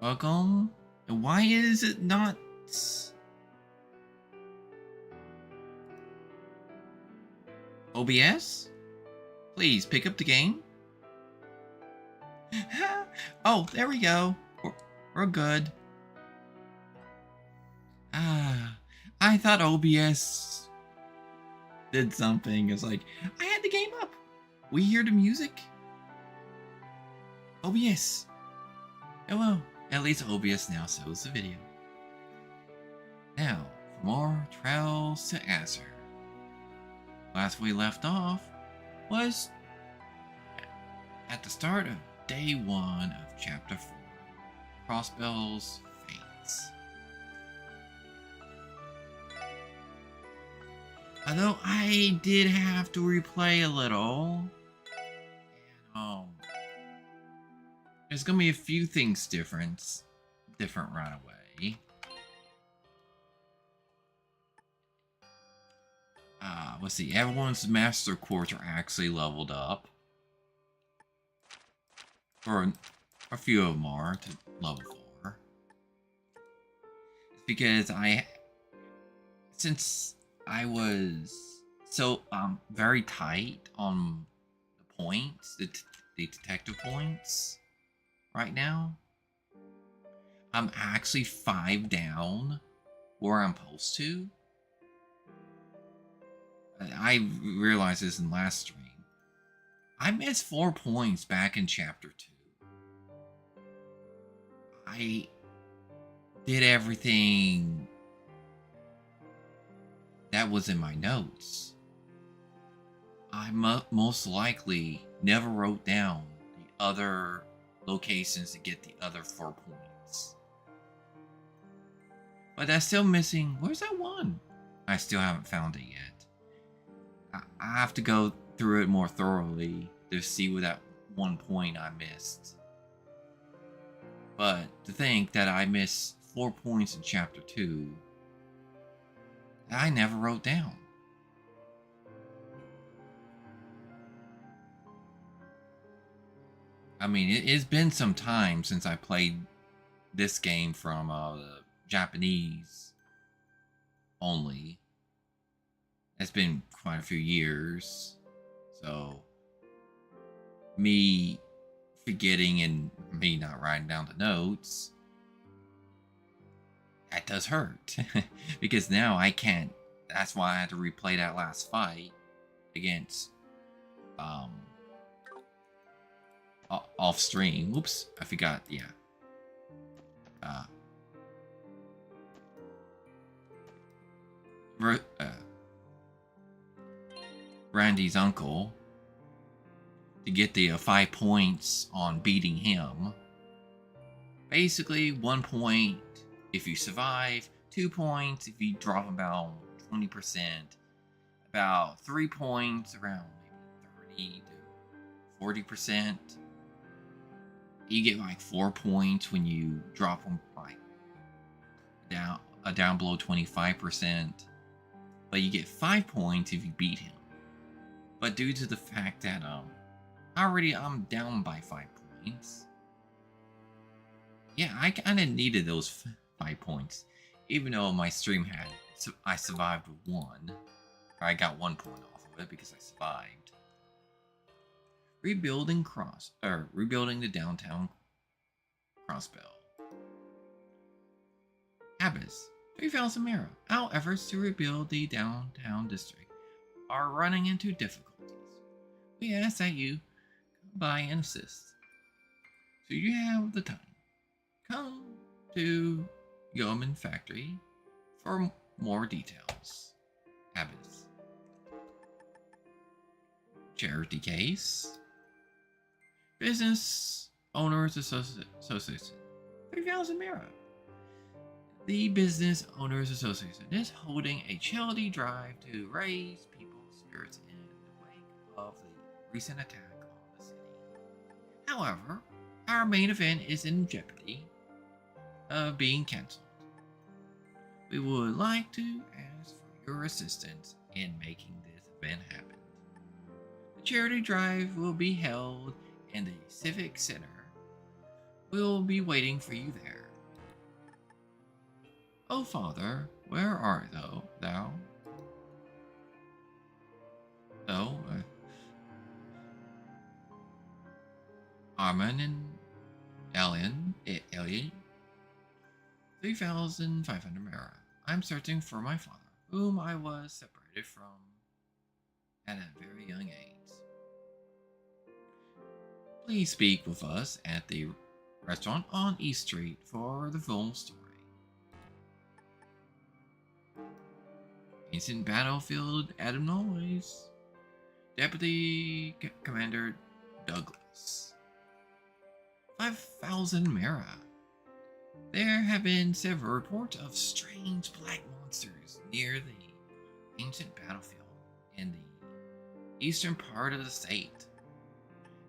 Welcome. And why is it not... OBS? Please pick up the game. Oh, there we go. We're good. I thought OBS did something. It's like, I had the game up. We hear the music. OBS. Hello. At least OBS now shows the video. Now, for more Trails to Azure. Last we left off was at the start of Day 1 of Chapter 4, Crossbell's Fates. Although I did have to replay a little, and there's gonna be a few things different right away. Let's see, everyone's master cores are actually leveled up. Or a few of them are to level 4. It's because since I was so very tight on the points, the detective points right now, I'm actually 5 down where I'm supposed to. I realized this in last stream. I missed 4 points back in Chapter 2. I did everything that was in my notes. I most likely never wrote down the other locations to get the other 4 points. But that's still missing. Where's that one? I still haven't found it yet. I have to go through it more thoroughly to see what that 1 point I missed. But to think that I missed 4 points in Chapter 2 that I never wrote down. I mean, it's been some time since I played this game from the Japanese only. It's been quite a few years, so me forgetting and me not writing down the notes, that does hurt. Because now I can't. That's why I had to replay that last fight against off stream. Oops, I forgot. Yeah. Randy's uncle to get the 5 points on beating him. Basically, 1 point if you survive, 2 points if you drop about 20%, about 3 points around maybe 30 to 40%. You get like 4 points when you drop them like down below 25%, but you get 5 points if you beat him. But due to the fact that I'm down by 5 points, yeah, I kind of needed those 5 points, even though my stream I survived with 1. I got 1 point off of it because I survived. Rebuilding the downtown Crossbell. Abyss, 3,000 Mira. Our efforts to rebuild the downtown district are running into difficulties. We ask that you come by and assist. So you have the time. Come to Yeoman Factory for more details. Abyss. Charity case. Business Owners Association. 3,000 Mira. The Business Owners Association is holding a charity drive to raise people's spirits in the wake of the recent attack on the city. However, our main event is in jeopardy of being cancelled. We would like to ask for your assistance in making this event happen. The charity drive will be held in the Civic Center We'll be waiting for you there. Oh, Father, where art thou? Oh, Armin and Alien, 3,500 Mara. I'm searching for my father, whom I was separated from at a very young age. Please speak with us at the restaurant on East Street for the full story. Ancient battlefield Adam Noise. Deputy Commander Douglas. 5,000 Mara. There have been several reports of strange black monsters near the ancient battlefield in the eastern part of the state.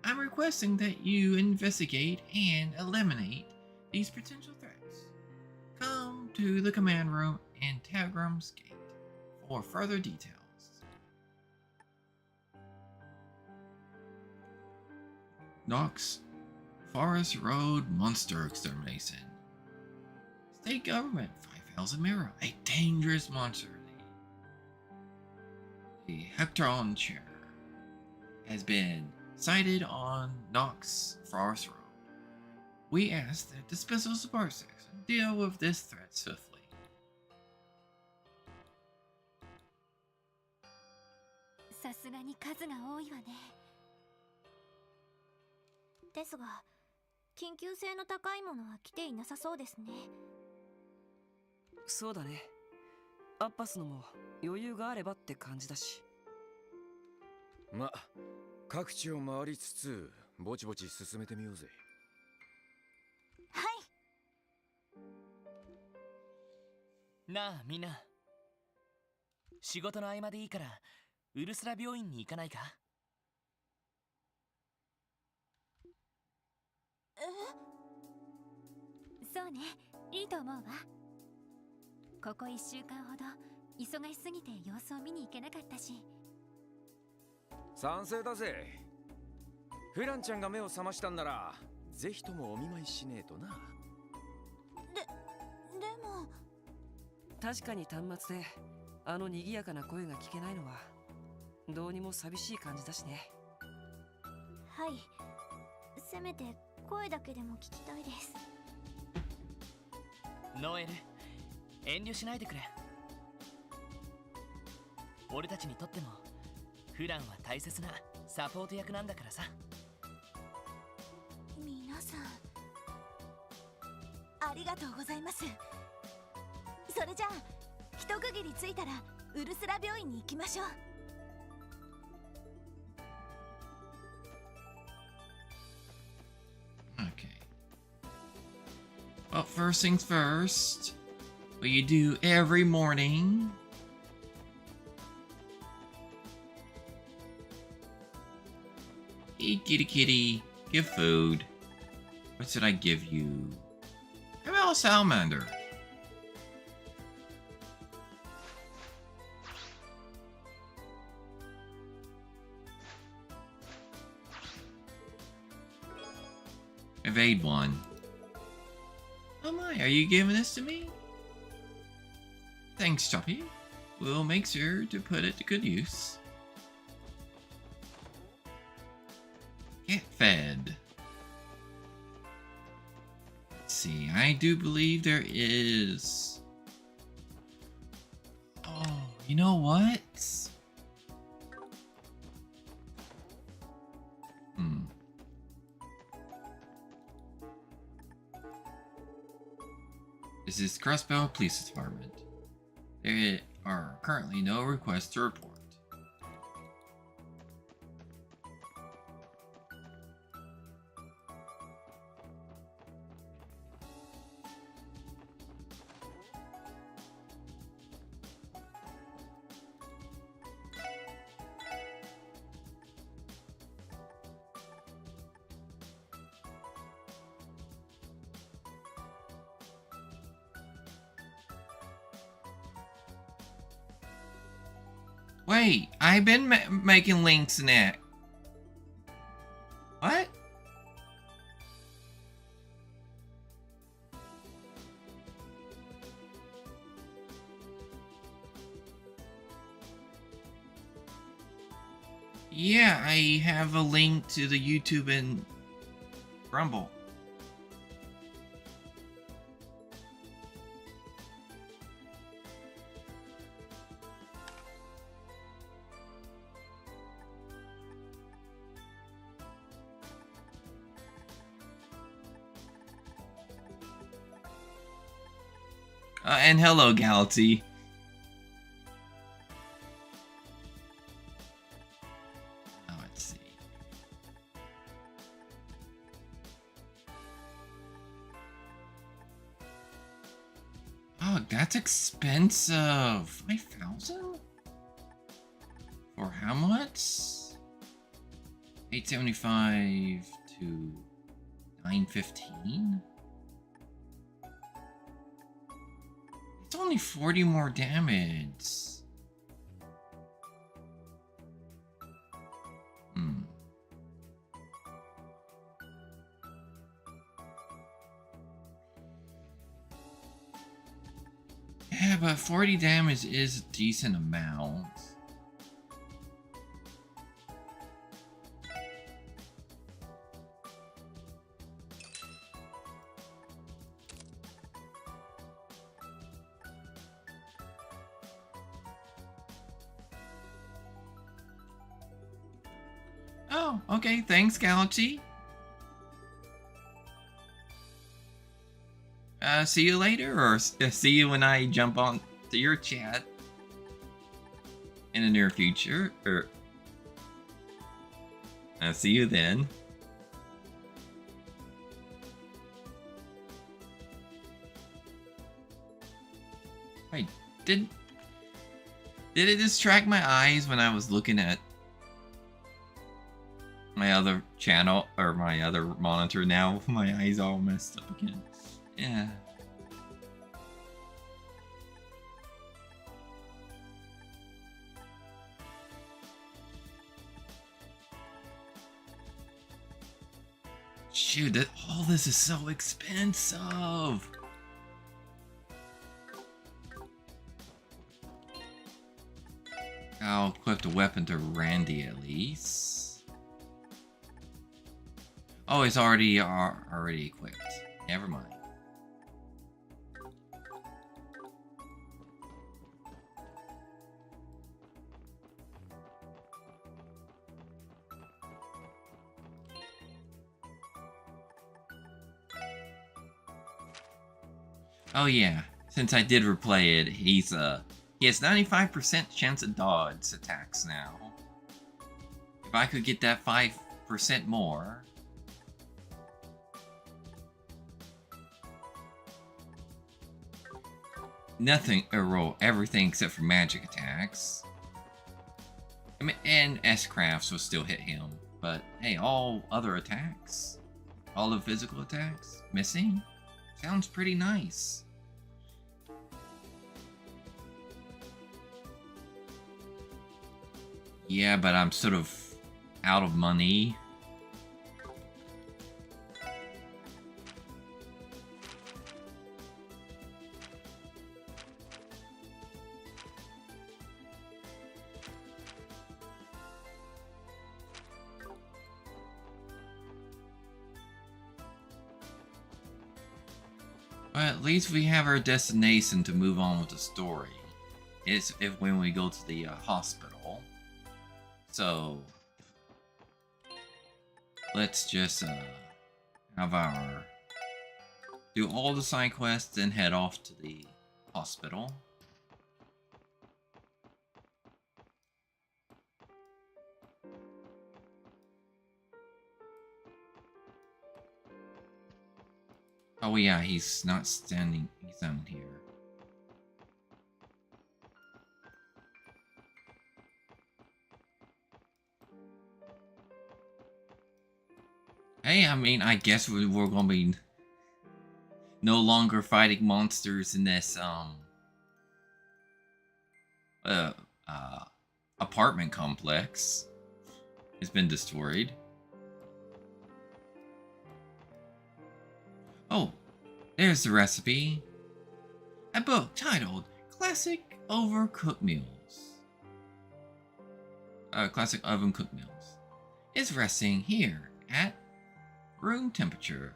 I'm requesting that you investigate and eliminate these potential threats. Come to the command room in Tagram's Gate for further details. Knox Forest Road Monster Extermination. State government, 5,000 Mara. A dangerous monster. The Hectron chair has been sighted on Knox Forest Road. We ask that the Special Support Section deal with this threat swiftly. さすがに数が多いわね。ですが、緊急性の高いものは来ていなさそうですね。そうだね。アッパスのも余裕があればって感じだし。ま、各地を回りつつぼちぼち進めてみようぜ。はい。なあみんな。仕事の合間でいいからウルスラ病院に行かないか？そうね、いいと思うわ。ここ1週間ほど忙しすぎて様子を見に行けなかったし。賛成だぜ。フランちゃんが目を覚ましたんならぜひともお見舞いしねえとな。でも確かに端末であの賑やかな声が聞けないのはどうにも寂しい感じだしね。はい、せめて声だけでも聞きたいです。ノエル、遠慮しないでくれ。俺たちにとってもフランは大切なサポート役なんだからさ。皆さんありがとうございます。それじゃあ一区切りついたらウルスラ病院に行きましょう。Okay. Well, first things first, what you do every morning. Hey, kitty kitty, give food. What should I give you? How about a salamander? Evade one. Oh my, are you giving this to me? Thanks, Choppy. We'll make sure to put it to good use. Get fed. Let's see, I do believe there is... Oh, you know what? This is Crossbell Police Department. There are currently no requests to report. Wait, I've been making links in it. What? Yeah, I have a link to the YouTube and Rumble. And hello, Galaxy. Oh, let's see. Oh, that's expensive. 5,000? For how much? 875 to 915? It's only 40 more damage. Yeah, but 40 damage is a decent amount. Oh, okay. Thanks, Galaxy. See you later, or see you when I jump on to your chat in the near future, or I'll see you then. Wait, did it distract my eyes when I was looking at my other channel or my other monitor? Now my eyes all messed up again. Yeah. Shoot, all this is so expensive. I'll equip the weapon to Randy at least. Oh, it's already equipped. Never mind. Oh yeah, since I did replay it, he has 95% chance of dodge attacks now. If I could get that 5% more. Nothing, or everything except for magic attacks. I mean, and S-Crafts will still hit him, but hey, all other attacks, all the physical attacks, missing? Sounds pretty nice. Yeah, but I'm sort of out of money. But at least we have our destination to move on with the story. It's when we go to the hospital. So let's just have our do all the side quests and head off to the hospital. Oh yeah, he's not standing, he's down here. Hey, I mean, I guess we're gonna be no longer fighting monsters in this apartment complex. It's been destroyed. Oh, there's the recipe. A book titled Classic Overcooked Meals. classic oven cooked meals, is resting here at room temperature.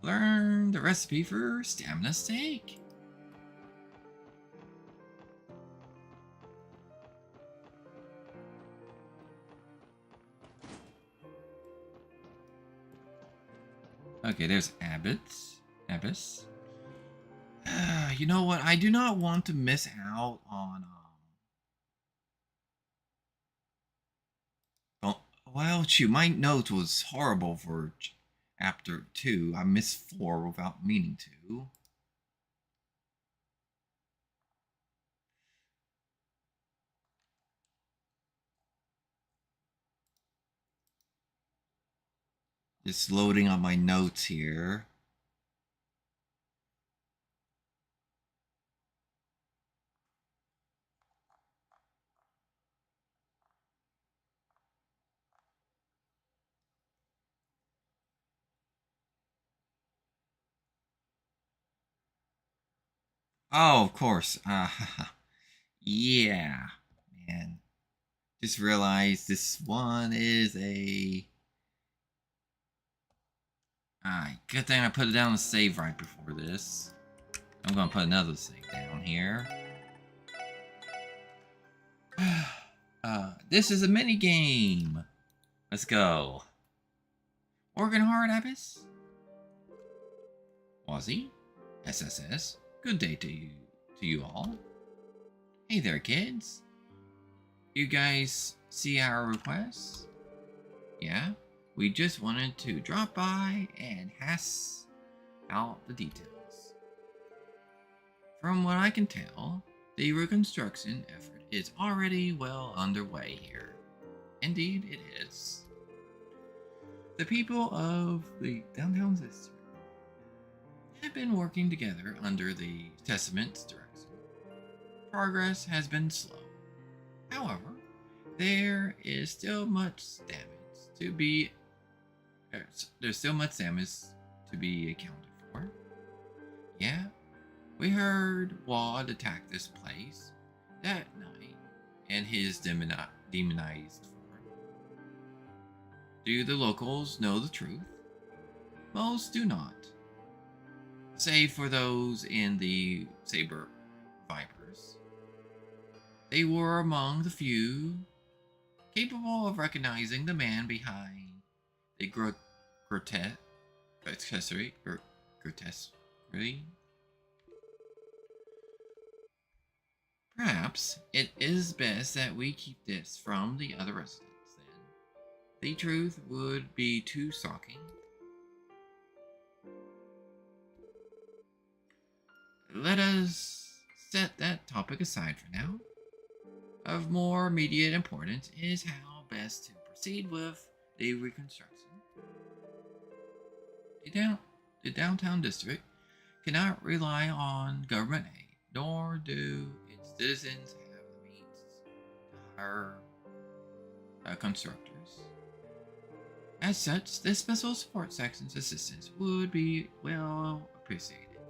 Learn the recipe for stamina steak. Okay, there's Abbas. You know what? I do not want to miss out on. Well, shoot, my notes was horrible for chapter 2. I missed 4 without meaning to. Just loading up my notes here. Oh, of course. Yeah, man. Just realized this one is a. Good thing I put it down to save right before this. I'm gonna put another save down here. This is a mini game. Let's go. Working hard, Abbas? Wazzy? SSS? Good day to you all. Hey there, kids. You guys see our request? Yeah? We just wanted to drop by and hash out the details. From what I can tell, the reconstruction effort is already well underway here. Indeed, it is. The people of the downtown district have been working together under the Testament's direction. Progress has been slow. However, there is still much damage to be accounted for. Yeah, we heard Wad attack this place that night in his demonized form. Do the locals know the truth? Most do not. Save for those in the Saber Vipers. They were among the few capable of recognizing the man behind the grotesque. Perhaps it is best that we keep this from the other residents, then. The truth would be too shocking. Let us set that topic aside for now. Of more immediate importance is how best to proceed with the reconstruction. The downtown district cannot rely on government aid, nor do its citizens have the means to hire constructors. As such, the Special Support Section's assistance would be well appreciated.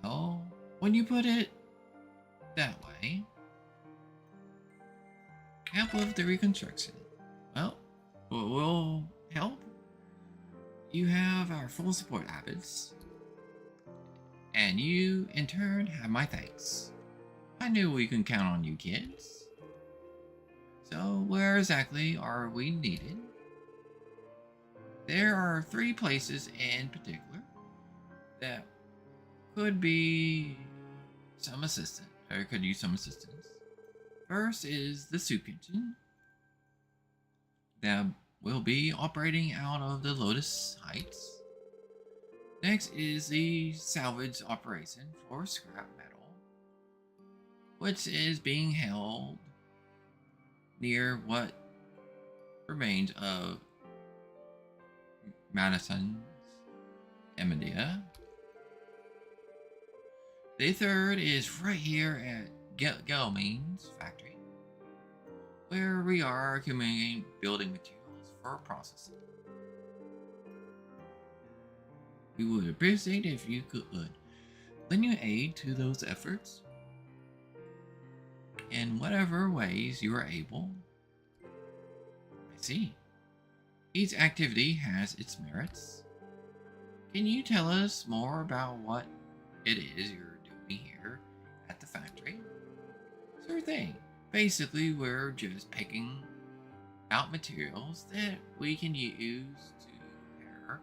Well, when you put it that way, help with the reconstruction. Well, we'll help. You have our full support, Abbas. And you, in turn, have my thanks. I knew we can count on you, kids. So, where exactly are we needed? There are 3 places in particular that could be some assistance, or could use some assistance. First is the soup kitchen that will be operating out of the Lotus Heights. Next is the salvage operation for scrap metal, which is being held near what remains of Madison's Emidia. The third is right here at Gelmein's factory, where we are accumulating building materials for processing. We would appreciate if you could lend your aid to those efforts. in whatever ways you are able. I see. Each activity has its merits. Can you tell us more about what it is you're doing here at the factory? Sure thing. Basically, we're just picking out materials that we can use to repair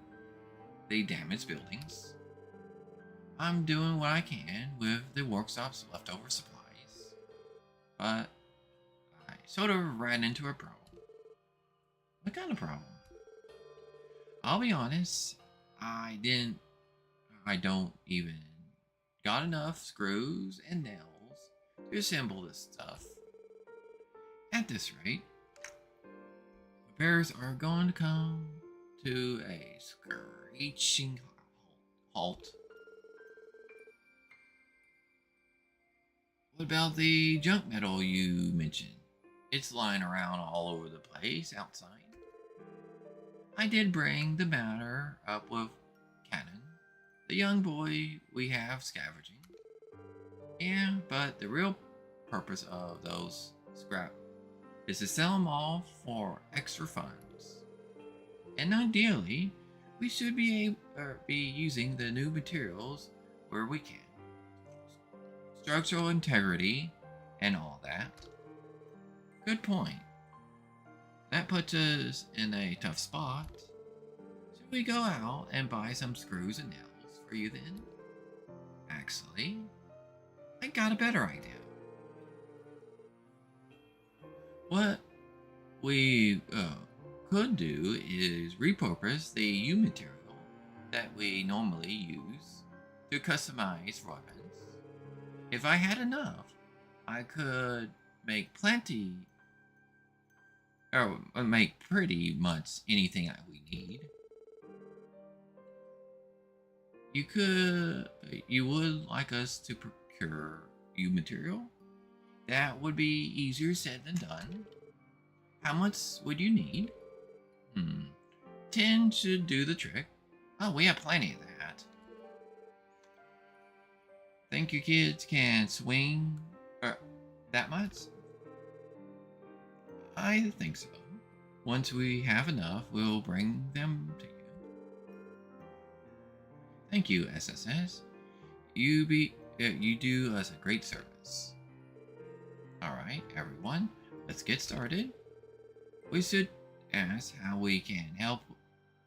the damaged buildings. I'm doing what I can with the workshop's leftover supplies, but I sort of ran into a problem. What kind of problem? I'll be honest, I don't even got enough screws and nails to assemble this stuff. At this rate, repairs are going to come to a screeching halt. What about the junk metal you mentioned? It's lying around all over the place outside. I did bring the matter up with Cannon, the young boy we have scavenging. Yeah, but the real purpose of those scrap is to sell them all for extra funds. And ideally, we should be using the new materials where we can. Structural integrity and all that. Good point. That puts us in a tough spot. Should we go out and buy some screws and nails for you then? Actually, I got a better idea. What we could do is repurpose the U material that we normally use to customize weapons. If I had enough, I could make make pretty much anything that we need. You would like us to procure U material? That would be easier said than done. How much would you need? 10 should do the trick. Oh, we have plenty of that. Think you kids can swing that much? I think so. Once we have enough, we'll bring them to you. Thank you, SSS. You do us a great service. Alright, everyone, let's get started. We should ask how we can help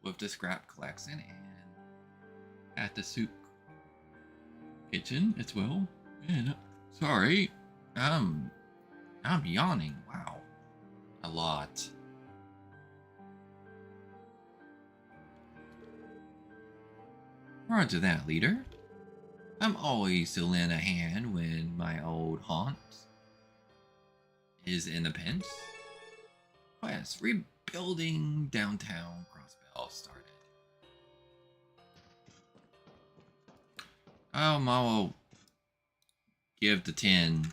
with the scrap collection and at the soup kitchen as well. And sorry, I'm yawning. Wow, a lot. Roger that, leader. I'm always to lend a hand when my old haunt is in a pinch. Yes, rebuilding downtown Crossbell started. I'll give the 10.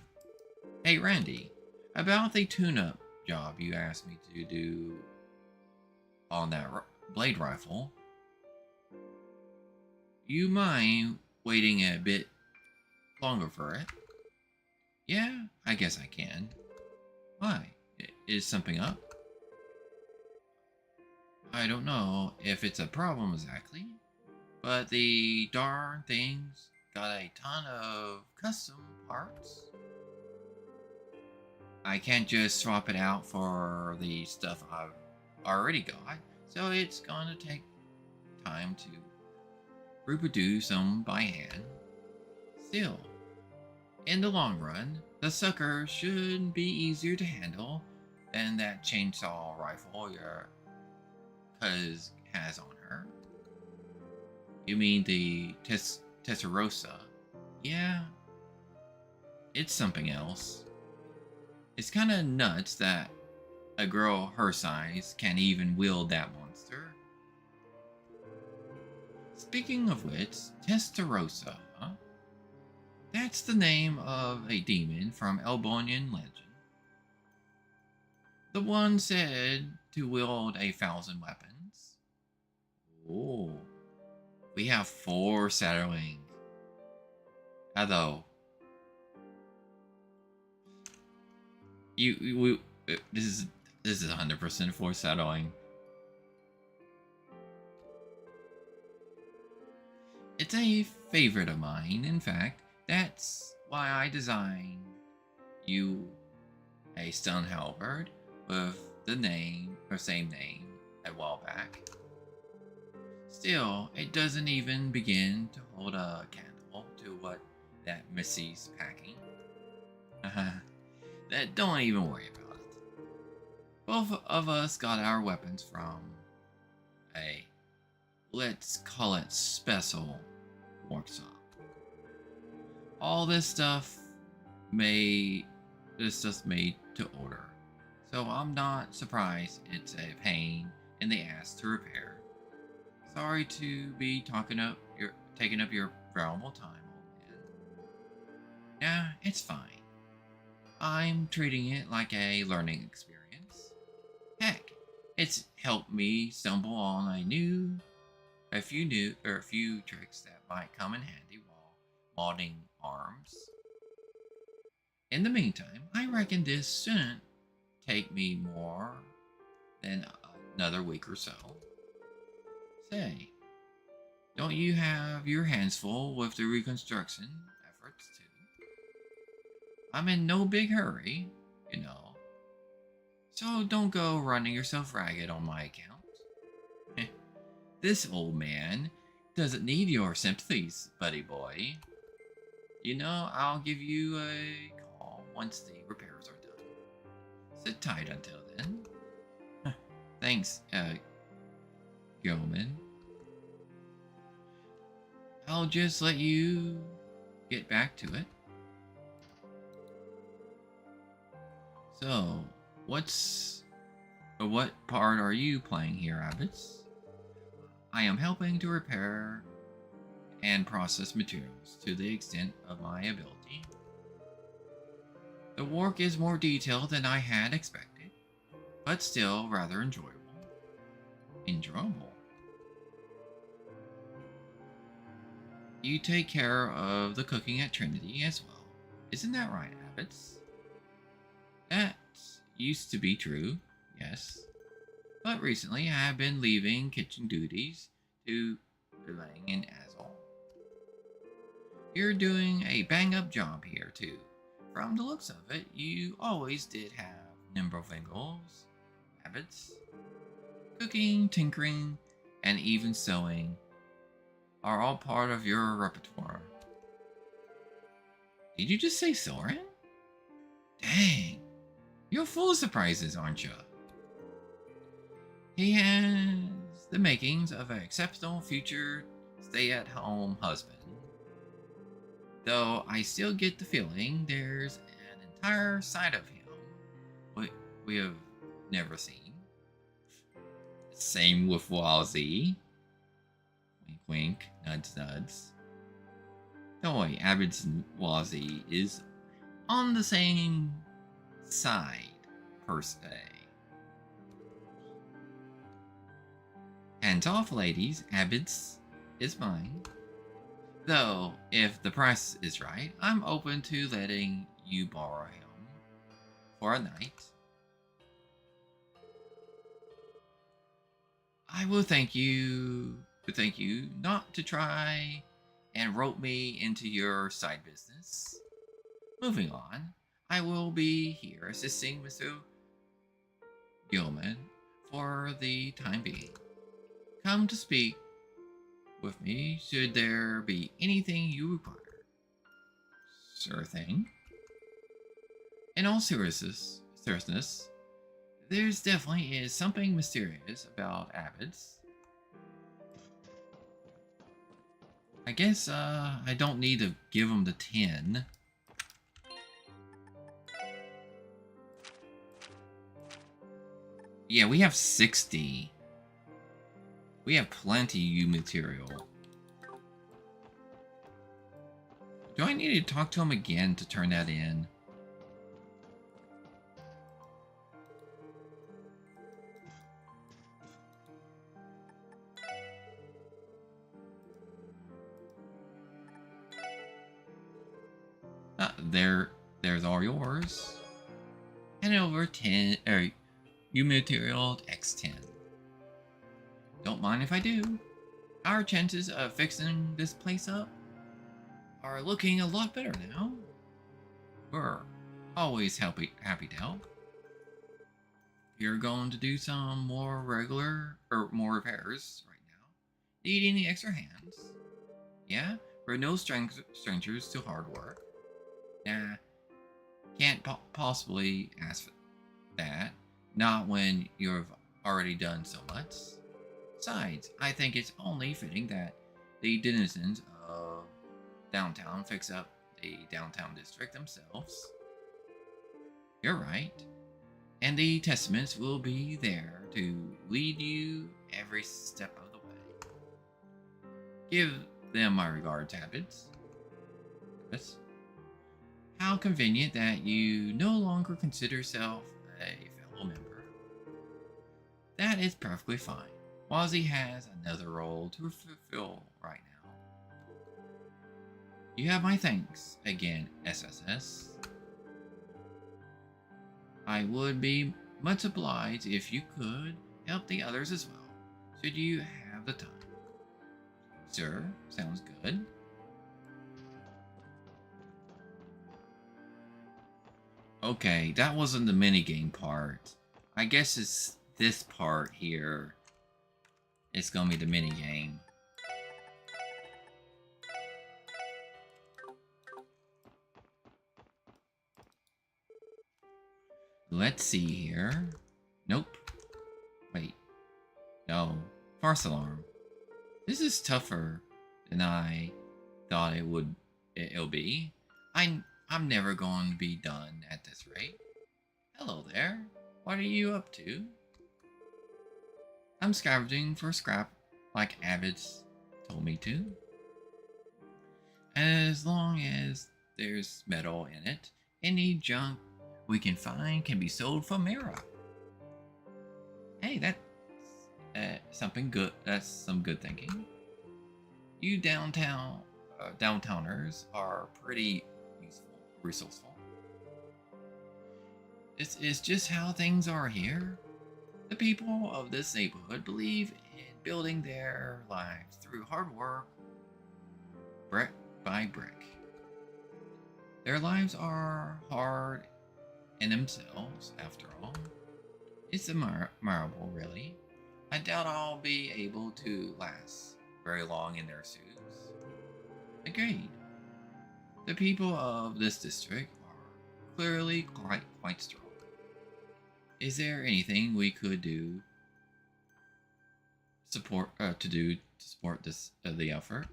Hey, Randy, about the tune-up job you asked me to do on that blade rifle, you mind waiting a bit longer for it? Yeah, I guess I can. Why? Is something up? I don't know if it's a problem exactly, but the darn thing's got a ton of custom parts. I can't just swap it out for the stuff I've already got, so it's gonna take time to reproduce them by hand. Still, in the long run, the sucker should be easier to handle than that chainsaw rifle your cuz has on her. You mean the Testarossa? Yeah, it's something else. It's kind of nuts that a girl her size can even wield that monster. Speaking of which, Testarossa, huh? That's the name of a demon from Elbonian legend. The one said to wield 1,000 weapons. Oh, we have 4 Satterlings. Although, This is 100% foreshadowing. It's a favorite of mine. In fact, that's why I designed you a stone halberd with the same name a while back. Still, it doesn't even begin to hold a candle to what that Missy's packing. Don't even worry about it. Both of us got our weapons from a, let's call it, special workshop. All this stuff made to order, so I'm not surprised it's a pain in the ass to repair. Sorry to be taking up your valuable time, old man. Yeah, it's fine. I'm treating it like a learning experience. Heck, it's helped me stumble on a few tricks that might come in handy while modding arms. In the meantime, I reckon this shouldn't take me more than another week or so. Say, don't you have your hands full with the reconstruction efforts too? I'm in no big hurry, you know. So don't go running yourself ragged on my account. This old man doesn't need your sympathies, buddy boy. You know, I'll give you a call once the repairs are done. Sit tight until then. Thanks, Gilman. I'll just let you get back to it. So, what part are you playing here, Abbots? I am helping to repair and process materials to the extent of my ability. The work is more detailed than I had expected, but still rather enjoyable. Enjoyable? You take care of the cooking at Trinity as well. Isn't that right, Abbots? That used to be true, yes. But recently I have been leaving kitchen duties to relying in Azure. You're doing a bang-up job here, too. From the looks of it, you always did have nimble fingers, Abbots. Cooking, tinkering, and even sewing are all part of your repertoire. Did you just say Soren? Dang, you're full of surprises, aren't you? He has the makings of an exceptional future stay-at-home husband. Though I still get the feeling there's an entire side of him we have never seen. Same with Wazzy. Wink wink, nuds nuds. Don't worry, Abbots and Wazzy is on the same side, per se. Hands off, ladies, Abbots is mine. Though, if the price is right, I'm open to letting you borrow him for a night. I will thank you not to try and rope me into your side business. Moving on, I will be here assisting Mr. Gilman for the time being. Come to speak with me should there be anything you require. Sure thing. In all seriousness, there's definitely is something mysterious about Abbots. I guess I don't need to give them the 10. Yeah, we have 60. We have plenty U material. Do I need to talk to him again to turn that in? There's all yours. Hand over 10 or you material X10. Don't mind if I do. Our chances of fixing this place up are looking a lot better now. We're always happy to help. You're going to do some more regular or more repairs right now. Need any extra hands? Yeah, we're no strangers to hard work. Nah, can't possibly ask for that. Not when you've already done so much. Besides, I think it's only fitting that the denizens of downtown fix up the downtown district themselves. You're right. And the testaments will be there to lead you every step of the way. Give them my regards, Habits. How convenient that you no longer consider yourself a fellow member. That is perfectly fine. Wazzy has another role to fulfill right now. You have my thanks again, SSS. I would be much obliged if you could help the others as well, should you have the time. Sure, sounds good. Okay, that wasn't the minigame part. I guess it's this part here. It's gonna be the minigame. Let's see here. Nope. Wait. No. Farce alarm. This is tougher than I thought it'll be. I'm never going to be done at this rate. Hello there. What are you up to? I'm scavenging for scrap like Abbott's told me to. As long as there's metal in it, any junk we can find can be sold for Mira. Hey, that's something good. That's some good thinking. You downtowners are pretty useful, resourceful. This is just how things are here. The people of this neighborhood believe in building their lives through hard work, brick by brick. Their lives are hard in themselves, after all. It's admirable, really. I doubt I'll be able to last very long in their suits. Agreed. The people of this district are clearly quite strong. Is there anything we could do to support this the effort?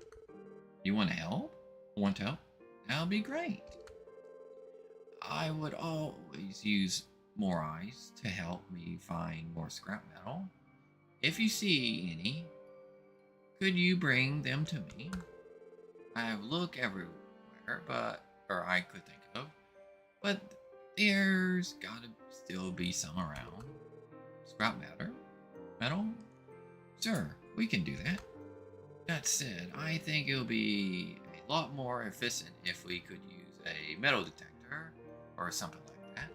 You want to help? Want help? That'll be great. I would always use more eyes to help me find more scrap metal. If you see any, could you bring them to me? I have looked everywhere, or I could think of, but there's gotta still be some around. Scrap metal? Sure, we can do that. That said, I think it'll be a lot more efficient if we could use a metal detector or something like that.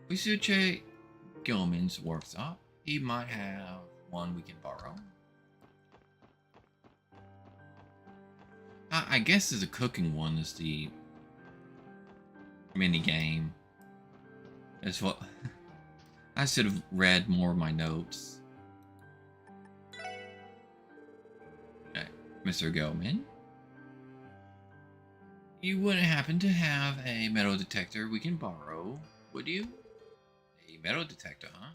We should check Gilman's workshop. He might have one we can borrow. I guess the cooking one is the mini game. That's what I should have read more of my notes. Okay, Mr. Gilman, you wouldn't happen to have a metal detector we can borrow, would you? A metal detector, huh?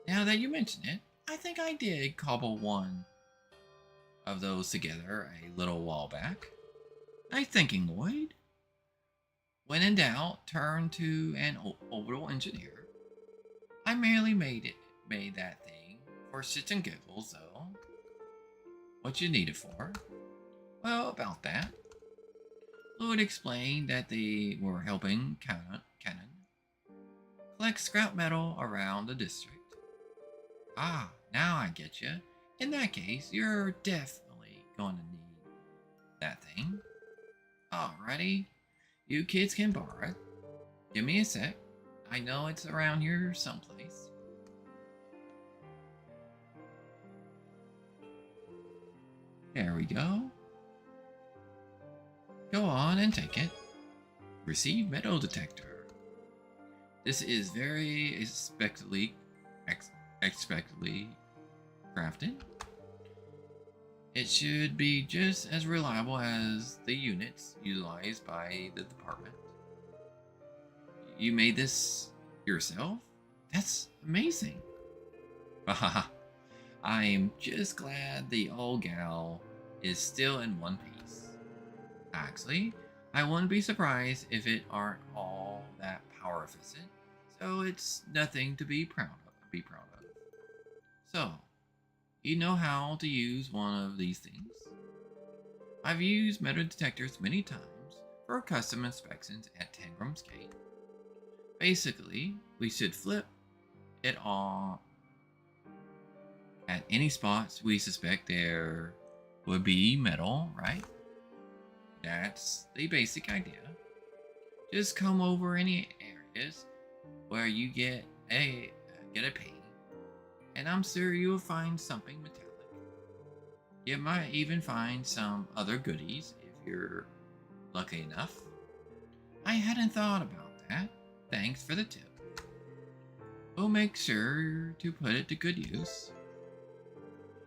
Now that you mention it, I think I did cobble one of those together a little while back. Nice thinking, Lloyd. When in doubt, turn to an orbital engineer. I merely made that thing for shits and giggles, though. What you need it for? Well, about that. Lloyd explained that they were helping Cannon collect scrap metal around the district. Ah, now I get you. In that case, you're definitely going to need that thing. Alrighty, you kids can borrow it. Give me a sec. I know it's around here someplace. There we go. Go on and take it. Receive metal detector. This is very expectedly crafted. It should be just as reliable as the units utilized by the department. You made this yourself? That's amazing. Haha. I am just glad the old gal is still in one piece. Actually, I wouldn't be surprised if it aren't all that power efficient, so it's nothing to be proud of. So, you know how to use one of these things? I've used metal detectors many times for custom inspections at Tangram's Gate. Basically, we should flip it on at any spots we suspect there would be metal, right? That's the basic idea. Just come over any areas where you get a pain, and I'm sure you'll find something metallic. You might even find some other goodies if you're lucky enough. I hadn't thought about that. Thanks for the tip. We'll make sure to put it to good use.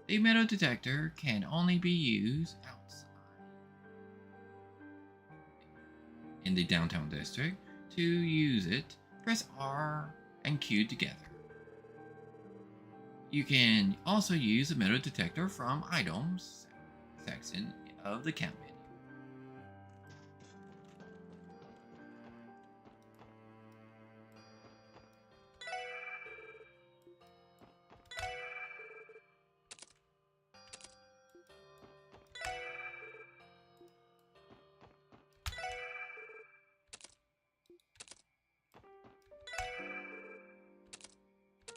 The metal detector can only be used outside in the downtown district. To use it, press R and Q together. You can also use the metal detector from items section of the camp menu.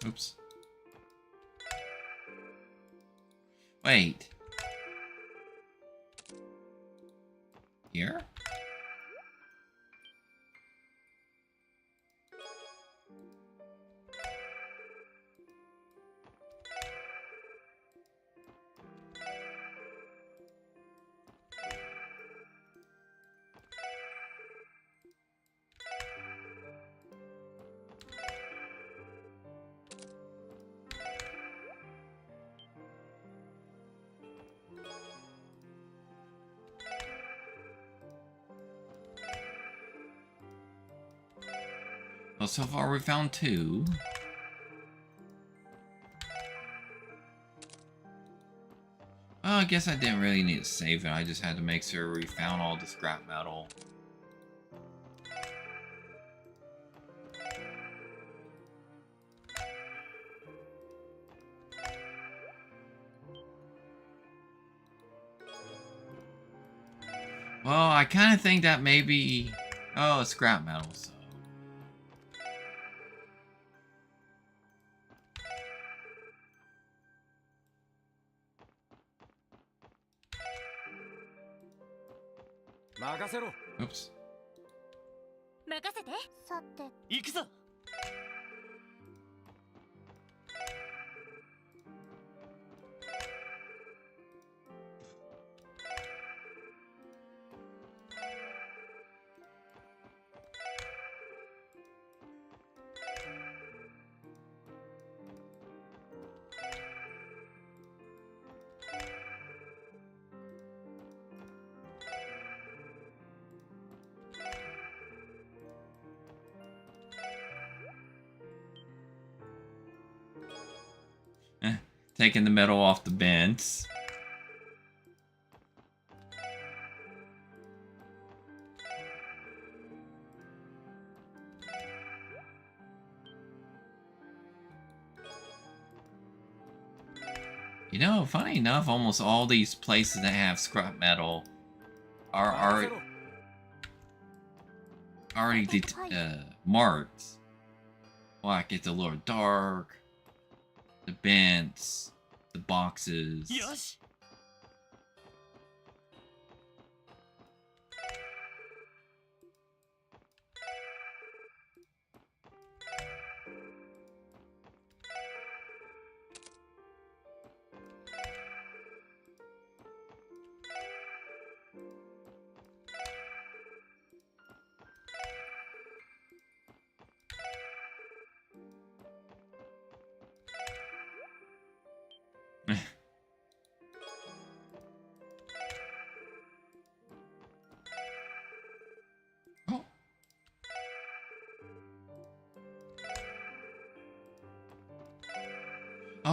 Oops. Wait. Here? Well, so far we found 2. Well, I guess I didn't really need to save it. I just had to make sure we found all the scrap metal. Well, I kind of think that maybe... Oh, it's scrap metal, so... Oops. 任せて。さて、行くぞ。Taking the metal off the bends. You know, funny enough, almost all these places that have scrap metal are already marked. Like it's a little dark. The bents, the boxes. よし。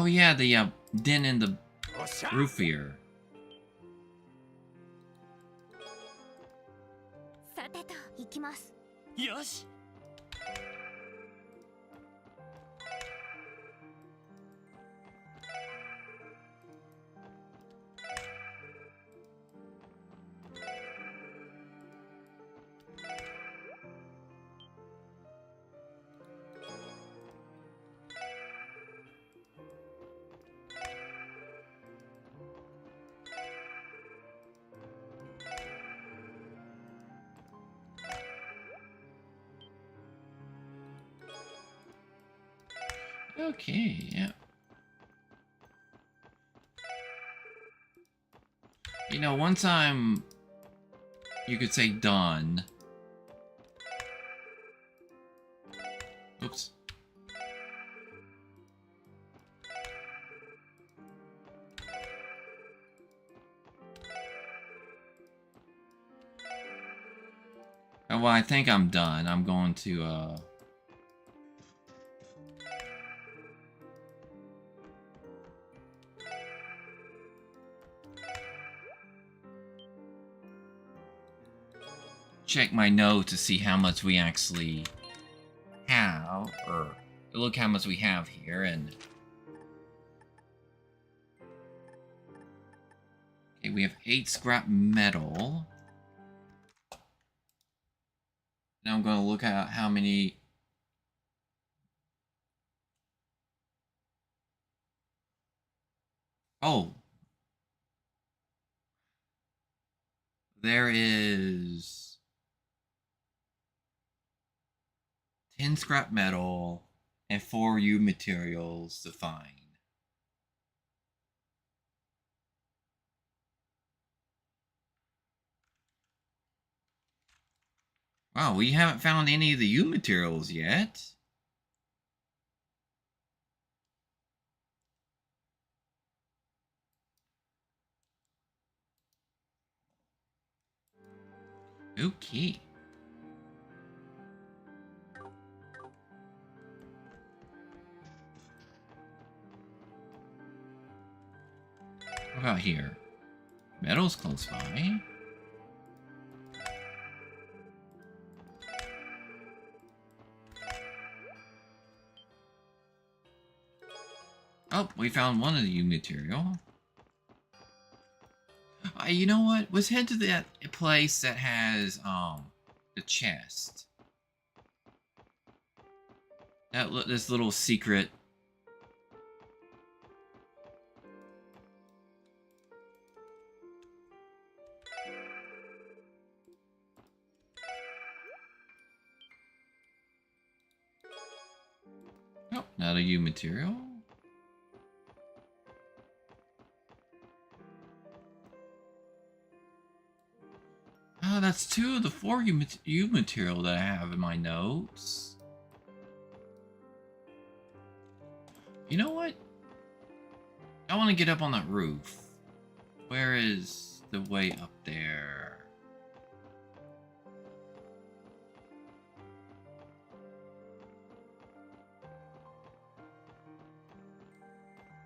Oh yeah, the dent in the おっしゃ roof here. さてと行きます。よし。Okay, yeah. You know, once I'm, you could say, done. Oops. Oh, well, I think I'm done. I'm going to, check my note to see how much we actually have, or look how much we have here, and okay, we have 8 scrap metal. Now I'm going to look at how many. Oh, there is 10 scrap metal and 4 U materials to find. Wow, we haven't found any of the U materials yet. Okay. What about here? Metal's close by. Oh, we found one of the U material. You know what? Let's head to that place that has the chest. This little secret. Oh, not a U material. Oh, that's 2 of the 4 U material that I have in my notes. You know what? I want to get up on that roof. Where is the way up there?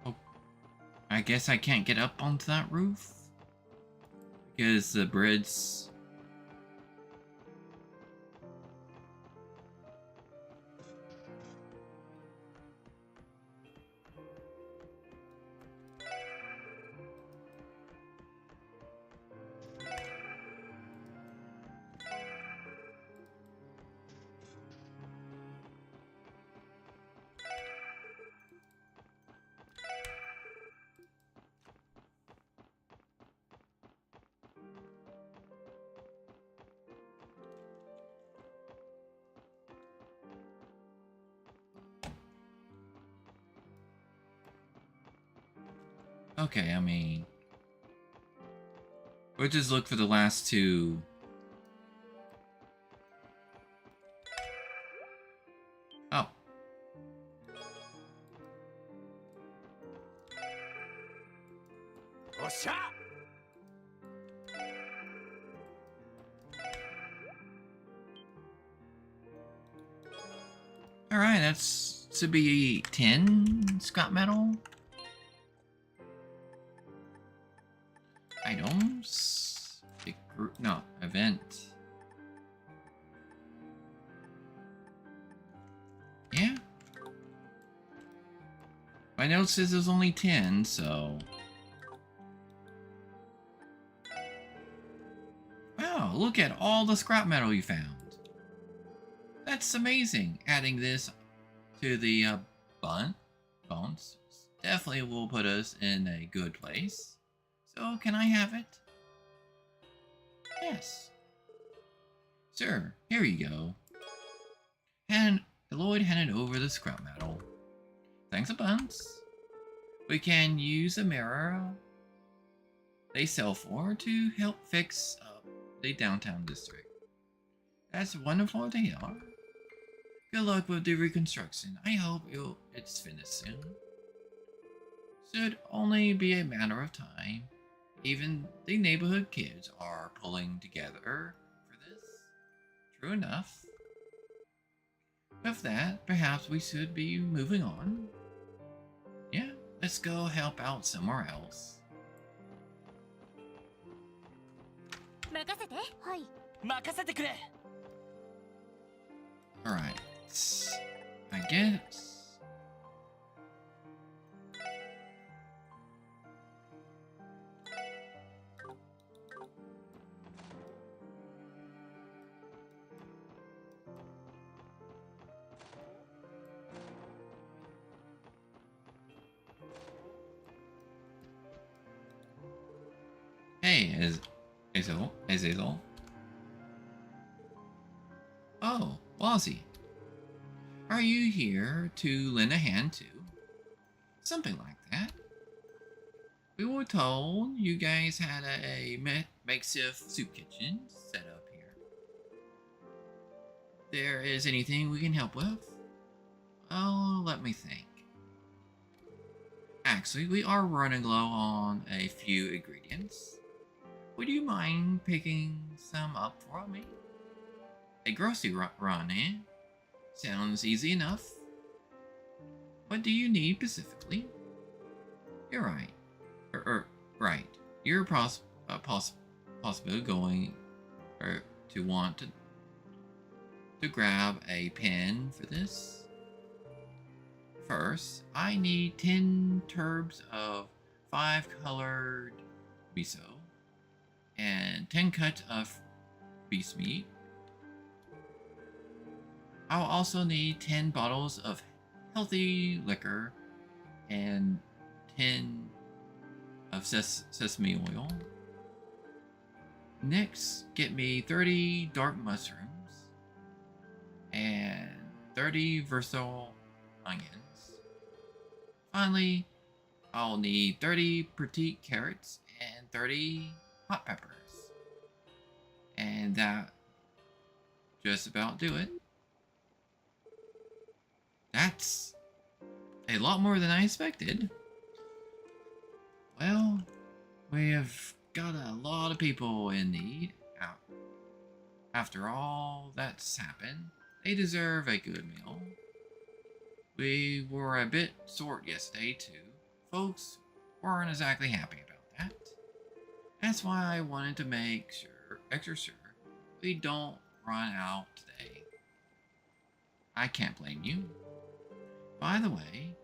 Oh, I guess I can't get up onto that roof because the bridge. Okay, I mean, we'll just look for the last 2. Oh.おっしゃ Alright, that's to be 10 scrap metal. rooms. Big group. No, event. Yeah. My note says there's only 10, so. Wow, look at all the scrap metal you found. That's amazing. Adding this to the bones definitely will put us in a good place. So, can I have it? Yes. Sir, here you go. And Lloyd handed over the scrap metal. Thanks a bunch. We can use a mirror they sell for to help fix up the downtown district. That's wonderful to hear. Good luck with the reconstruction. I hope it's finished soon. Should only be a matter of time. Even the neighborhood kids are pulling together for this. True enough. With that, perhaps we should be moving on. Yeah, let's go help out somewhere else. 任せて。はい。任せてくれ。 Alright. I guess. Hey, Azazel. Oh, Wazzy. Are you here to lend a hand too? Something like that. We were told you guys had a makeshift soup kitchen set up here. There is anything we can help with? Oh, let me think. Actually, we are running low on a few ingredients. Would you mind picking some up for me? A grocery run, eh? Sounds easy enough. What do you need specifically? You're right. Right. You're possibly going to want to grab a pen for this. First, I need 10 tubs of 5-colored miso and 10 cuts of beast meat. I'll also need 10 bottles of healthy liquor and 10 of sesame oil. Next, get me 30 dark mushrooms and 30 versatile onions. Finally, I'll need 30 petite carrots and 30 hot peppers. And that just about do it. That's a lot more than I expected. Well, we have got a lot of people in need. After all that's happened, they deserve a good meal. We were a bit short yesterday too. Folks weren't exactly happy about that. That's why I wanted to make extra sure we don't run out today. I can't blame you. By the way,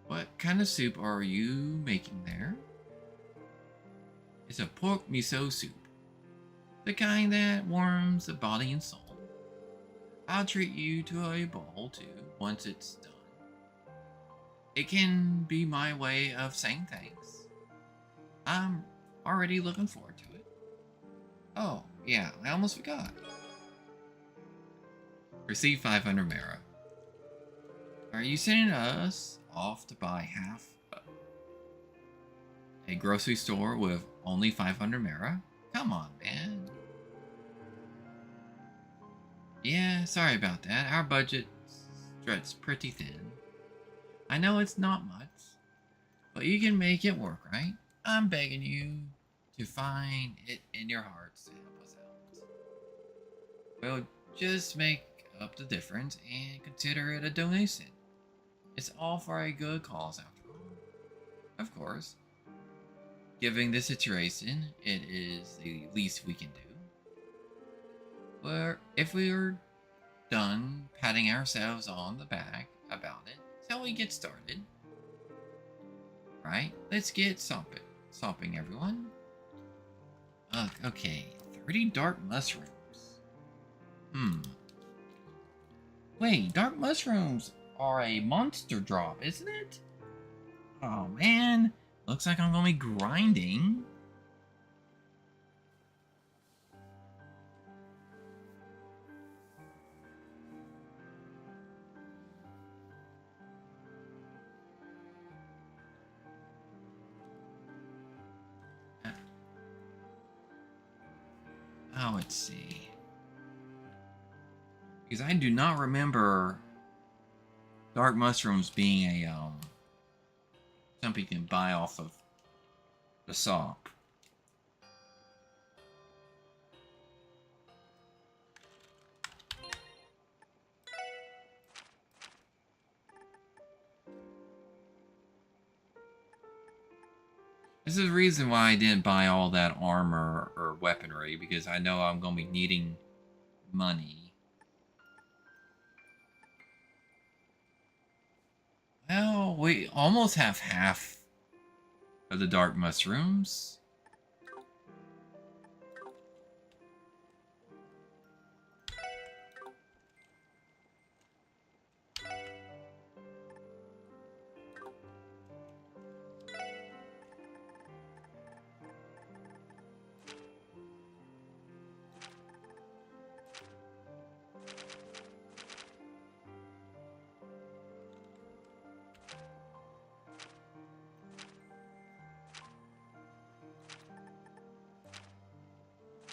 what kind of soup are you making there? It's a pork miso soup. The kind that warms the body and soul. I'll treat you to a bowl too once it's done. It can be my way of saying thanks. I'm already looking forward to it. Oh, yeah, I almost forgot. Receive 500 Mara. Are you sending us off to buy half a grocery store with only 500 Mara? Come on, man. Yeah, sorry about that. Our budget stretched pretty thin. I know it's not much, but you can make it work, right? I'm begging you to find it in your hearts to help us out. We'll just make up the difference and consider it a donation. It's all for a good cause after all. Of course. given the situation, it is the least we can do. Where if we are done patting ourselves on the back about it, shall we get started? Right? Let's get stomping, everyone. Okay, 30 dark mushrooms. Wait, dark mushrooms are a monster drop, isn't it? Oh man, looks like I'm gonna be grinding. Oh, let's see. Because I do not remember dark mushrooms being a something you can buy off of the shop. This is the reason why I didn't buy all that armor or weaponry, because I know I'm going to be needing money. Well, we almost have half of the dark mushrooms.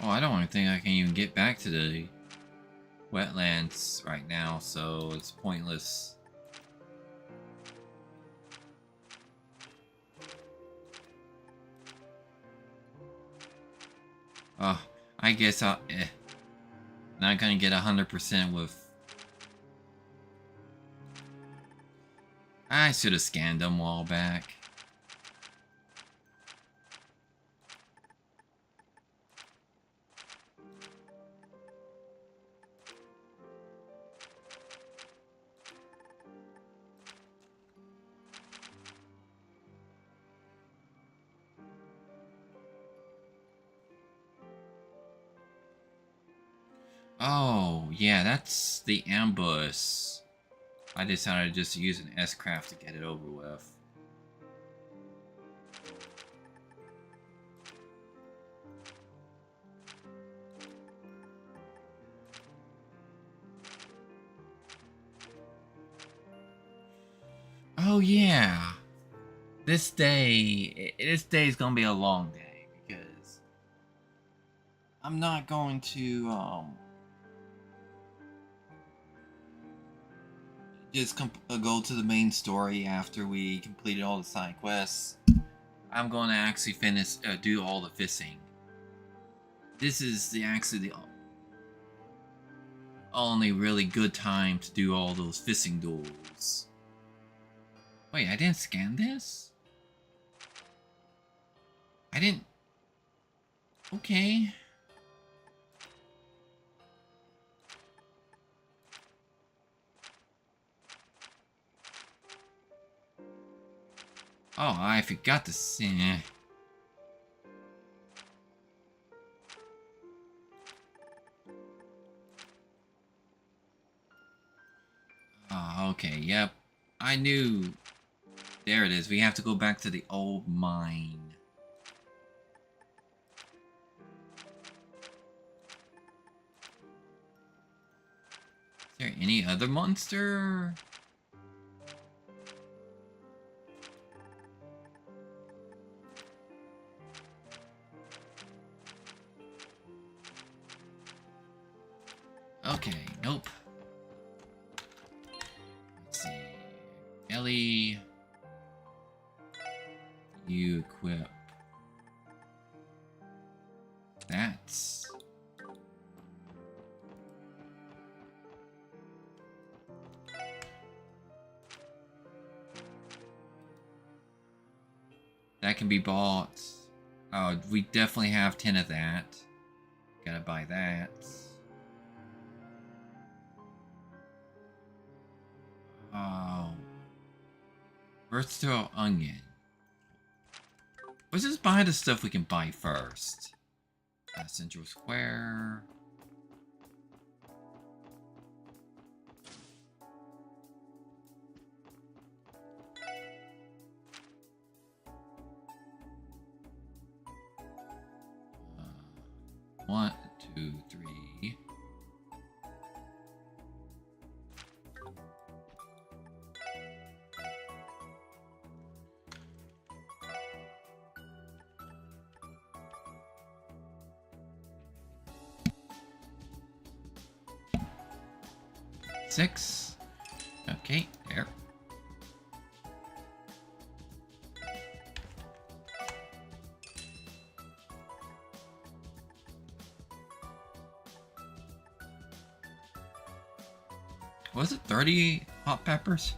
Oh, I don't think I can even get back to the wetlands right now, so it's pointless. Oh, I guess I'll... Not gonna get 100% with... I should have scanned them a while back. Oh, yeah, that's the ambush. I decided to just use an S-craft to get it over with. Oh, yeah. This day is gonna be a long day, because I'm not going to, just go to the main story after we completed all the side quests. I'm going to actually finish, do all the fishing. This is actually the only really good time to do all those fishing duels. Wait, I didn't scan this? I didn't... Okay. Oh, I forgot to see. Oh, okay, yep. I knew. There it is. We have to go back to the old mine. Is there any other monster? Okay, nope. Let's see. Ellie. You equip. That's... That can be bought. Oh, we definitely have 10 of that. Gotta buy that. Oh. Versatile onion. Let's just buy the stuff we can buy first. Central Square. One, two, three. Six. Okay, there. Was it 30 hot peppers?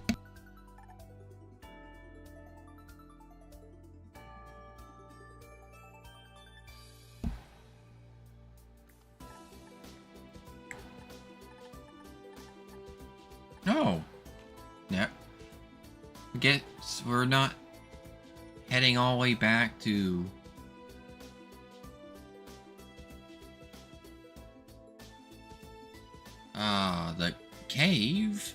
No. No. Guess we're not heading all the way back to... the cave?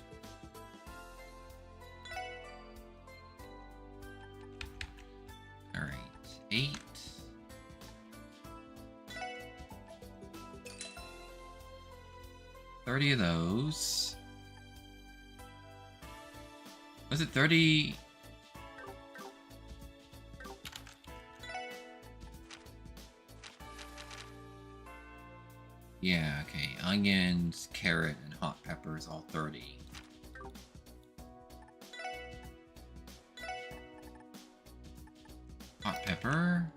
Alright, 8. $30 of those. Was it 30? Yeah, okay. Onions, carrot, and hot peppers, all 30. Hot pepper.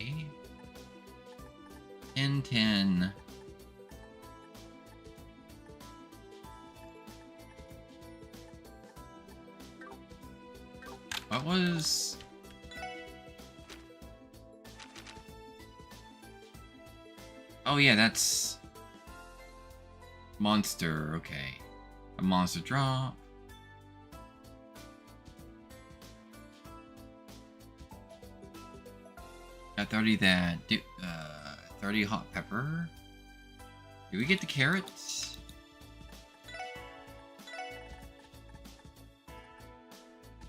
Okay. 10. What was... Oh yeah, that's... Monster, okay. A monster drop. Got 30 that, 30 hot pepper. Do we get the carrots?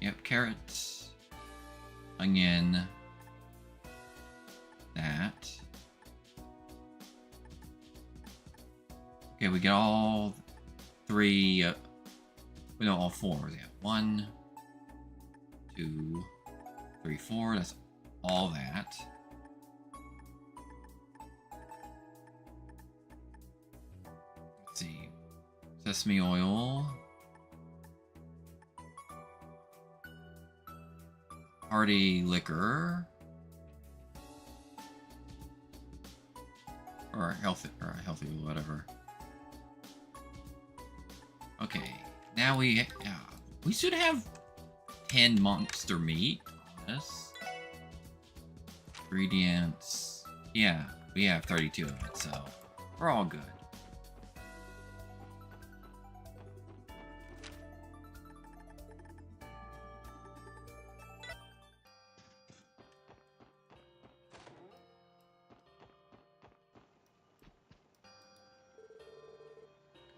Yep, carrots. Onion. That. Okay, we get all 3, no, all 4. Yeah, 1, 2, 3, 4, that's all that. Let's see. Sesame oil. Hearty liquor. Or healthy, whatever. Okay, now we should have 10 monster meat on this. Ingredients. Yeah, we have 32 of it, so we're all good.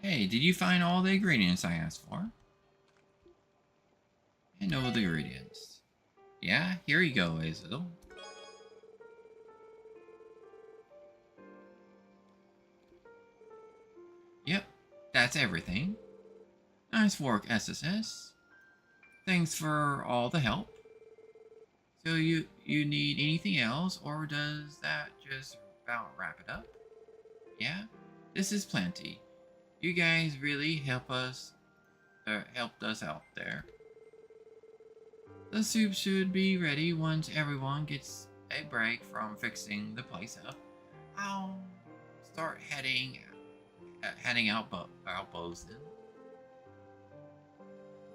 Hey, did you find all the ingredients I asked for? know the ingredients. Yeah, here you go, Azul. Yep, that's everything. Nice work, SSS. Thanks for all the help. So you need anything else, or does that just about wrap it up? Yeah, this is plenty. You guys really helped us out there. The soup should be ready once everyone gets a break from fixing the place up. I'll start heading out bows then.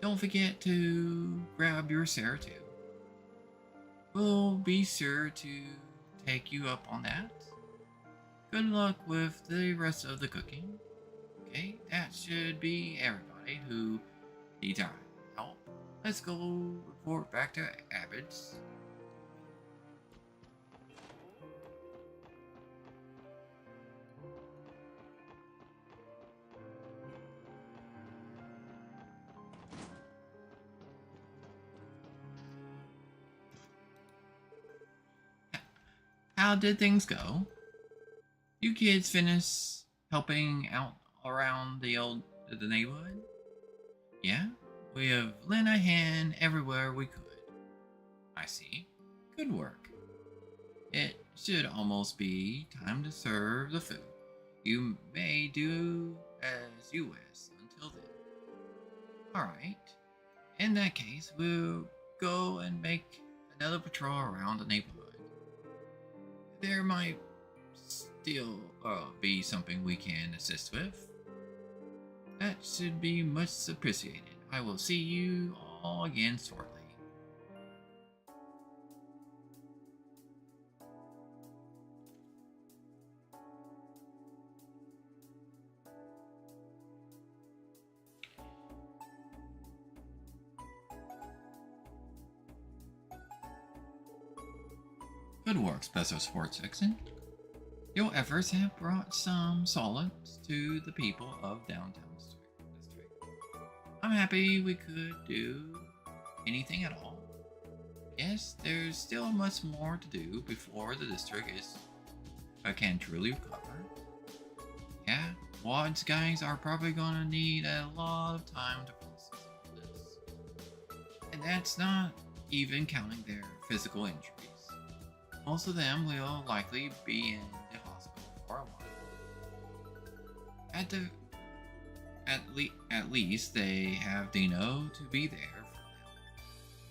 Don't forget to grab your Sarah too. We'll be sure to take you up on that. Good luck with the rest of the cooking. Okay, that should be everybody who needs our help. Let's go report back to Abbott's. How did things go? You kids finish helping out around the neighborhood? Yeah, we have lent a hand everywhere we could. I see. Good work. It should almost be time to serve the food. You may do as you wish until then. Alright. In that case, we'll go and make another patrol around the neighborhood. There might still be something we can assist with. That should be much appreciated. I will see you all again shortly. Good work, Special Sports Section. Your efforts have brought some solace to the people of downtown district. I'm happy we could do anything at all. Yes, there's still much more to do before the district can truly recover. Yeah, Wad's guys are probably gonna need a lot of time to process all this. And that's not even counting their physical injuries. Most of them will likely be in the hospital for a while. At least they have Dino to be there for them.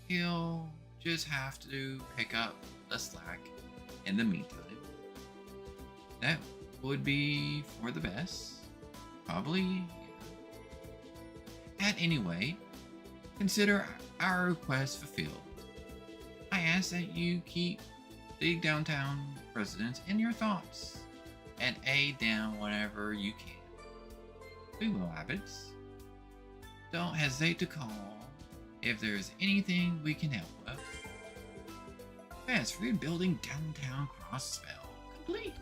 He'll just have to pick up the slack in the meantime. That would be for the best. Probably, yeah. At any rate, consider our request fulfilled. I ask that you keep the downtown residents in your thoughts and aid them whenever you can. We will, Abbots. Don't hesitate to call if there's anything we can help with. Yes, rebuilding downtown Crossbell complete.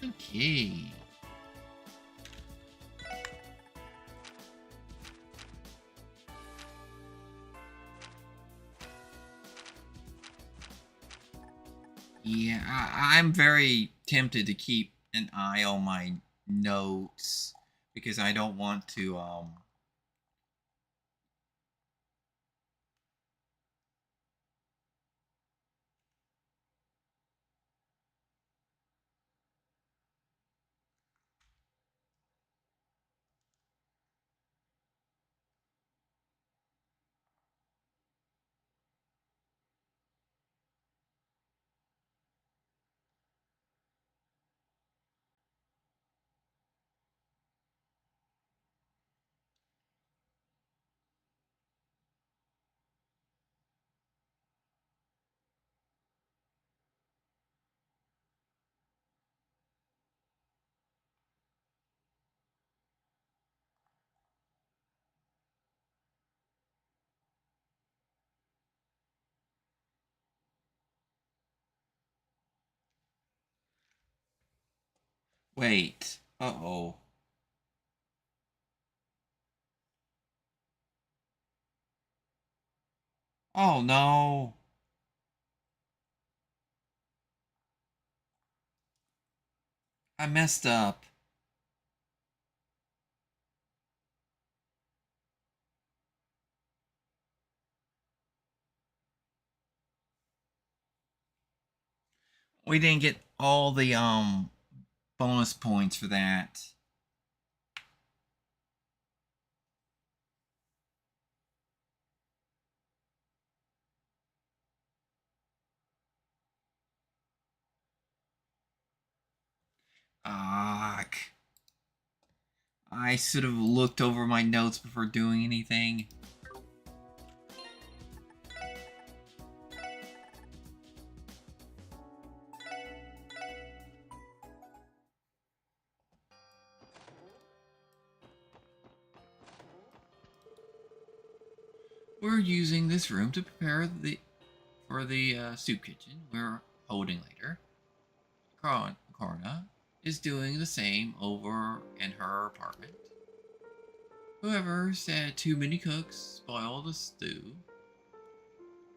Okay. Yeah, I'm very tempted to keep an eye on my notes because I don't want to wait. Uh-oh. Oh no. I messed up. We didn't get all the bonus points for that. Ah, I should have looked over my notes before doing anything. We're using this room to prepare for the soup kitchen we're holding later. Corna is doing the same over in her apartment. Whoever said too many cooks spoil the stew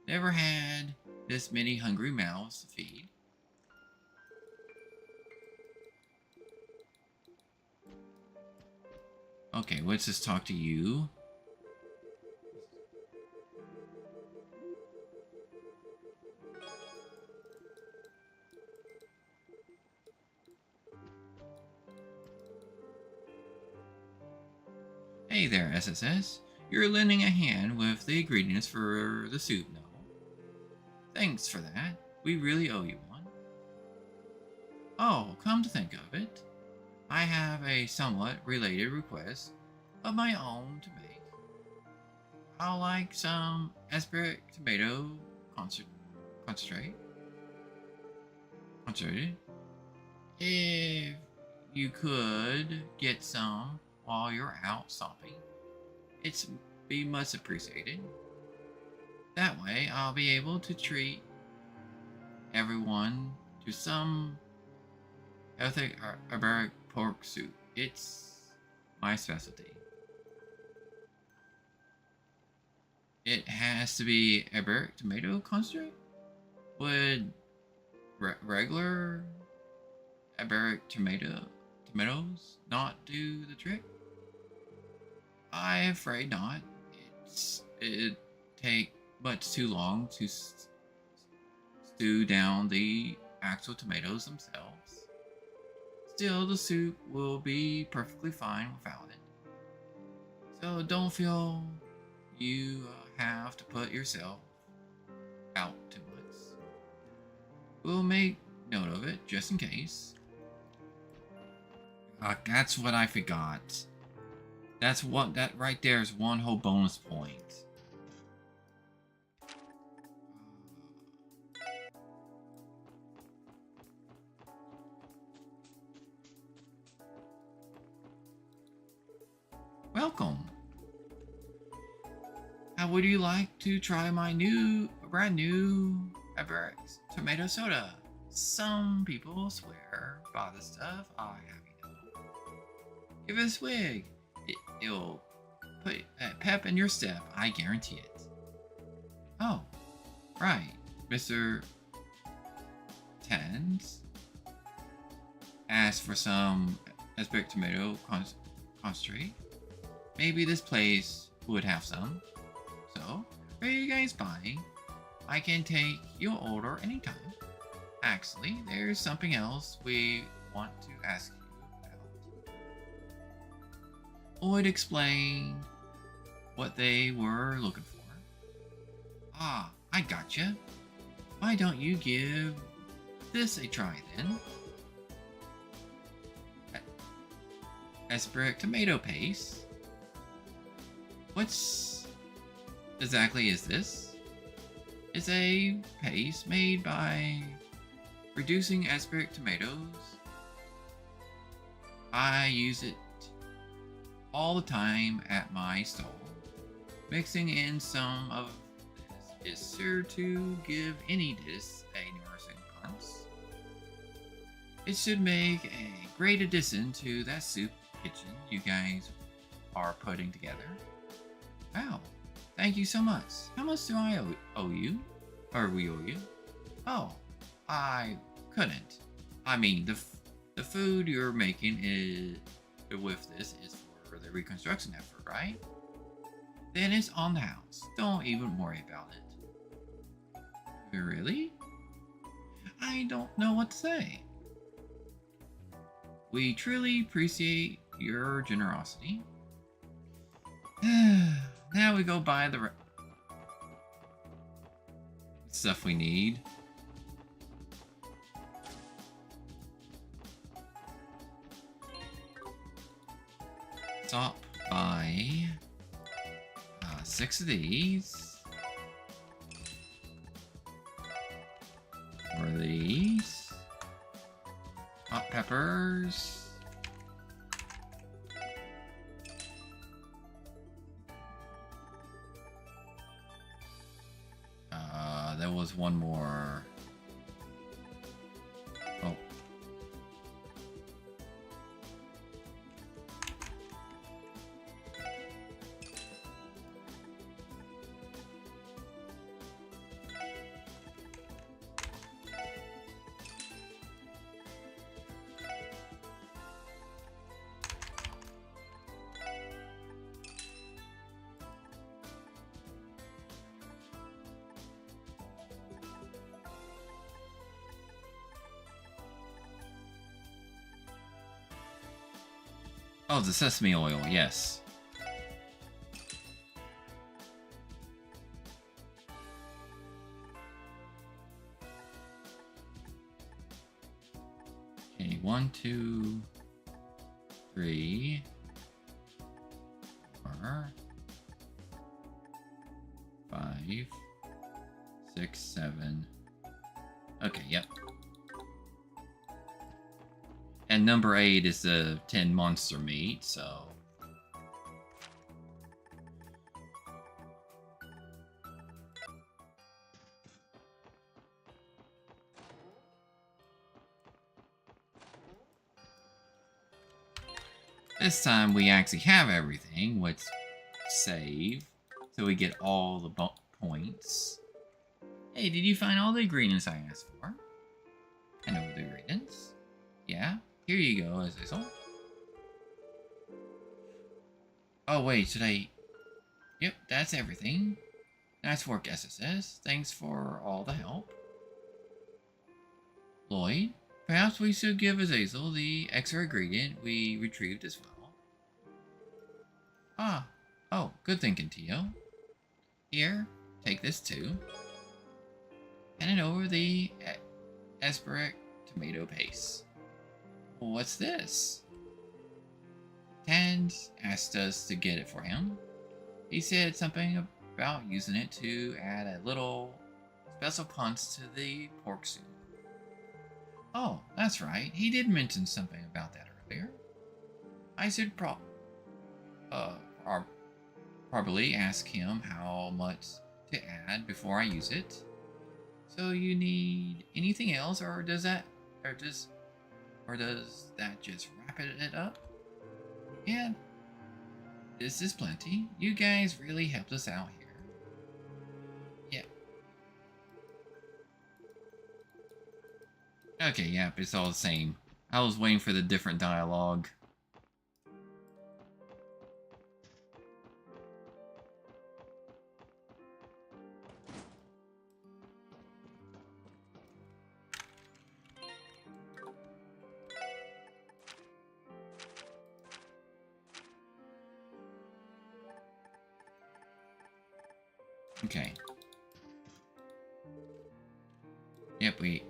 never had this many hungry mouths to feed. Okay, let's just talk to you. Hey there, SSS. You're lending a hand with the ingredients for the soup, no? Thanks for that. We really owe you one. Oh, come to think of it, I have a somewhat related request of my own to make. I'll like some asparagus tomato concentrated. If you could get some while you're out shopping, it's be much appreciated. That way, I'll be able to treat everyone to some healthy asparagus pork soup. It's my specialty. It has to be asparagus tomato concentrate? Would regular asparagus tomatoes not do the trick? I'm afraid not. It'd take much too long to stew down the actual tomatoes themselves. Still, the soup will be perfectly fine without it. So don't feel you have to put yourself out too much. We'll make note of it just in case. That's what I forgot. That right there is one whole bonus point. Welcome. How would you like to try my brand new asparagus tomato soda? Some people swear by the stuff I have you know. Give it a swig. It'll put pep in your step, I guarantee it. Oh, right, Mr. Tens asked for some asparagus tomato concentrate. Maybe this place would have some. So, what are you guys buying? I can take your order anytime. Actually, there's something else we want to ask you about. Lloyd explained what they were looking for. Ah, I gotcha. Why don't you give this a try then? Asparagus tomato paste. What's exactly is this? It's a paste made by reducing asparagus tomatoes. I use it all the time at my stall. Mixing in some of this is sure to give any dish a nourishing punch. It should make a great addition to that soup kitchen you guys are putting together. Wow, Thank you so much. How much do I owe you? Or we owe you? Oh, I couldn't. I mean, the food you're making is with this is for the reconstruction effort, right? Then it's on the house. Don't even worry about it. Really? I don't know what to say. We truly appreciate your generosity. Now we go buy the stuff we need. Stop by 6 of these. 4 of these. Hot peppers. There was one more. Oh. Oh, the sesame oil, yes. Okay, 1, 2, 3, 4, 5, 6, 7. Okay, yep. And number 8 is the 10 monster meat, so... This time we actually have everything. Let's save, so we get all the points. Hey, did you find all the ingredients I asked for? I know the ingredients. Yeah? Here you go, Azazel. Oh wait, should I... Yep, that's everything. Nice work, SSS. Thanks for all the help. Lloyd, perhaps we should give Azazel the extra ingredient we retrieved as well. Ah, oh, good thinking, Tio. Here, take this too. Hand it over the asperic tomato paste. What's this? Tand asked us to get it for him. He said something about using it to add a little special punch to the pork soup. Oh, that's right. He did mention something about that earlier. I should probably ask him how much to add before I use it. So you need anything else, or does that just wrap it up? Yeah, this is plenty. You guys really helped us out here. Yeah. Okay, yep, it's all the same. I was waiting for the different dialogue. Okay. Yep, we...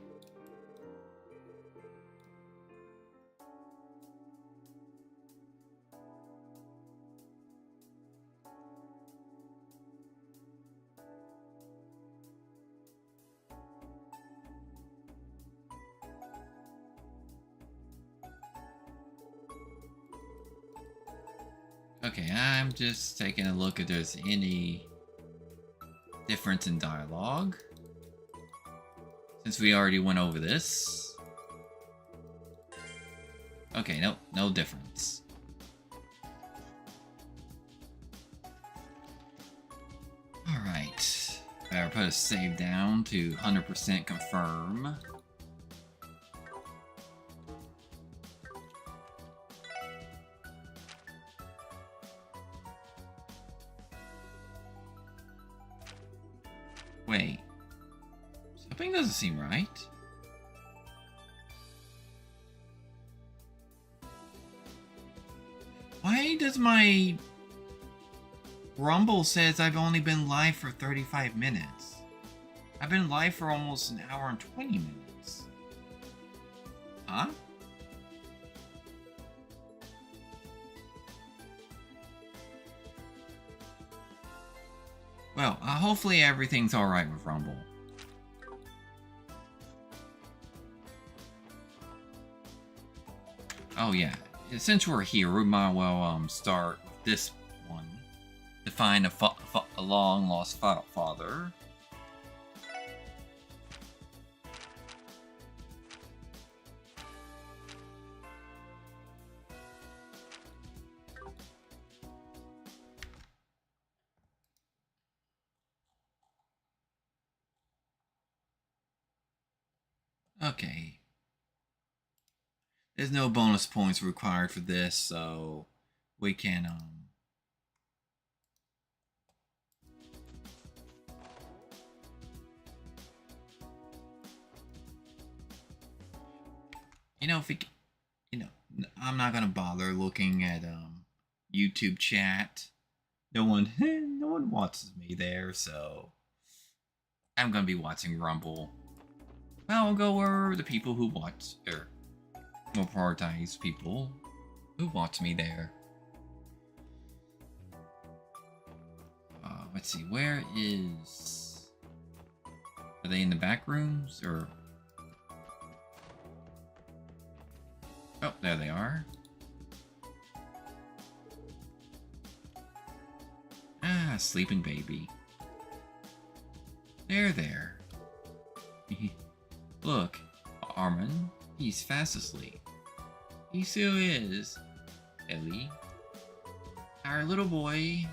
Okay, I'm just taking a look if there's any difference in dialogue, since we already went over this. Okay, nope, no difference. Better put a save down to 100% confirm. Wait. Something doesn't seem right. Why does my Rumble says I've only been live for 35 minutes? I've been live for almost an hour and 20 minutes. Huh? Well, hopefully everything's alright with Rumble. Oh yeah, since we're here, we might well start with this one. To find a long-lost father. Okay. There's no bonus points required for this, so we can you know, if we, you know, I'm not gonna bother looking at YouTube chat. No one watches me there, so I'm gonna be watching Rumble. I'll go where the people who watch, or will prioritize people who watch me there. Let's see, where is? Are they in the back rooms or? Oh, there they are. Ah, sleeping baby. There. Look, Armin, he's fast asleep. He still is, Ellie. Our little boy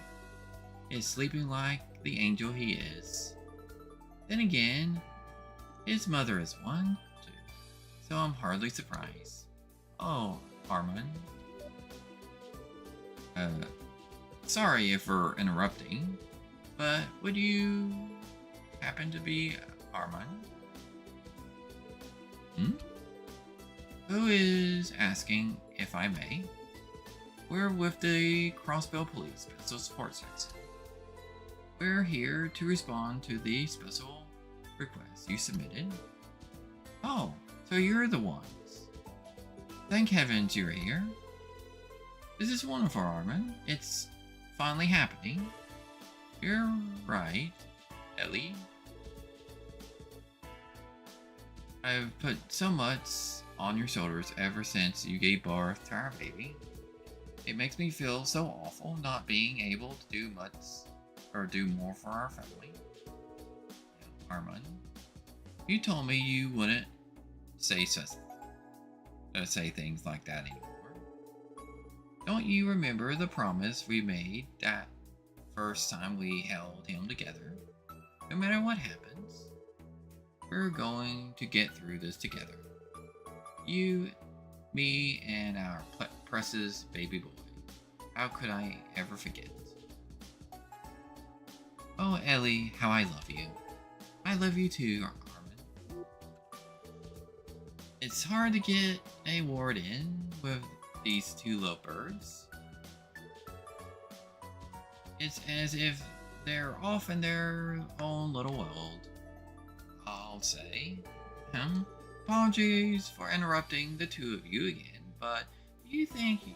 is sleeping like the angel he is. Then again, his mother is one, too, so I'm hardly surprised. Oh, Armin. Sorry if we're interrupting, but would you happen to be Armin? Who is asking if I may? We're with the Crossbell Police Special Support Section. We're here to respond to the special request you submitted. Oh, so you're the ones. Thank heavens you're here. This is wonderful, Armin. It's finally happening. You're right, Ellie. I've put so much on your shoulders ever since you gave birth to our baby. It makes me feel so awful not being able to do much or do more for our family. Armin, you told me you wouldn't say things like that anymore. Don't you remember the promise we made that first time we held him together? No matter what happens, we're going to get through this together. You, me, and our precious baby boy. How could I ever forget? Oh, Ellie, how I love you. I love you too, Armin. It's hard to get a word in with these two lovebirds. It's as if they're off in their own little world. I'll say. Apologies for interrupting the two of you again, but do you think you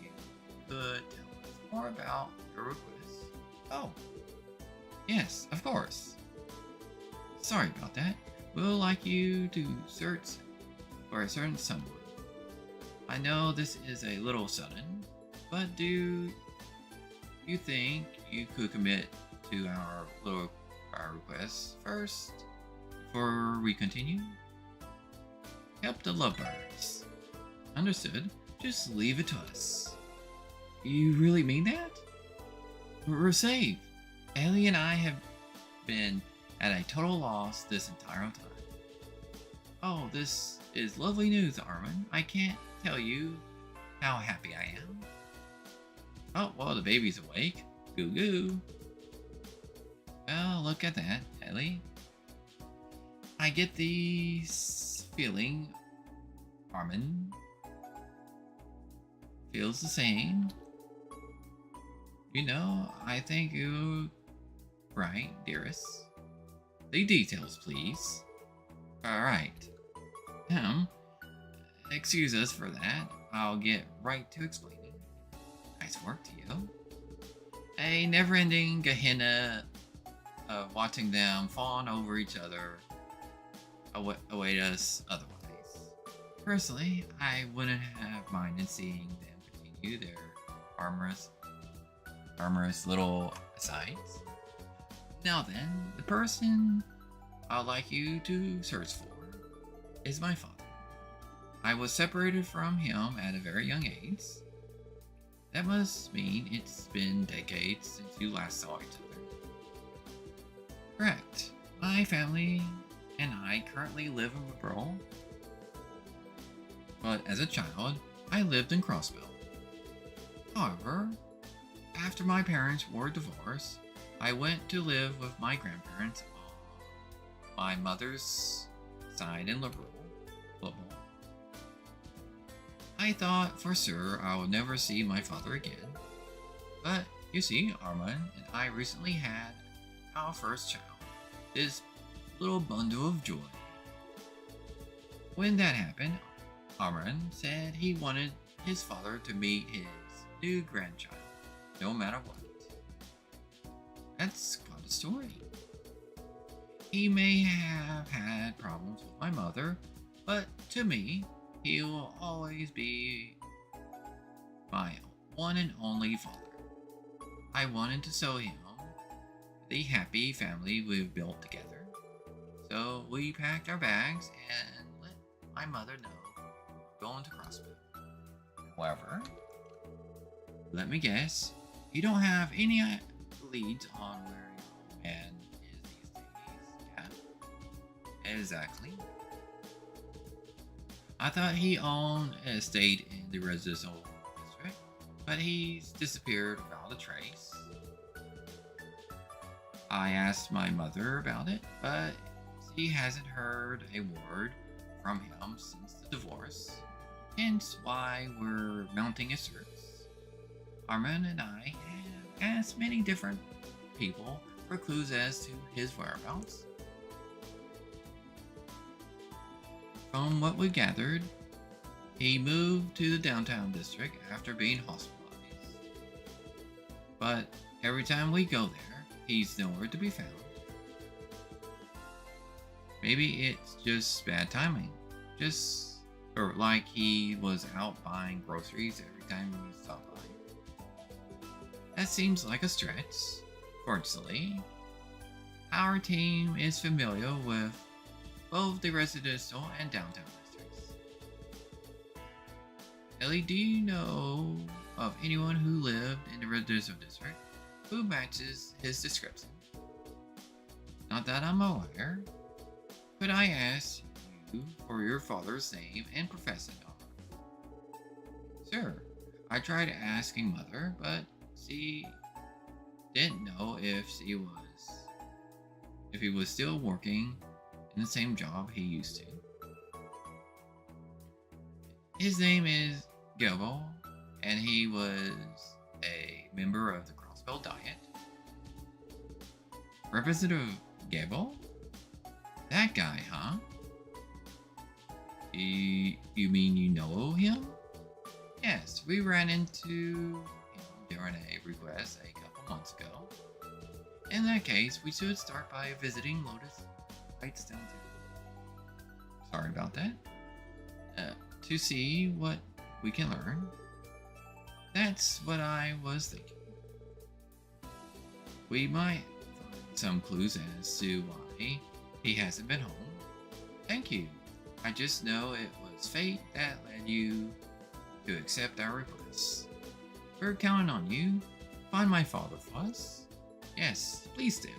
could tell us more about your request? Oh, yes, of course. Sorry about that. We'll like you to search for a certain someone. I know this is a little sudden, but do you think you could commit to our request first before we continue? Help the lovebirds. Understood. Just leave it to us. You really mean that? We're saved. Ellie and I have been at a total loss this entire time. Oh, this is lovely news, Armin. I can't tell you how happy I am. Oh, well, the baby's awake. Goo goo. Well, look at that, Ellie. I get the feeling Armin feels the same. You know, I think you're right, dearest. The details, please. Alright. Excuse us for that. I'll get right to explaining. Nice work to you. A never-ending Gehenna of watching them fawn over each other await us otherwise. Personally, I wouldn't have minded seeing them continue their armorous little asides. Now then, the person I'd like you to search for is my father. I was separated from him at a very young age. That must mean it's been decades since you last saw each other. Correct. My family and I currently live in Brill, but as a child, I lived in Crossbell. However, after my parents were divorced, I went to live with my grandparents on my mother's side in Liberal. I thought for sure I would never see my father again. But you see, Armin and I recently had our first child, this little bundle of joy. When that happened, Armin said he wanted his father to meet his new grandchild, no matter what. That's quite a story. He may have had problems with my mother, but to me, he will always be my one and only father. I wanted to show him the happy family we've built together. So we packed our bags and let my mother know we're going to Crossbell. However, let me guess, you don't have any leads on where your man is these days, yeah? Exactly. I thought he owned an estate in the residential district, but he's disappeared without a trace. I asked my mother about it, but she hasn't heard a word from him since the divorce, hence why we're mounting a search. Armin and I have asked many different people for clues as to his whereabouts. From what we gathered, he moved to the downtown district after being hospitalized. But every time we go there, he's nowhere to be found. Maybe it's just bad timing. Or like he was out buying groceries every time we stop by. That seems like a stretch. Fortunately, our team is familiar with both the residential and downtown districts. Ellie, do you know of anyone who lived in the residential district who matches his description? Not that I'm aware. Could I ask you for your father's name and profession? Sure. I tried asking Mother, but she didn't know if he was still working in the same job he used to. His name is Gabo, and he was a member of the Crossbell Diet. Representative Gabo? That guy, huh? You mean you know him? Yes, we ran into him during a request a couple months ago. In that case, we should start by visiting Lotus Heights downtown. Sorry about that. To see what we can learn. That's what I was thinking. We might find some clues as to why he hasn't been home. Thank you. I just know it was fate that led you to accept our request. We're counting on you. Find my father for us. Yes, please do.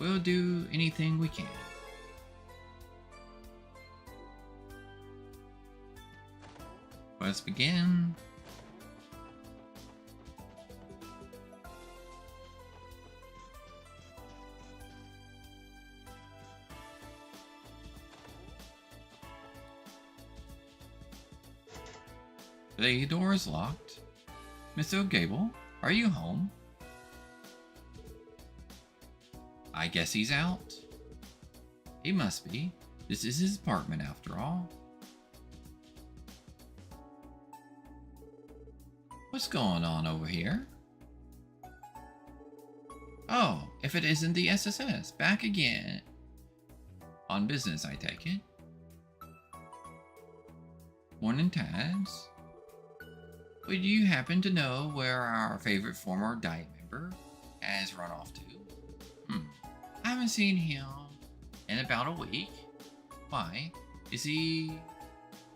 We'll do anything we can. Let's begin. The door is locked. Mr. Gable, are you home? I guess he's out. He must be. This is his apartment after all. What's going on over here? Oh, if it isn't the SSS, back again. On business, I take it. Morning, Tads. Would you happen to know where our favorite former Diet member has run off to? I haven't seen him in about a week. Why? Is he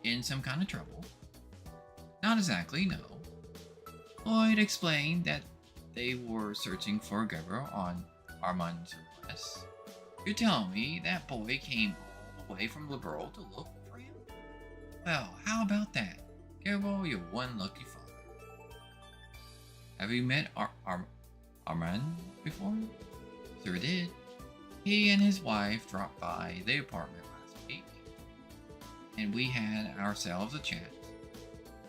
in some kind of trouble? Not exactly, no. Lloyd explained that they were searching for Gabriel on Armand's request. You're telling me that boy came all the way from Liberal to look for him? Well, how about that? Gabriel, you're one lucky father. Have you met Armand before? Sure did. He and his wife dropped by the apartment last week, and we had ourselves a chat.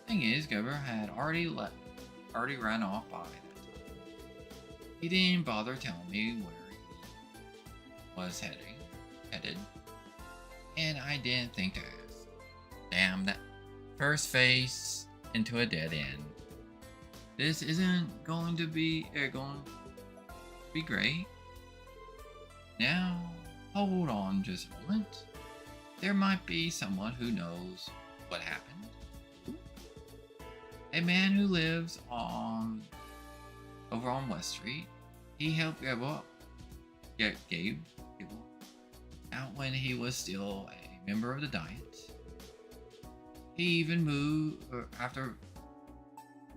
Thing is, Gabriel had already run off by that time. He didn't bother telling me where he was headed, and I didn't think to ask. Damn, that first face into a dead end. This isn't going to be great. Now, hold on just a moment. There might be someone who knows what happened. A man who lives over on West Street. He helped Gabe out when he was still a member of the Diet. He even moved after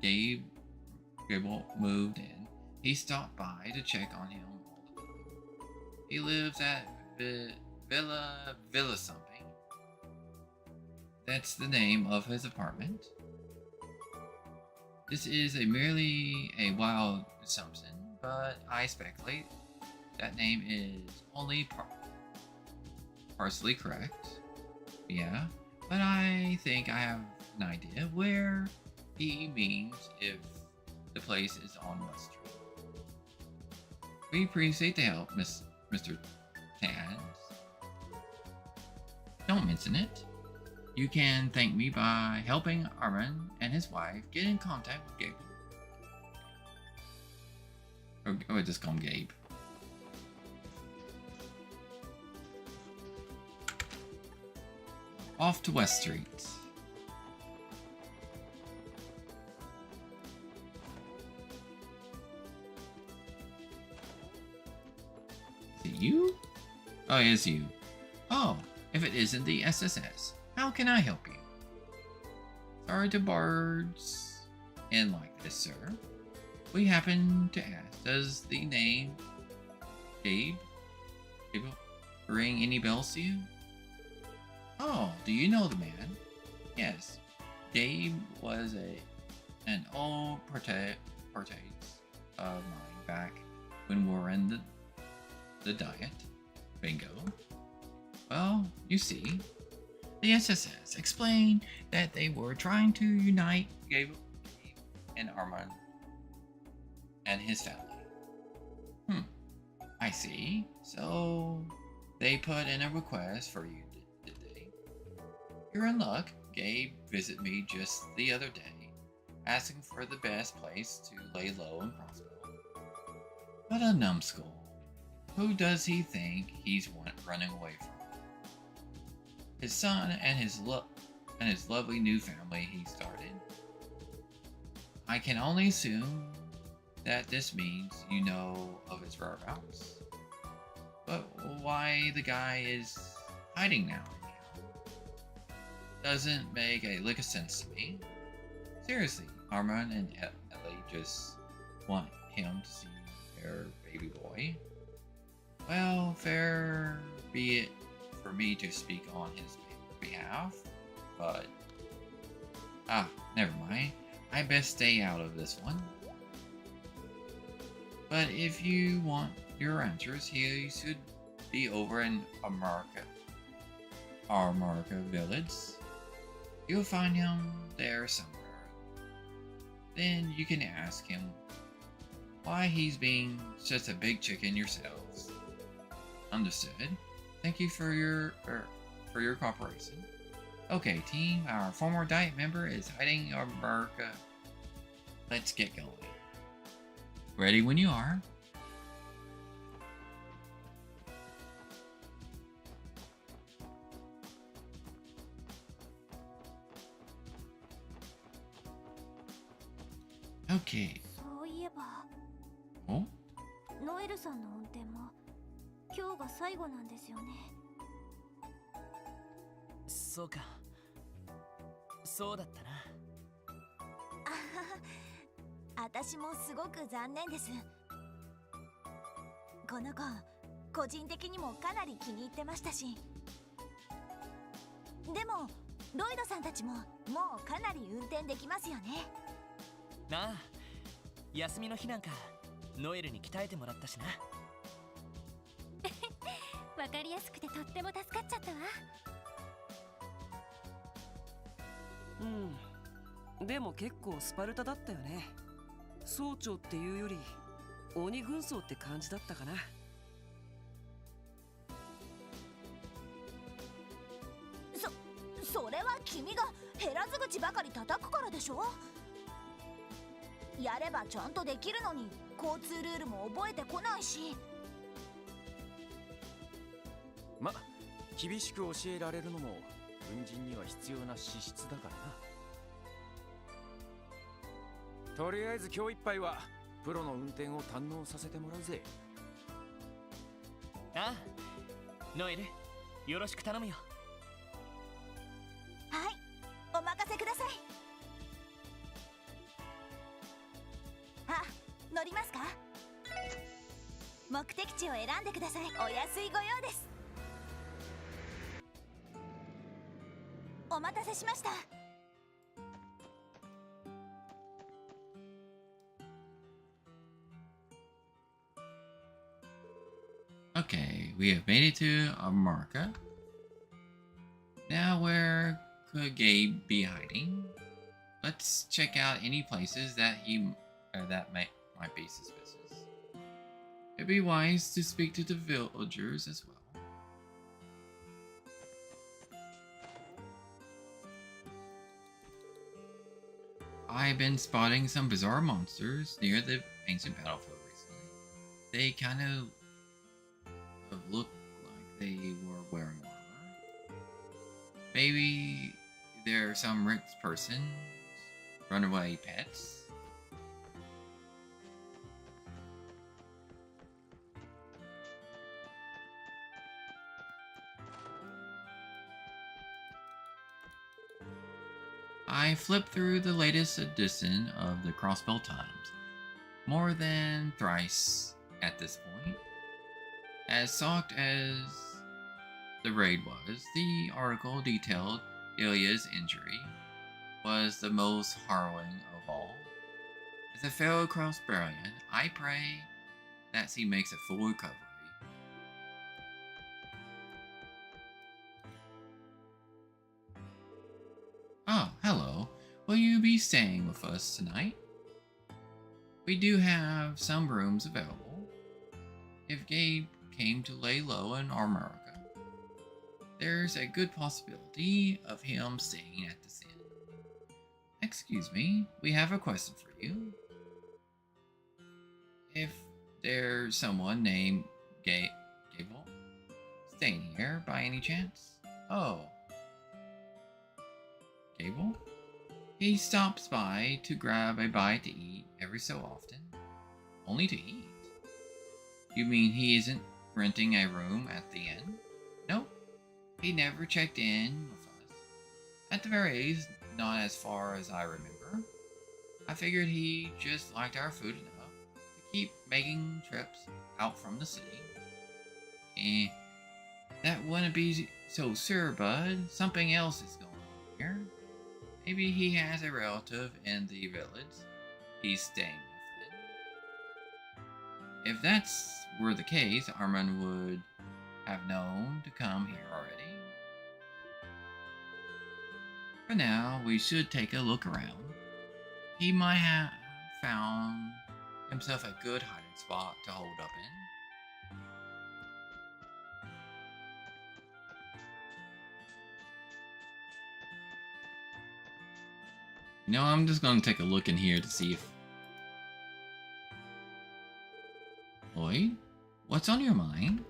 Gable moved in. He stopped by to check on him all the time. He lives at Villa something. That's the name of his apartment. This is merely a wild assumption, but I speculate that name is only partially correct. Yeah, but I think I have an idea where he means if the place is on West Street. We appreciate the help, Mr. Tads. Don't mention it. You can thank me by helping Armin and his wife get in contact with Gabe. Or just call him Gabe. Off to West Street. Is it you? Oh, it's you. Oh, if it isn't the SSS. How can I help you? Sorry to birds in like this, sir. We happen to ask, does the name Gabe ring any bells to you? Oh, do you know the man? Yes. Gabe was an old protege of mine back when we were in the Diet. Bingo. Well, you see, the SSS explained that they were trying to unite Gabe and Armand and his family. I see. So they put in a request for you, did they? You're in luck. Gabe visited me just the other day, asking for the best place to lay low in Crossbell. What a numbskull. Who does he think he's running away from? His son and his lovely new family he started. I can only assume that this means you know of his whereabouts. But why the guy is hiding now? Doesn't make a lick of sense to me. Seriously, Armand and Ellie just want him to see their baby boy. Well, fair be it for me to speak on his behalf, but never mind. I best stay out of this one. But if you want your answers, he should be over in America Village. You'll find him there somewhere. Then you can ask him why he's being such a big chicken yourselves. Understood. Thank you for your cooperation. Okay, team, our former diet member is hiding in America. Let's get going. Ready when you are. Okay. そういえば、 Oh? ノエルさんの運転も今日が最後なんですよね。そうか。そうだったな。私もすごく残念です。この子、個人的にもかなり気に入ってましたし。でも、ロイドさんたちももうかなり運転できますよね。なあ、休みの日なんかノエルに鍛えてもらったしな。わかりやすくてとっても助かっちゃったわ。うん。でも結構スパルタだったよね。総長っていうより鬼軍曹って感じだったかな。それは君が減らず口ばかり叩くからでしょ。やればちゃんとできるのに交通ルールも覚えてこないし。ま、厳しく教えられるのも軍人には必要な資質だからな。とりあえず今日いっぱいはプロの運転を堪能させてもらうぜ。ああ、ノエル、よろしく頼むよ。はい、お任せください。あ、乗りますか？目的地を選んでください。お安いご用です。お待たせしました。Okay, we have made it to America. Now where could Gabe be hiding? Let's check out any places that might be suspicious. It'd be wise to speak to the villagers as well. I've been spotting some bizarre monsters near the ancient battlefield recently. They kind of look like they were wearing armor. Maybe they're some rich person's runaway pets. I flipped through the latest edition of the Crossbell Times, more than thrice at this point. As shocked as the raid was, the article detailed Ilya's injury was the most harrowing of all. As a fellow Crossbellian, I pray that he makes a full recovery. Oh, hello. Will you be staying with us tonight? We do have some rooms available. If Gabe came to lay low in America, there's a good possibility of him staying at this inn. Excuse me, we have a question for you. If there's someone named Gable staying here by any chance? Oh. Gable? He stops by to grab a bite to eat every so often. Only to eat? You mean he isn't renting a room at the inn? Nope. He never checked in with us. At the very least, not as far as I remember. I figured he just liked our food enough to keep making trips out from the city. That wouldn't be so sure, bud. Something else is going on here. Maybe he has a relative in the village he's staying with. If that's were the case, Armand would have known to come here already. For now, we should take a look around. He might have found himself a good hiding spot to hold up in. You know, I'm just gonna take a look in here to see if... Lloyd, what's on your mind?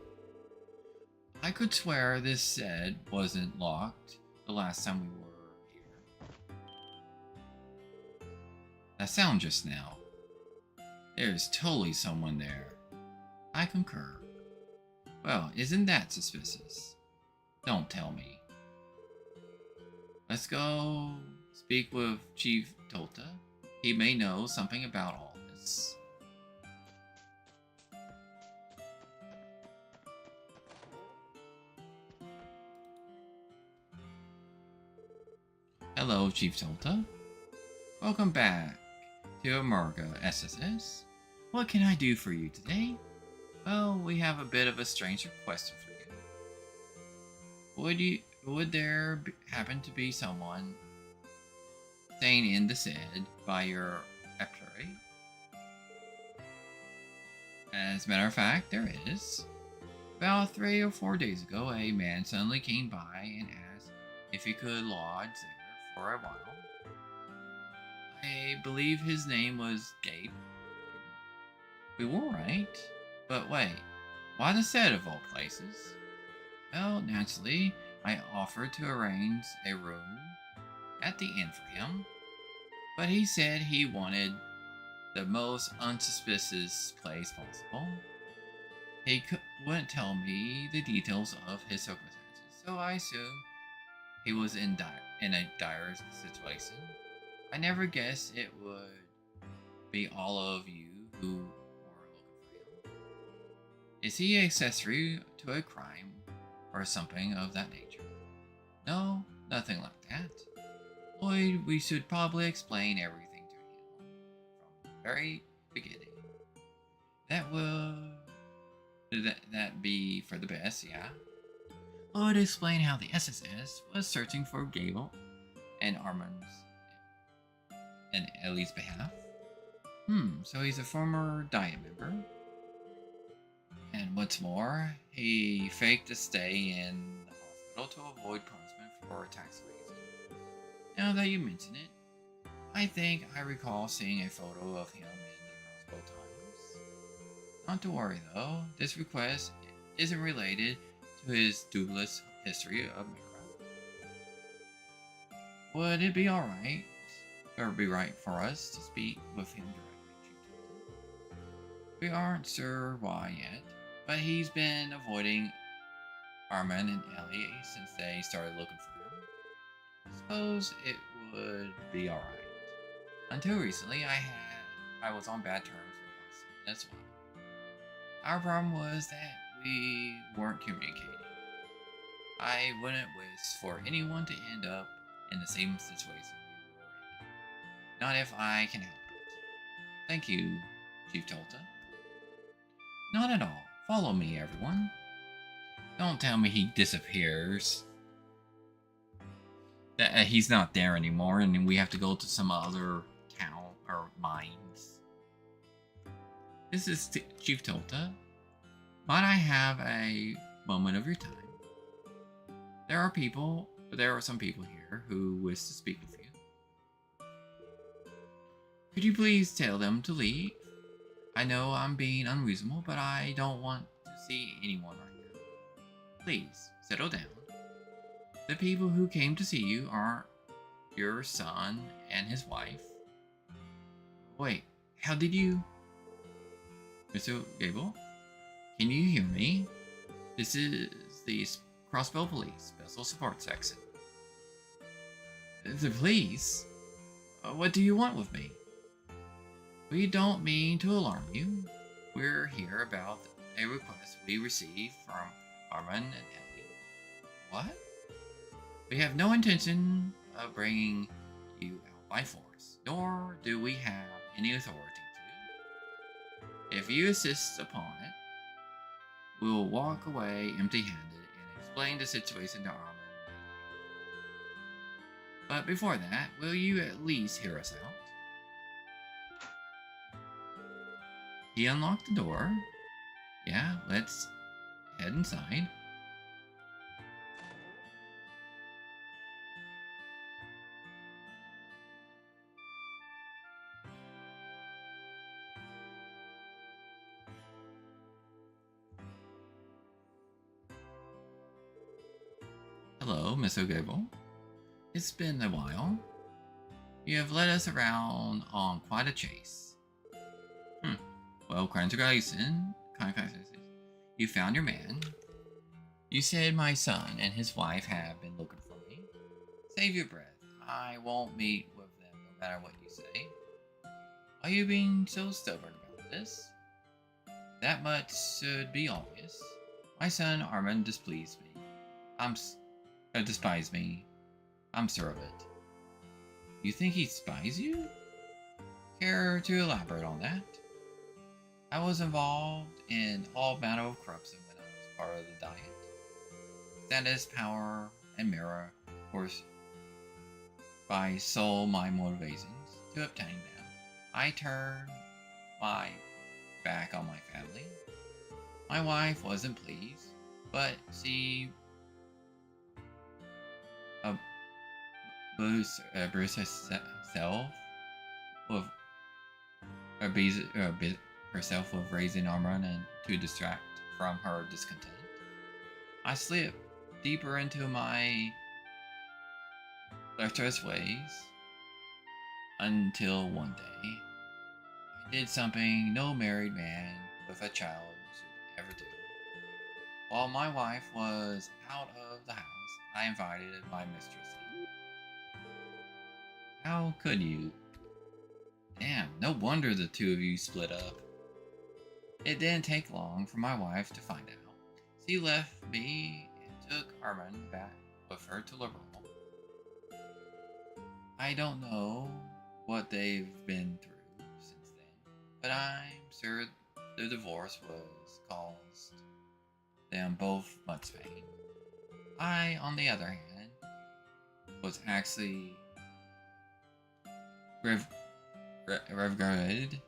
I could swear this shed wasn't locked the last time we were here. That sound just now. There's totally someone there. I concur. Well, isn't that suspicious? Don't tell me. Let's go speak with Chief Tota. He may know something about all this. Hello, Chief Tota. Welcome back to America SSS. What can I do for you today? Well, we have a bit of a strange request for you. Would there happen to be someone staying in the shed by your apiary? As a matter of fact, there is. About 3 or 4 days ago, a man suddenly came by and asked if he could lodge there for a while. I believe his name was Gabe. We were right. But wait, why the set of all places? Well, naturally, I offered to arrange a room at the inn for him, but he said he wanted the most unsuspicious place possible. He wouldn't tell me the details of his circumstances, so I assumed he was in a dire situation. I never guessed it would be all of you who were looking for him. Is he an accessory to a crime or something of that nature? No, nothing like that. Lloyd, we should probably explain everything to him from the very beginning. That be for the best, yeah? Lloyd explained how the SSS was searching for Gable and Armand's and Ellie's behalf. So he's a former Diet member. And what's more, he faked a stay in the hospital to avoid punishment for a tax reason. Now that you mention it, I think I recall seeing a photo of him in the Crossbell Times. Not to worry though, this request isn't related to his dubious history of Mira. Would it be alright, or be right for us to speak with him directly, Chief Tota? We aren't sure why yet, but he's been avoiding Armand and Ellie since they started looking for him. Suppose it would be alright. Until recently, I was on bad terms with my son as well. Our problem was that we weren't communicating. I wouldn't wish for anyone to end up in the same situation we were in. Not if I can help it. Thank you, Chief Tota. Not at all. Follow me, everyone. Don't tell me he disappears. That he's not there anymore and we have to go to some other town or mines. This is Chief Tota. Might I have a moment of your time? There are some people here who wish to speak with you. Could you please tell them to leave? I know I'm being unreasonable, but I don't want to see anyone right now. Please, settle down. The people who came to see you are your son and his wife. Wait, how did you... Mr. Gable? Can you hear me? This is the Crossbell Police Special Support Section. The police? What do you want with me? We don't mean to alarm you. We're here about a request we received from Armin and Ellie. What? We have no intention of bringing you out by force, nor do we have any authority to. If you insist upon it, we will walk away empty-handed and explain the situation to Armin. But before that, will you at least hear us out? He unlocked the door. Yeah, let's head inside. Hello, Miss O'Gable. It's been a while. You have led us around on quite a chase. Well, congratulations. You found your man. You said my son and his wife have been looking for me. Save your breath. I won't meet with them no matter what you say. Why are you being so stubborn about this? That much should be obvious. My son Armin displeased me. Despised me. I'm sure of it. You think he spies you? Care to elaborate on that? I was involved in all manner of corruption when I was part of the Diet. Status, power, and mirror were by sole my motivations to obtain them. I turned my back on my family. My wife wasn't pleased, but she bruised herself with raising Armin and to distract from her discontent. I slipped deeper into my treacherous ways until one day I did something no married man with a child should ever do. While my wife was out of the house, I invited my mistress in. How could you? Damn, no wonder the two of you split up. It didn't take long for my wife to find out. She left me and took Armin back with her to Liberal. I don't know what they've been through since then, but I'm sure the divorce was caused them both much pain. I, on the other hand, was actually regretted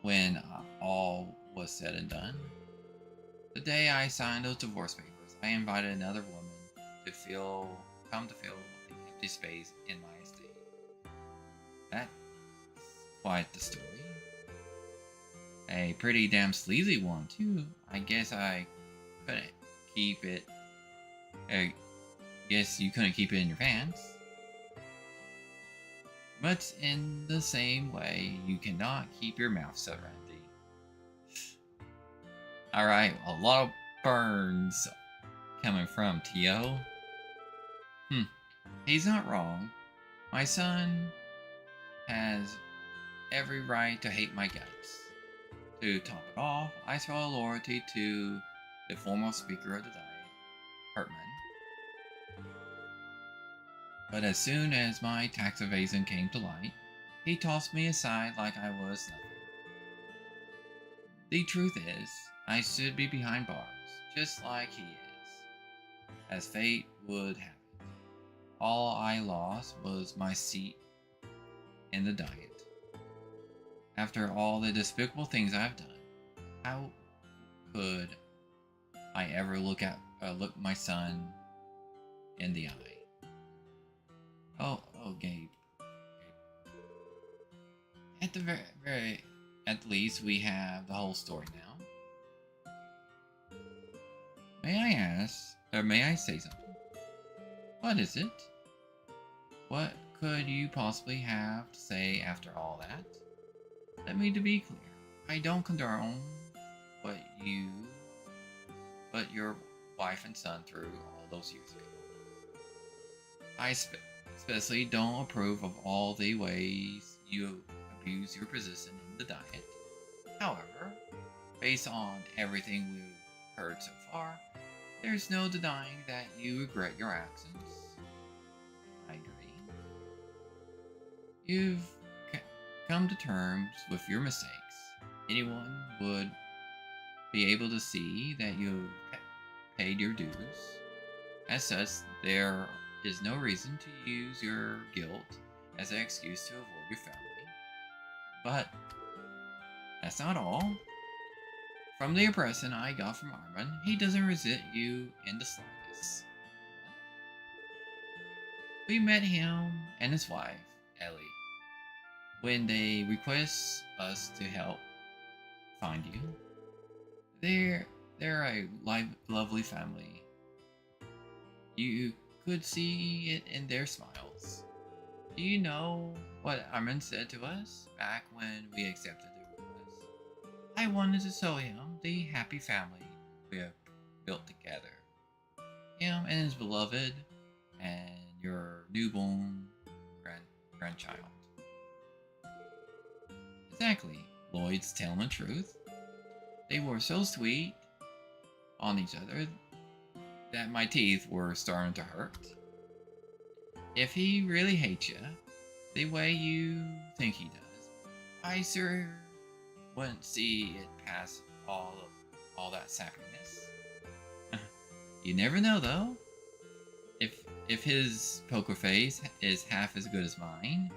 when all was said and done. The day I signed those divorce papers, I invited another woman to come to fill the empty space in my estate. That's quite the story. A pretty damn sleazy one too. I guess I couldn't keep it. I guess you couldn't keep it in your pants. But in the same way, you cannot keep your mouth shut, Randy. Alright, a lot of burns coming from T.O. He's not wrong. My son has every right to hate my guts. To top it off, I show loyalty to the former Speaker of the Diet, Hartman. But as soon as my tax evasion came to light, he tossed me aside like I was nothing. The truth is, I should be behind bars, just like he is. As fate would have it, all I lost was my seat in the Diet. After all the despicable things I've done, how could I ever look my son in the eye? Oh, Gabe. At the at least we have the whole story now. May I ask, or may I say something? What is it? What could you possibly have to say after all that? Let me to be clear. I don't condone what you, but your wife and son through all those years ago. I especially don't approve of all the ways you abuse your position in the Diet. However, based on everything we've heard so far, there's no denying that you regret your actions. I agree. You've come to terms with your mistakes. Anyone would be able to see that you've paid your dues. As such, there is no reason to use your guilt as an excuse to avoid your family. But that's not all. From the impression I got from Armin, he doesn't resent you in the slightest. We met him and his wife, Ellie, when they request us to help find you. They're a lovely family. You could see it in their smiles. Do you know what Armin said to us back when we accepted the request? I wanted to show him the happy family we have built together. Him and his beloved and your newborn grandchild. Exactly. Lloyd's telling the truth. They were so sweet on each other that my teeth were starting to hurt. If he really hates you the way you think he does, I sure wouldn't see it past all that sappiness. You never know though. If his poker face is half as good as mine,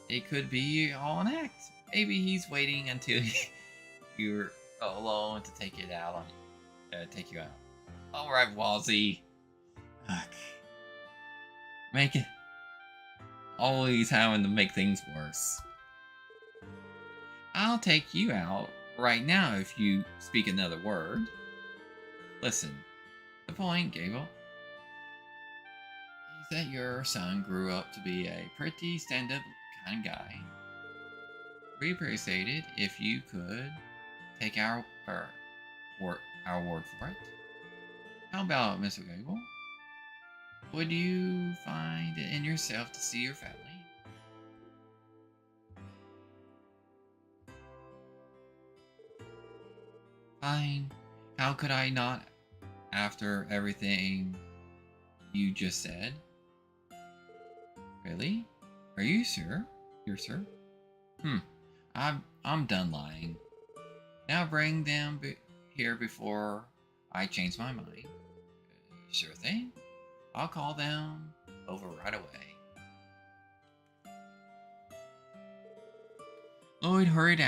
it could be all an act. Maybe he's waiting until you're alone to take it out on you. Take you out. All right, Wazzy. Make it. Always having to make things worse. I'll take you out right now if you speak another word. Listen, the point, Gable, is that your son grew up to be a pretty stand-up kind of guy. We appreciate it if you could take our word for it. How about Mr. Gable? Would you find it in yourself to see your family? Fine. How could I not after everything you just said? Really? Are you sure? You're sure? I'm done lying. Now bring them here before I change my mind. Sure thing. I'll call them over right away. Lloyd hurried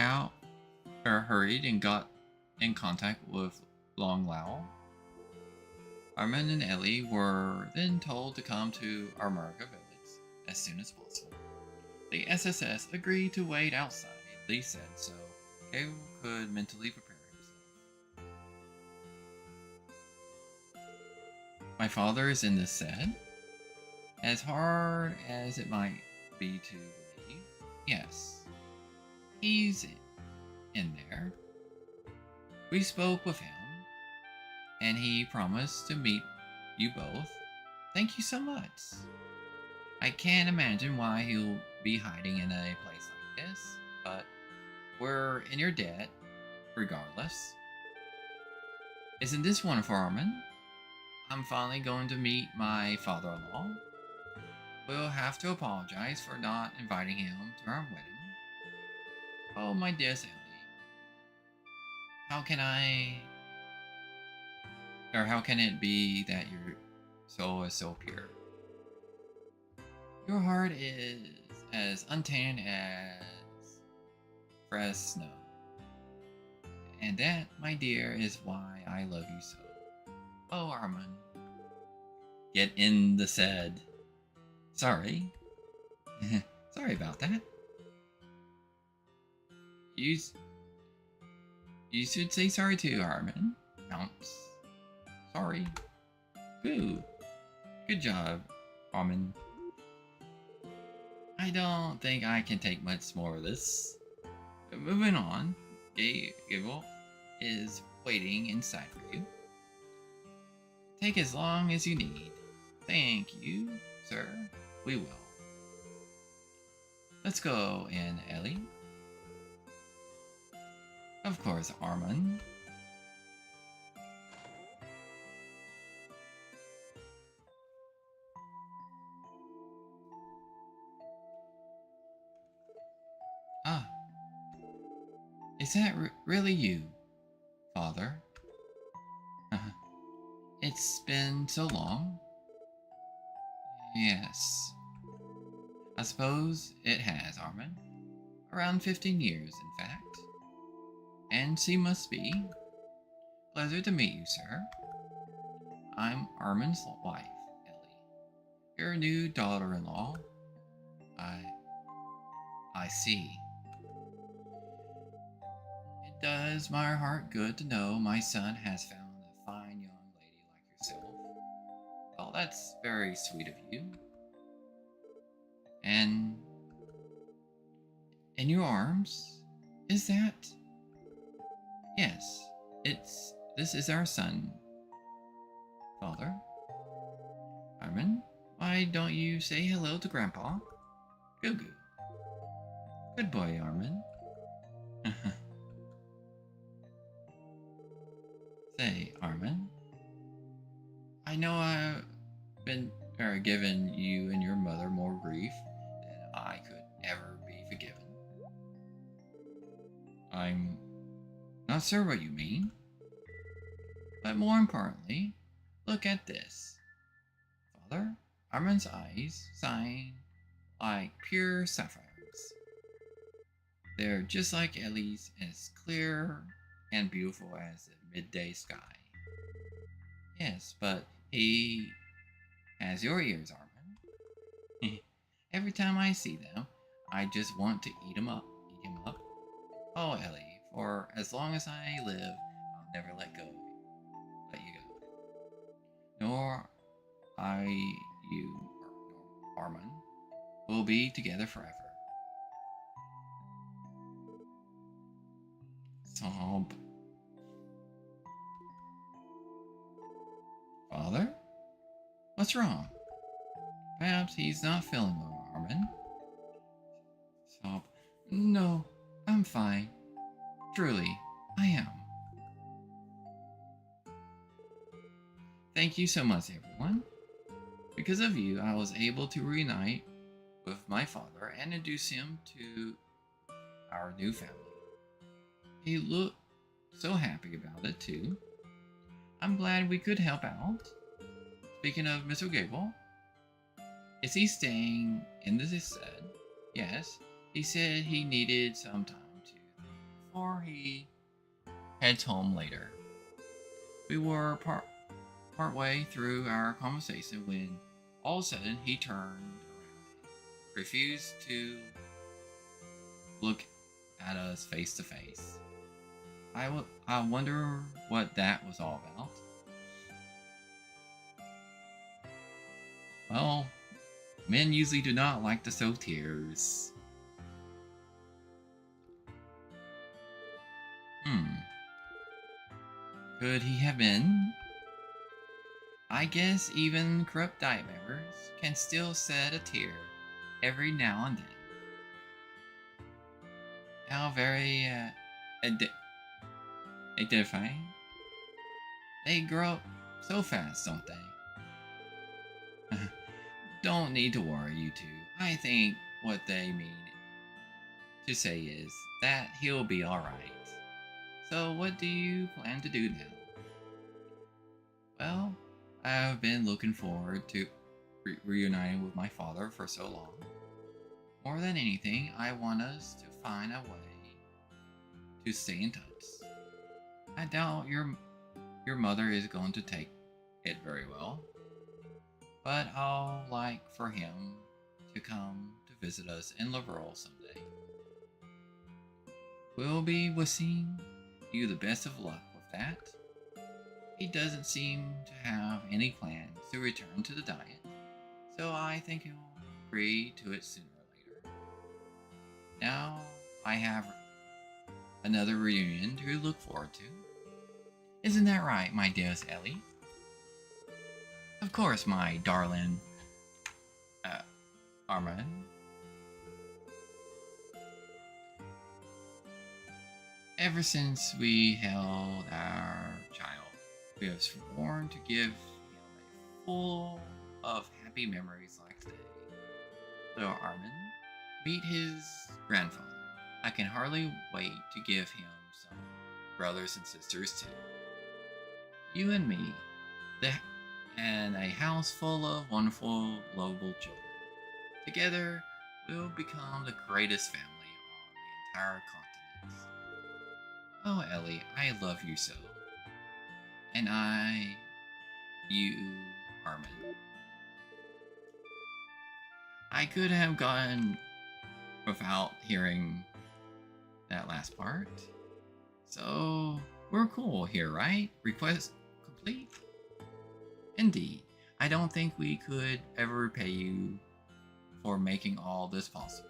and got in contact with Long Lao. Armin and Ellie were then told to come to Armarga village as soon as possible. The SSS agreed to wait outside, Lee said, so Gale could mentally prepare himself. My father is in this set. As hard as it might be to believe, yes, he's in there. We spoke with him, and he promised to meet you both. Thank you so much. I can't imagine why he'll be hiding in a place like this, but we're in your debt, regardless. Isn't this wonderful, Armin? I'm finally going to meet my father-in-law. We'll have to apologize for not inviting him to our wedding. Oh, my dear Ellie. How can it be that your soul is so pure? Your heart is as untainted as fresh snow. And that, my dear, is why I love you so. Oh, Armin. Get in the shed. Sorry. Sorry about that. You should say sorry too, Armin. Bounce. Sorry. Good job, Armin. I don't think I can take much more of this. But moving on, Gable is waiting inside for you. Take as long as you need. Thank you, sir. We will. Let's go in, Ellie. Of course, Armin. Ah, is that really you, Father? It's been so long. Yes. I suppose it has, Armin. Around 15 years, in fact. And she must be. Pleasure to meet you, sir. I'm Armin's wife, Ellie. Your new daughter-in-law. I see. It does my heart good to know my son has found a fine young lady like yourself. Well, that's very sweet of you. And in your arms, is that? Yes, this is our son. Father? Armin, why don't you say hello to Grandpa? Goo-goo. Good boy, Armin. Say, Armin, I know I've been given you and your mother more grief than I could ever be forgiven. I'm not sure what you mean, but more importantly, look at this. Father, Armin's eyes shine like pure sapphires. They're just like Ellie's, as clear and beautiful as the midday sky. Yes, but he has your ears, Armin. Every time I see them, I just want to eat him up. Oh, Ellie, for as long as I live, I'll never let you go. Nor you, Armin, will be together forever. Sob. Father? What's wrong? Perhaps he's not feeling well, Armin. Sob. No, I'm fine. Truly, I am. Thank you so much, everyone. Because of you, I was able to reunite with my father and introduce him to our new family. He looked so happy about it, too. I'm glad we could help out. Speaking of Mr. Gable, is he staying in this set? Yes, he said he needed some time to think before he heads home later. We were partway through our conversation when all of a sudden he turned around, refused to look at us face to face. I wonder what that was all about. Well, men usually do not like to show tears. Could he have been? I guess even corrupt diet members can still shed a tear every now and then. How very identifying. They grow up so fast, don't they? Don't need to worry, you two. I think what they mean to say is that he'll be alright. So what do you plan to do now? Well, I've been looking forward to reuniting with my father for so long. More than anything, I want us to find a way to stay in touch. I doubt your mother is going to take it very well, but I'll like for him to come to visit us in Laurel someday. We'll be wishing you the best of luck with that. He doesn't seem to have any plans to return to the diet, so I think he'll agree to it sooner or later. Now I have another reunion to look forward to. Isn't that right, my dearest Ellie? Of course, my darling Armin. Ever since we held our child, we have sworn to give him a full of happy memories like today. Little Armin, meet his grandfather. I can hardly wait to give him some brothers and sisters too. You and me, and a house full of wonderful, lovable children. Together, we'll become the greatest family on the entire continent. Oh, Ellie, I love you so. And you, Armin. I could have gone without hearing that last part. So, we're cool here, right? Request complete? Indeed. I don't think we could ever repay you for making all this possible.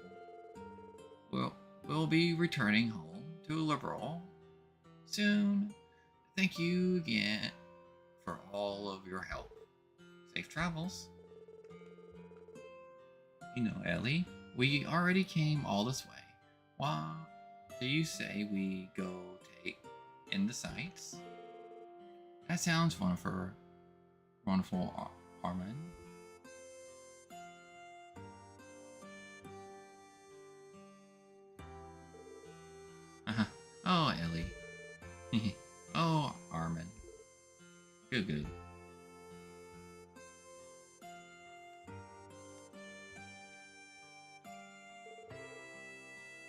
We'll be returning home to Liberal soon. Thank you again for all of your help. Safe travels. You know, Ellie, we already came all this way. Why do you say we go take in the sights? That sounds wonderful, Armin. Oh, Ellie. Oh, Armin. Good.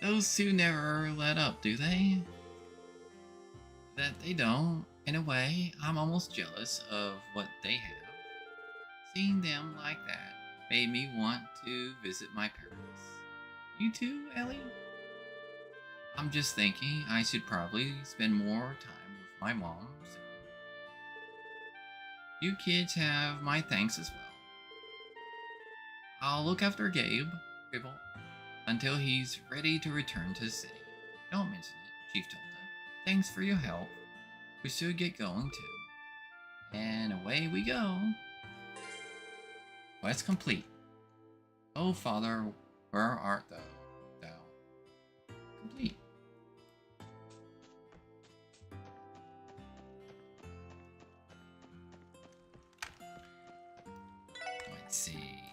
Those two never let up, do they? That they don't. In a way, I'm almost jealous of what they have. Seeing them like that made me want to visit my parents. You too, Ellie? I'm just thinking I should probably spend more time with my mom soon. You kids have my thanks as well. I'll look after Gabe, until he's ready to return to the city. Don't mention it, Chief Tolta. Thanks for your help. We should get going too. And away we go. Quest complete. Oh, Father, where art thou? Complete. Let's see.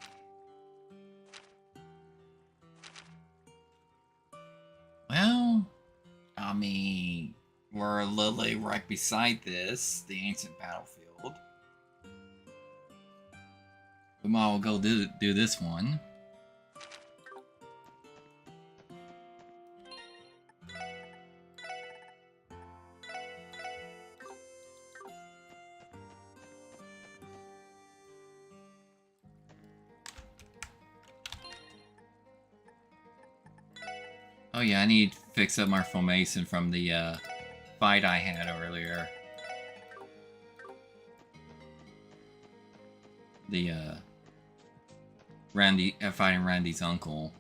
Well, I mean, we're literally right beside this, the ancient battlefield. We might as well go do this one. Oh yeah, I need to fix up my formation from the fight I had earlier. The fighting Randy's uncle.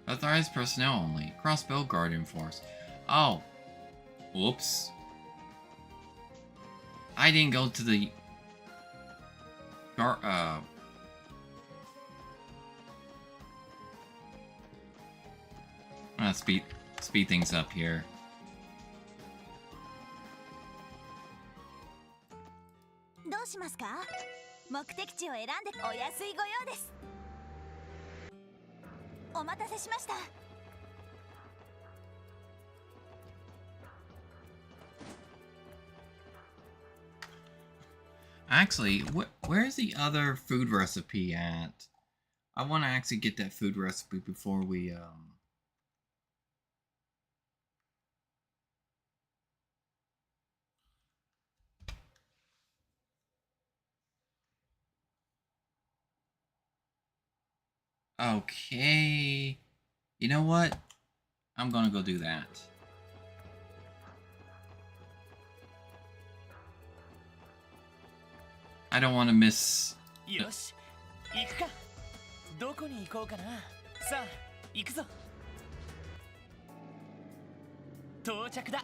Authorized personnel only. Crossbell Guardian Force. Oh. Whoops. I didn't go to the... Let's speed things up here. Actually, where's the other food recipe at? I want to actually get that food recipe before we Okay. You know what? I'm gonna go do that. I don't want to miss... よし、行くか。どこに行こうかな。さあ、行くぞ。到着だ。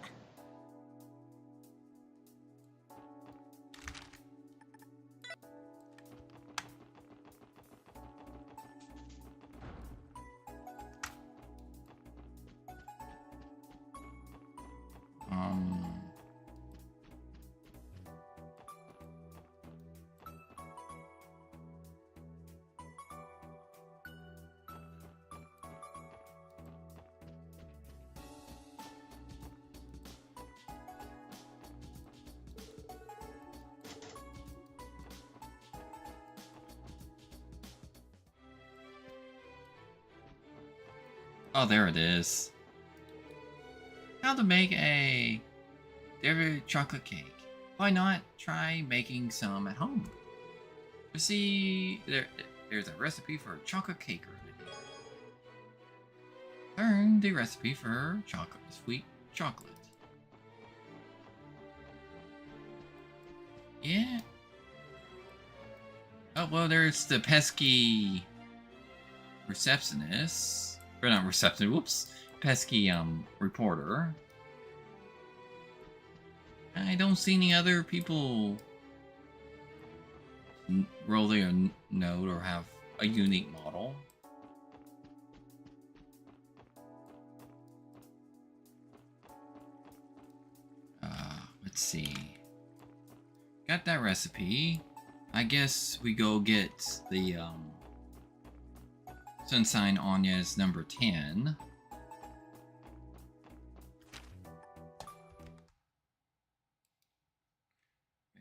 Oh, there it is. How to make a dairy chocolate cake. Why not try making some at home? You see, there's a recipe for a chocolate cake already. Learn the recipe for sweet chocolate. Yeah. Oh, well, there's the pesky receptionist. Or not receptionist, whoops. Pesky, reporter. I don't see any other people roll their note or have a unique model. Let's see. Got that recipe. I guess we go get the, Sunshine Anya's number 10.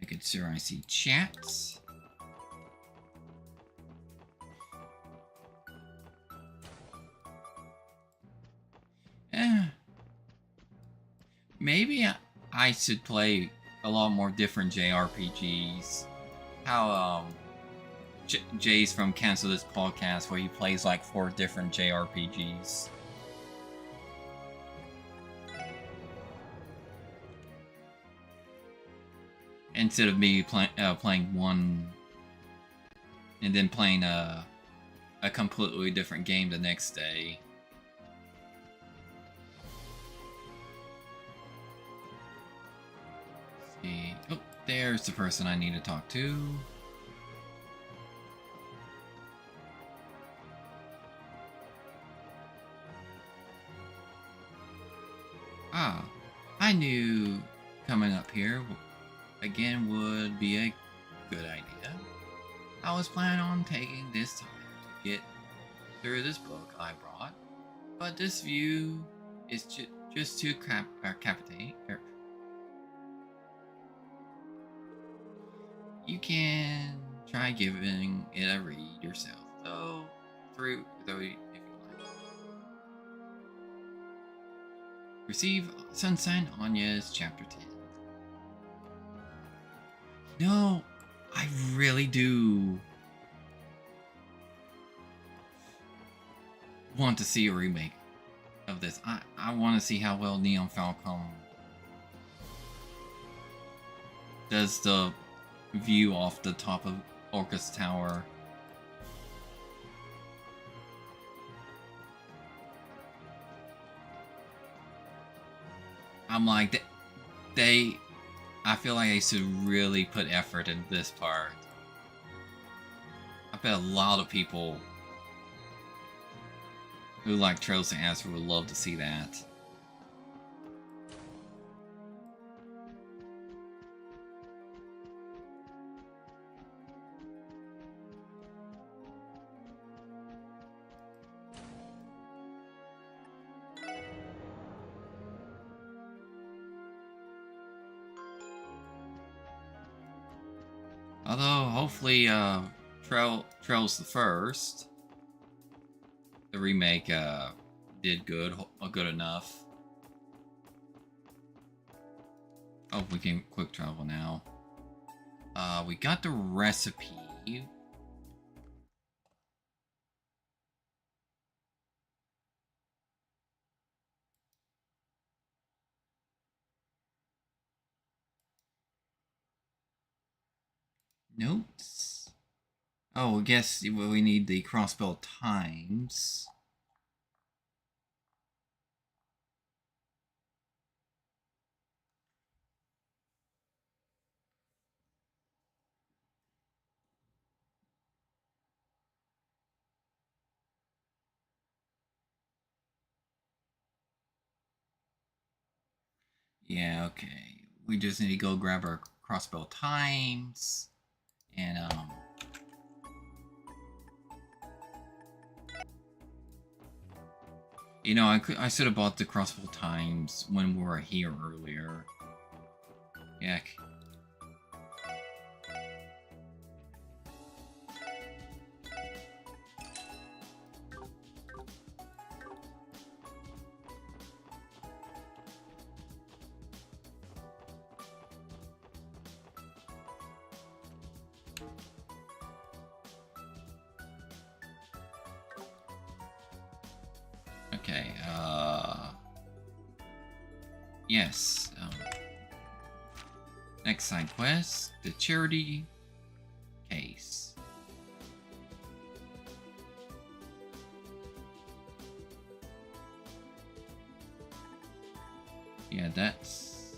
Making sure I see chats. Maybe I should play a lot more different JRPGs. How, Jay's from Cancel This Podcast, where he plays like 4 different JRPGs. Instead of me playing one and then playing a completely different game the next day. Let's see. Oh, there's the person I need to talk to. Ah, I knew coming up here again would be a good idea. I was planning on taking this time to get through this book I brought, but this view is just too captivating. You can try giving it a read yourself, though if you like. Receive Sunshine Anya's Chapter 10. No, I really do want to see a remake of this. I want to see how well Neon Falcon does the view off the top of Orcus Tower. I'm like, I feel like they should really put effort in this part. I bet a lot of people who like Trails to Azure would love to see that. Although, hopefully, Trails the First, the remake, did good enough. Oh, we can quick travel now. We got the recipe. Notes. Oh, I guess we need the Crossbell times. Yeah, okay. We just need to go grab our Crossbell times. And, you know, I should have bought the Crossbell times when we were here earlier. Yuck. Okay, yes, next side quest, the charity case. Yeah, that's...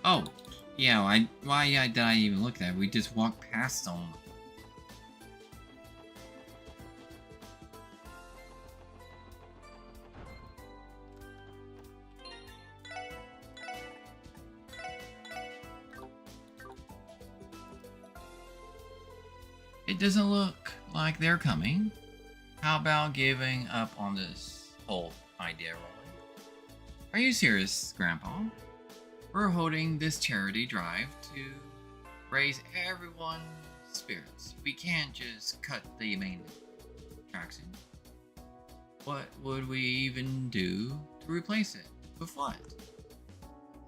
Oh, yeah, why did I even look at that? We just walked past them. It doesn't look like they're coming. How about giving up on this whole idea, Roy? Are you serious, Grandpa? We're holding this charity drive to raise everyone's spirits. We can't just cut the main attraction. What would we even do to replace it? With what?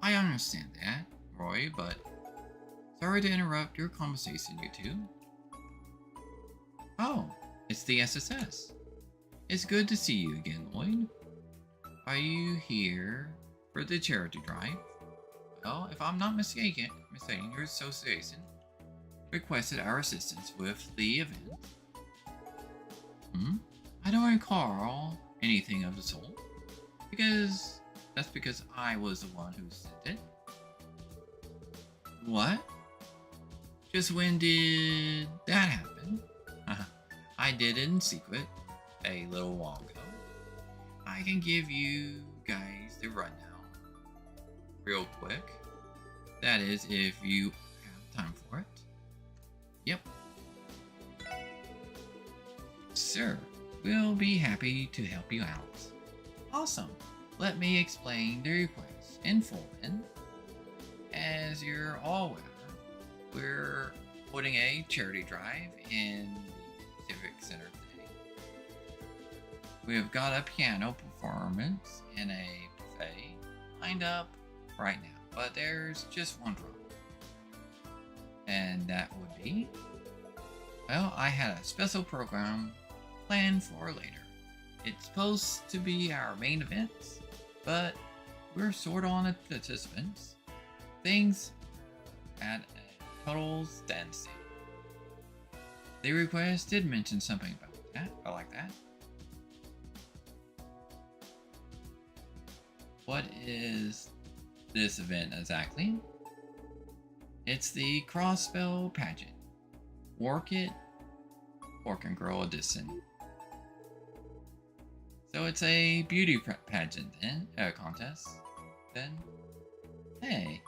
I understand that, Roy, but sorry to interrupt your conversation, you two. Oh, it's the SSS. It's good to see you again, Lloyd. Are you here for the charity drive? Well, if I'm not mistaken, your association requested our assistance with the event. I don't recall anything of the sort. That's because I was the one who sent it. What? Just when did that happen? I did it in secret a little while ago. I can give you guys the rundown real quick. That is, if you have time for it. Yep. Sir, we'll be happy to help you out. Awesome. Let me explain the request in full then. As you're all aware, we're putting a charity drive in the Civic Center today. We have got a piano performance and a buffet lined up right now, but there's just one problem. And that would be, well, I had a special program planned for later. It's supposed to be our main event, but we're short on participants. Things at a total standstill. The request did mention something about that. I like that. What is this event exactly? It's the Crossbell pageant. Work It, Work and Grow edition. So it's a beauty pageant then, contest. Then, hey,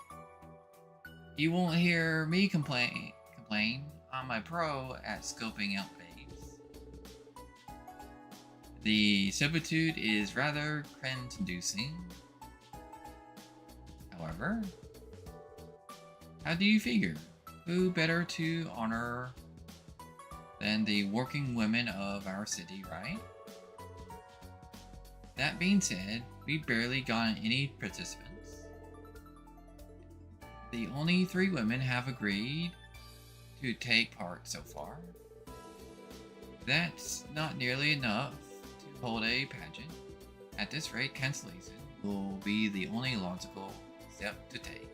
you won't hear me complain. I'm a pro at scoping out babes. The substitute is rather cringe-inducing. However, how do you figure? Who better to honor than the working women of our city, right? That being said, we barely got any participants. The only 3 women have agreed to take part so far. That's not nearly enough to hold a pageant. At this rate, cancellation will be the only logical step to take.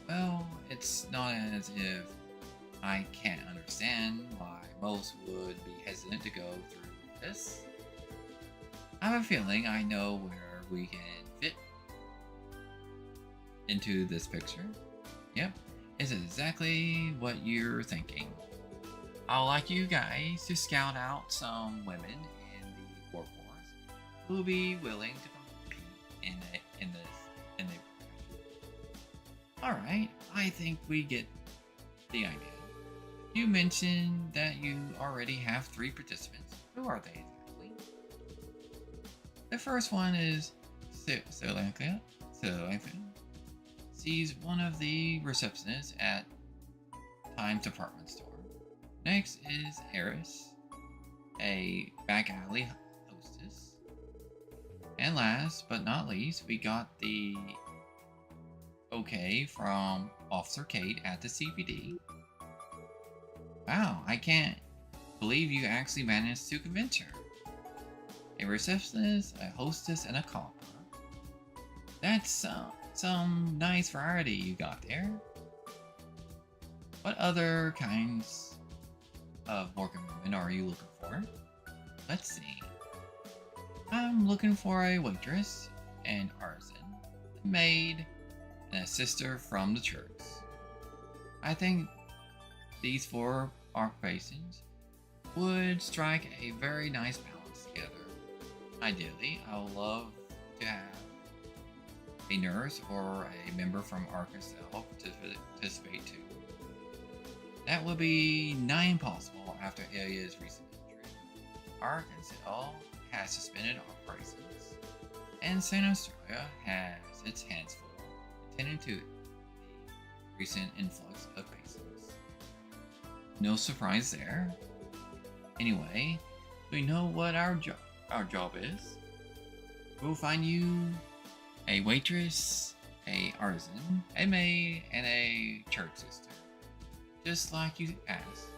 Well, it's not as if I can't understand why most would be hesitant to go through this. I have a feeling I know where we can fit into this picture. Yep, it's exactly what you're thinking. I'd like you guys to scout out some women in the workforce who will be willing to compete in the. All right, I think we get the idea. You mentioned that you already have 3 participants. Who are they exactly? The first one is Solanka. She's one of the receptionists at Times Department Store. Next is Eris, a back alley hostess. And last but not least, we got the okay from Officer Kate at the CPD. Wow, I can't believe you actually managed to convince her. A receptionist, a hostess, and a copper. That's some nice variety you got there. What other kinds of working women are you looking for? Let's see. I'm looking for a waitress, an artisan, a maid, and a sister from the church. I think these 4 occupations would strike a very nice balance together. Ideally, I would love to have a nurse or a member from Arkansas participate too. That would be nigh impossible after Ilya's recent injury. Arkansas has suspended operations, and San Australia has its hands full attending to the recent influx of patients. No surprise there. Anyway, we know what our job is. We'll find you a waitress, a artisan, a maid, and a church sister. Just like you asked.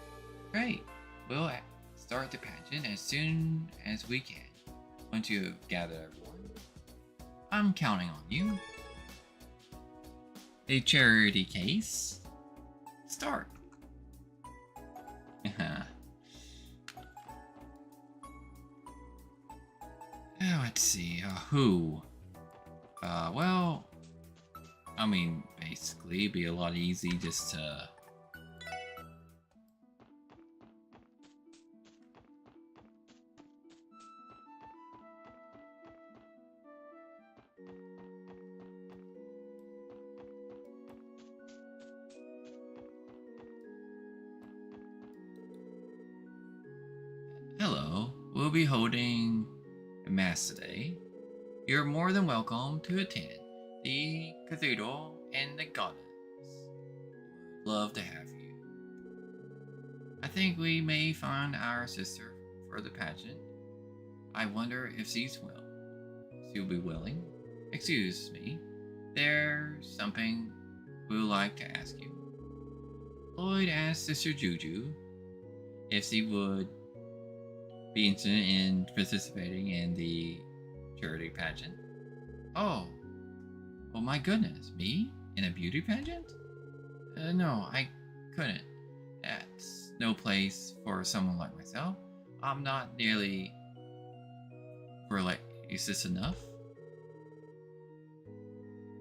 Great. We'll start the pageant as soon as we can. Once you have gathered everyone, I'm counting on you. A charity case. Start. Let's see. Who? Well, I mean, basically, it'd be a lot easy just to. Hello, we'll be holding a mass today. You're more than welcome to attend the cathedral and the gardens. Would love to have you. I think we may find our sister for the pageant. I wonder if she'll be willing. Excuse me, there's something we would like to ask you. Lloyd asked Sister Juju if she would be interested in participating in the charity pageant. Oh my goodness, me? In a beauty pageant? No, I couldn't. That's no place for someone like myself. I'm not nearly is enough.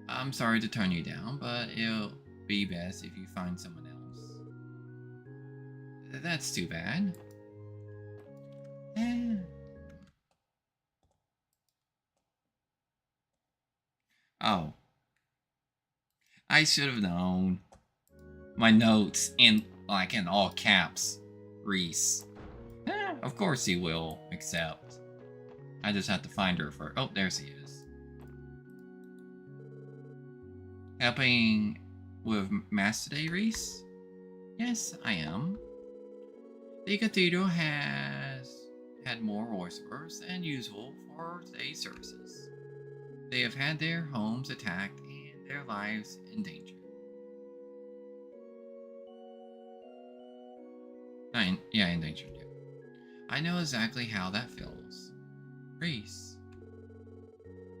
I'm sorry to turn you down, but it'll be best if you find someone else. That's too bad. Oh. I should have known. My notes in all caps. Reese. Of course he will accept. I just have to find her first. Oh, there she is. Helping with Mass today, Reese? Yes, I am. The cathedral has had more worshippers than usual for today's services. They have had their homes attacked and their lives in danger. Endangered. Yeah. I know exactly how that feels. Reese.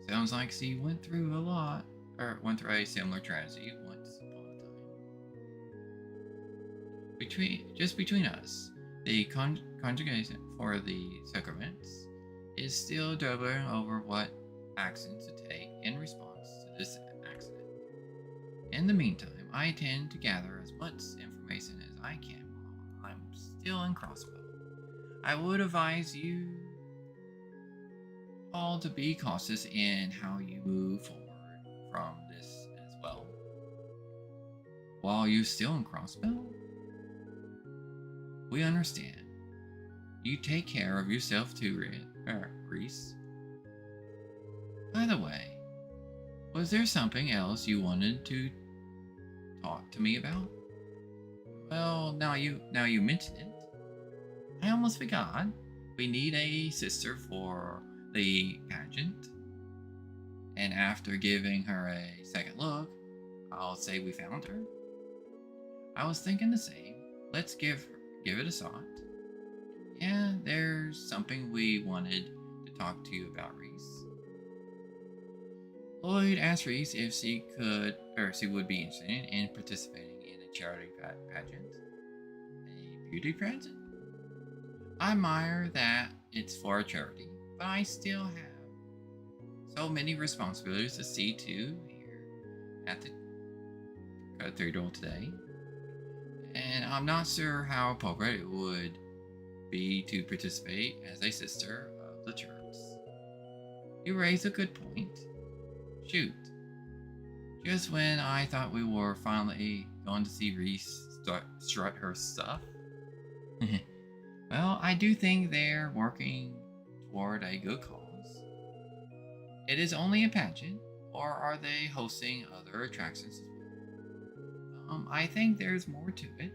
Sounds like she went through a lot, or went through a similar tragedy once upon a time. Between us, the congregation for the sacraments is still deliberating over what actions to take in response to this accident. In the meantime, I intend to gather as much information as I can while I'm still in Crossbell. I would advise you. all to be cautious in how you move forward from this as well. While you're still in Crossbell, we understand. You take care of yourself too, Reese. By the way, was there something else you wanted to talk to me about? Well, now you mention it. I almost forgot. We need a sister for the pageant. And after giving her a second look, I'll say we found her. I was thinking the same. Let's give it a shot. Yeah, there's something we wanted to talk to you about, Reese. Lloyd asked Reese if she would be interested in participating in a charity pageant. A beauty pageant? I admire that it's for a charity, but I still have so many responsibilities to see to here at the cathedral today. And I'm not sure how appropriate it would be to participate as a sister of the church. You raise a good point. Shoot. Just when I thought we were finally going to see Reese strut her stuff. Well, I do think they're working toward a good cause. It is only a pageant, or are they hosting other attractions as well? I think there's more to it.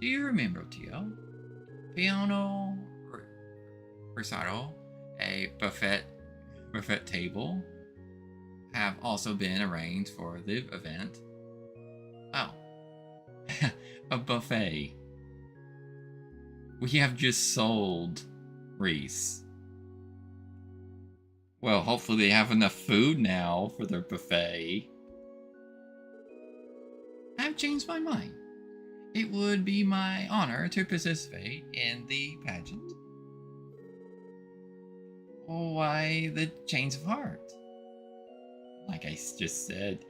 Do you remember, Tio? Piano recital, a buffet table have also been arranged for the event. Oh, a buffet. We have just sold Reese. Well, hopefully they have enough food now for their buffet. I've changed my mind. It would be my honor to participate in the pageant. Why the change of heart? Like I just said,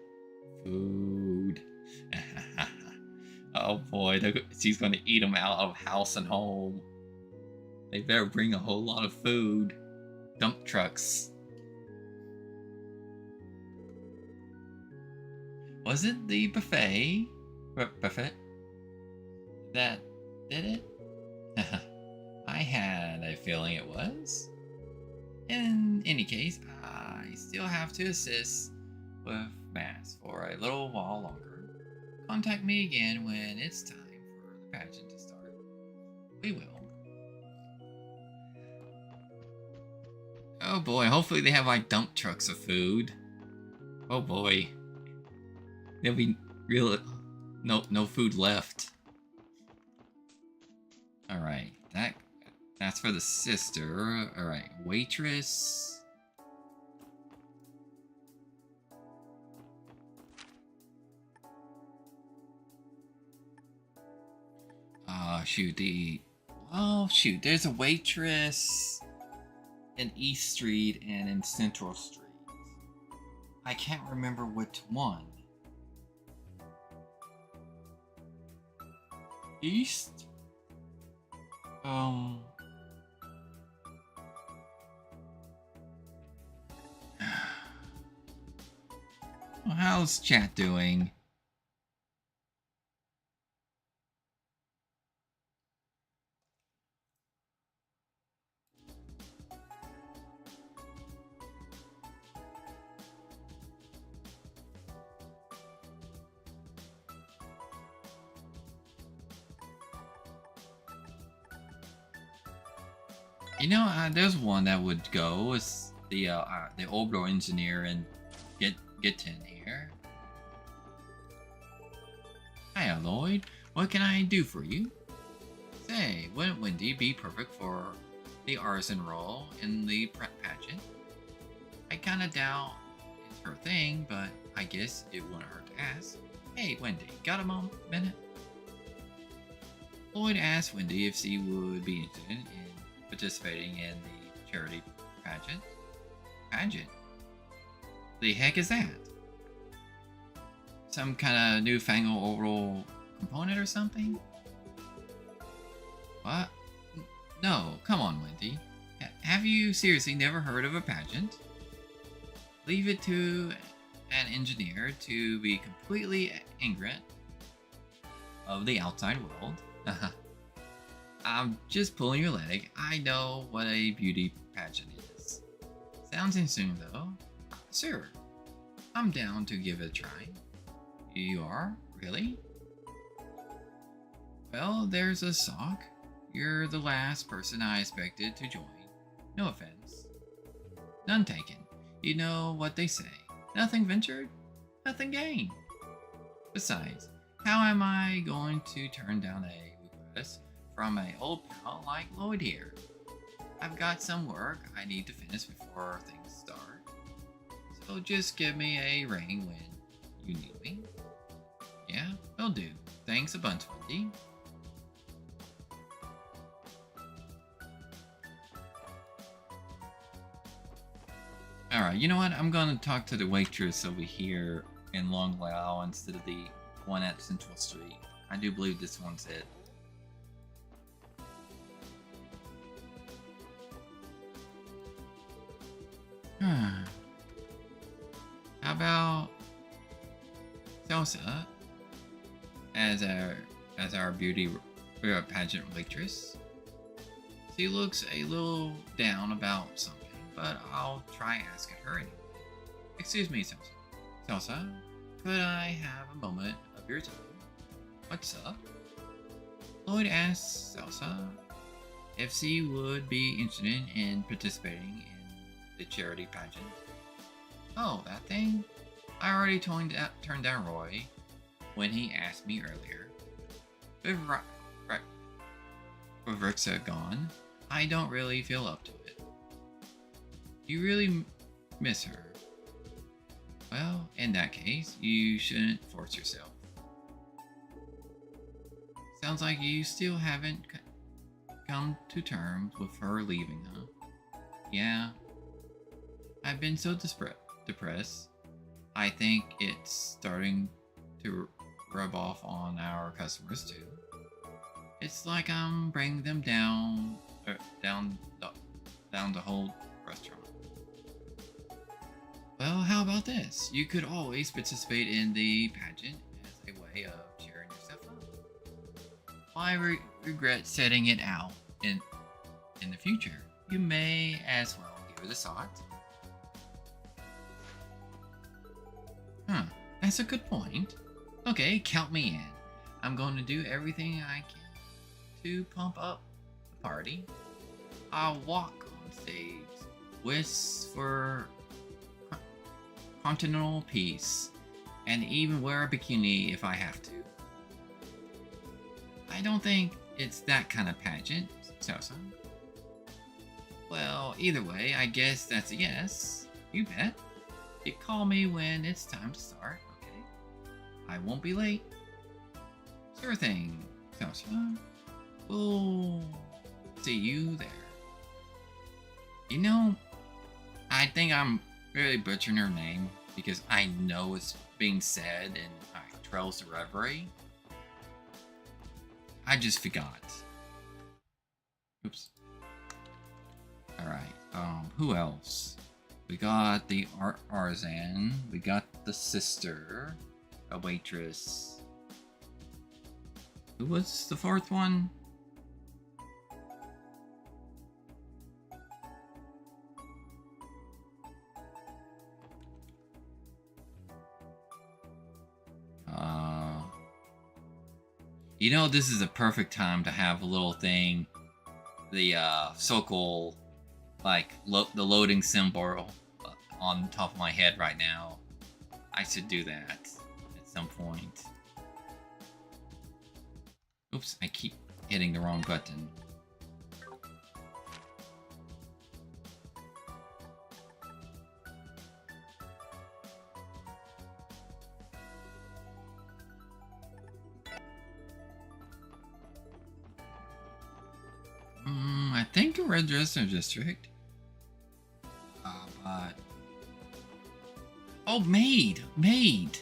food. Oh boy, she's going to eat them out of house and home. They better bring a whole lot of food. Dump trucks. Was it the buffet that did it? I had a feeling it was. In any case, I still have to assist with mass for a little while longer. Contact me again when it's time for the pageant to start. We will. Oh boy, hopefully they have like dump trucks of food. Oh boy. There'll be no food left. Alright, that's for the sister. Alright, waitress. Shoot, there's a waitress in East Street and in Central Street. I can't remember which one. East? How's chat doing? You know, there's one that would go with the orbital engineer and get in here. Hiya, Lloyd. What can I do for you? Say, wouldn't Wendy be perfect for the artisan role in the pageant? I kinda doubt it's her thing, but I guess it wouldn't hurt to ask. Hey, Wendy, got a minute? Lloyd asked Wendy if she would be interested in participating in the charity pageant. Pageant? The heck is that? Some kind of newfangled orbital component or something? What? No, come on, Wendy. Have you seriously never heard of a pageant? Leave it to an engineer to be completely ignorant of the outside world. I'm just pulling your leg. I know what a beauty pageant is. Sounds interesting though. Sure, I'm down to give it a try. You are? Really? Well, there's a sock. You're the last person I expected to join. No offense. None taken. You know what they say. Nothing ventured, nothing gained. Besides, how am I going to turn down a request from an old pal like Lloyd here? I've got some work I need to finish before things start. So just give me a ring when you need me. Yeah, will do. Thanks a bunch, Wendy. Alright, you know what? I'm gonna talk to the waitress over here in Long Lao instead of the one at Central Street. I do believe this one's it. How about Salsa as our beauty pageant waitress? She looks a little down about something, but I'll try asking her anyway. Excuse me, Salsa. Salsa, could I have a moment of your time? What's up? Lloyd asked Salsa if she would be interested in participating in the charity pageant. Oh, that thing? I already turned down Roy when he asked me earlier. With Rixa gone, I don't really feel up to it. You really miss her. Well, in that case, you shouldn't force yourself. Sounds like you still haven't come to terms with her leaving, huh? Yeah. I've been so depressed. I think it's starting to rub off on our customers too. It's like I'm bringing them down the whole restaurant. Well, how about this? You could always participate in the pageant as a way of cheering yourself up. Why regret setting it out in the future? You may as well give it a shot. That's a good point. Okay, count me in. I'm going to do everything I can to pump up the party. I'll walk on stage, wish for continental peace, and even wear a bikini if I have to. I don't think it's that kind of pageant, Salsa. Well, either way, I guess that's a yes. You bet. You call me when it's time to start, okay? I won't be late. Sure thing, Salsa. We'll see you there. You know, I think I'm really butchering her name because I know it's being said in Trails to Reverie. I just forgot. Oops. Alright, who else? We got the artisan, we got the sister, a waitress. Who was the fourth one? You know, this is a perfect time to have a little thing, the circle, like the loading symbol on top of my head right now. I should do that at some point. Oops, I keep hitting the wrong button. I think a red dresser district. But... Oh, maid! Maid!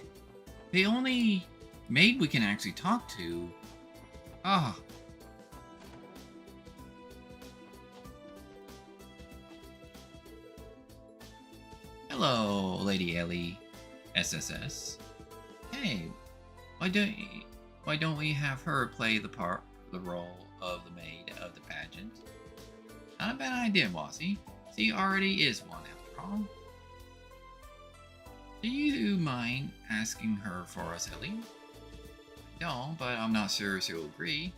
The only maid we can actually talk to. Hello, Lady Ellie, SSS. Hey, why don't we have her play the role of the maid of the pageant? Not a bad idea, Bossy. She already is one after all. Do you mind asking her for us, Ellie? I don't, but I'm not sure she'll agree.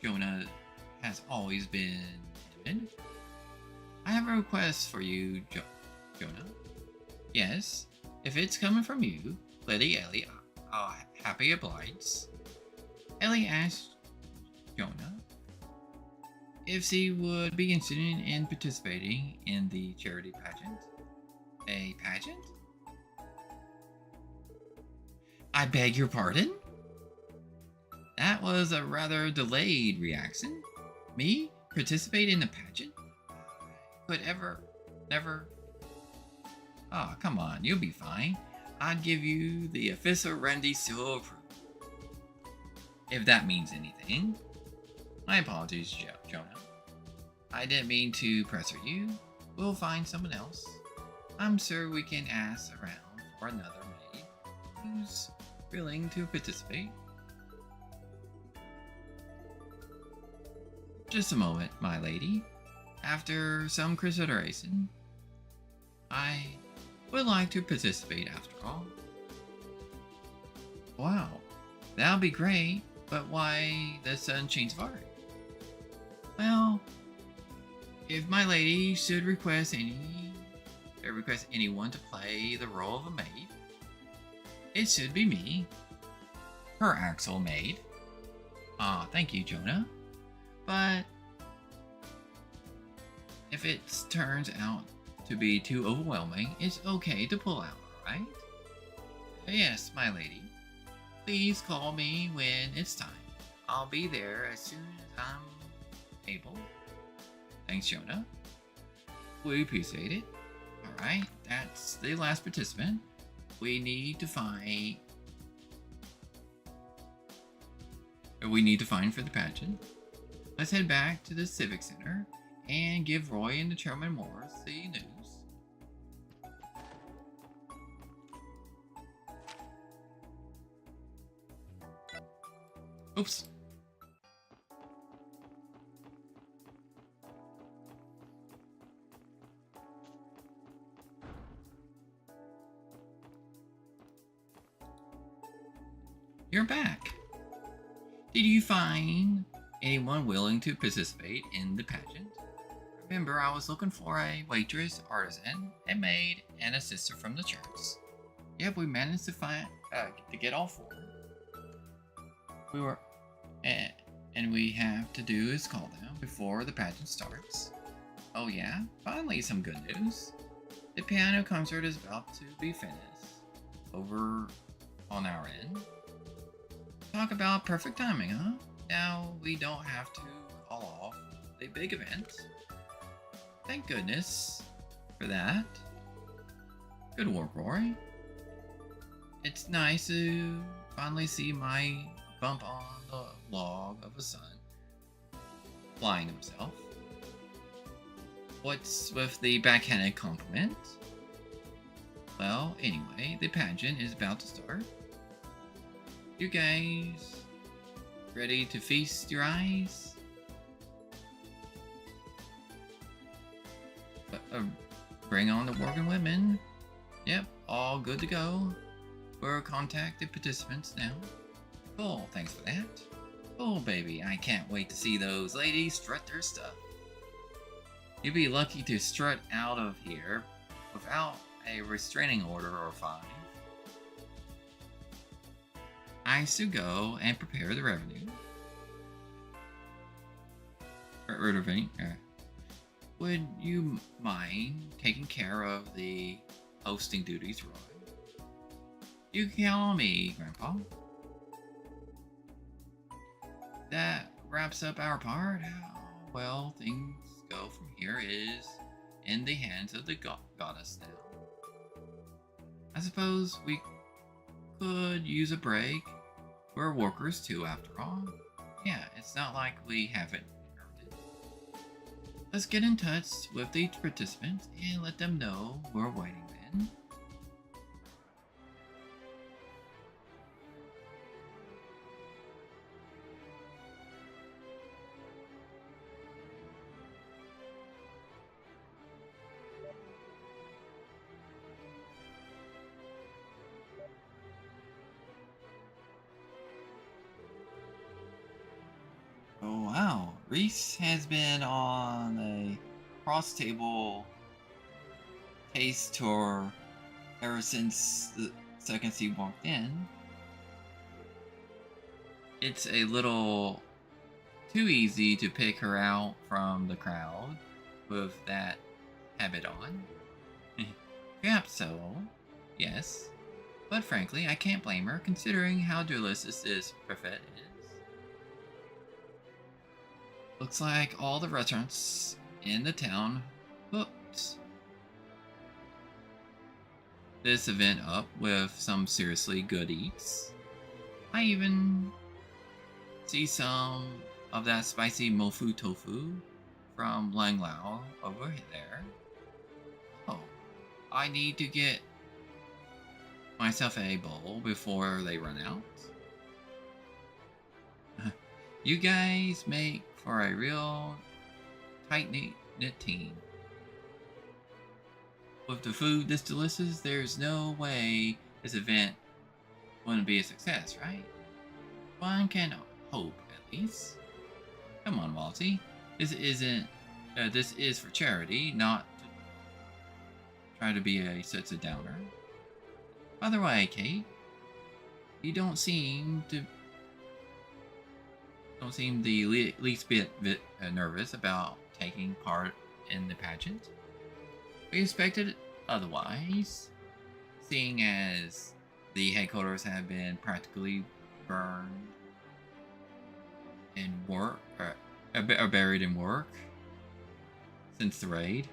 Jonah has always been timid. I have a request for you, Jonah. Yes, if it's coming from you, Lady Ellie, I'll happy obliges. Ellie asked Jonah if she would be interested in participating in the charity pageant. A pageant? I beg your pardon? That was a rather delayed reaction. Me? Participate in a pageant? Could never. Oh, come on, you'll be fine. I'd give you the official Randy seal of approval. If that means anything. My apologies, Jonah. I didn't mean to pressure you. We'll find someone else. I'm sure we can ask around for another maid who's willing to participate. Just a moment, my lady. After some consideration, I would like to participate after all. Wow, that'll be great, but why the sudden change of heart? Well, if my lady should request anyone to play the role of a maid, it should be me, her actual maid. Ah, thank you, Jonah. But if it turns out to be too overwhelming, it's okay to pull out, alright? Yes, my lady. Please call me when it's time. I'll be there as soon as I'm able. Thanks, Jonah. We appreciate it. Alright, that's the last participant. We need to find for the pageant. Let's head back to the Civic Center and give Roy and the Chairman Morris the news. Oops. You're back. Did you find anyone willing to participate in the pageant? Remember, I was looking for a waitress, artisan, a maid, and a sister from the church. Yep, we managed to get all four. And we have to do is call them before the pageant starts. Oh yeah, finally some good news. The piano concert is about to be finished over on our end. Talk about perfect timing, huh? Now we don't have to call off the big event. Thank goodness for that. Good work, Rory. It's nice to finally see my bump on the log of a son flying himself. What's with the backhanded compliment? Well, anyway, the pageant is about to start. You guys ready to feast your eyes? Bring on the working women. Yep, all good to go. We'll contact the participants now. Cool, thanks for that. Oh baby, I can't wait to see those ladies strut their stuff. You'll be lucky to strut out of here without a restraining order or fine. I should go and prepare the revenue. Would you mind taking care of the hosting duties, Roy? You can count on me, Grandpa. That wraps up our part. How well things go from here is in the hands of the goddess now. I suppose we could use a break. We're workers too, after all. Yeah, it's not like we haven't earned it. Let's get in touch with the participants and let them know we're waiting then. again. Oh wow, Reese has been on a cross table taste tour ever since the second he walked in. It's a little too easy to pick her out from the crowd with that habit on. Perhaps so, yes. But frankly, I can't blame her considering how delicious this parfait is. Looks like all the restaurants in the town booked this event up with some seriously good eats. I even see some of that spicy mofu tofu from Lang Lao over there. Oh, I need to get myself a bowl before they run out. You guys make for a real tight-knit team. With the food this delicious, there's no way this event wouldn't be a success, right? One can hope, at least. Come on, Walty. This is for charity, not to try to be such a downer. By the way, Kate, you don't seem the least bit nervous about taking part in the pageant. We expected otherwise, seeing as the headquarters have been practically burned in work, or buried in work since the raid.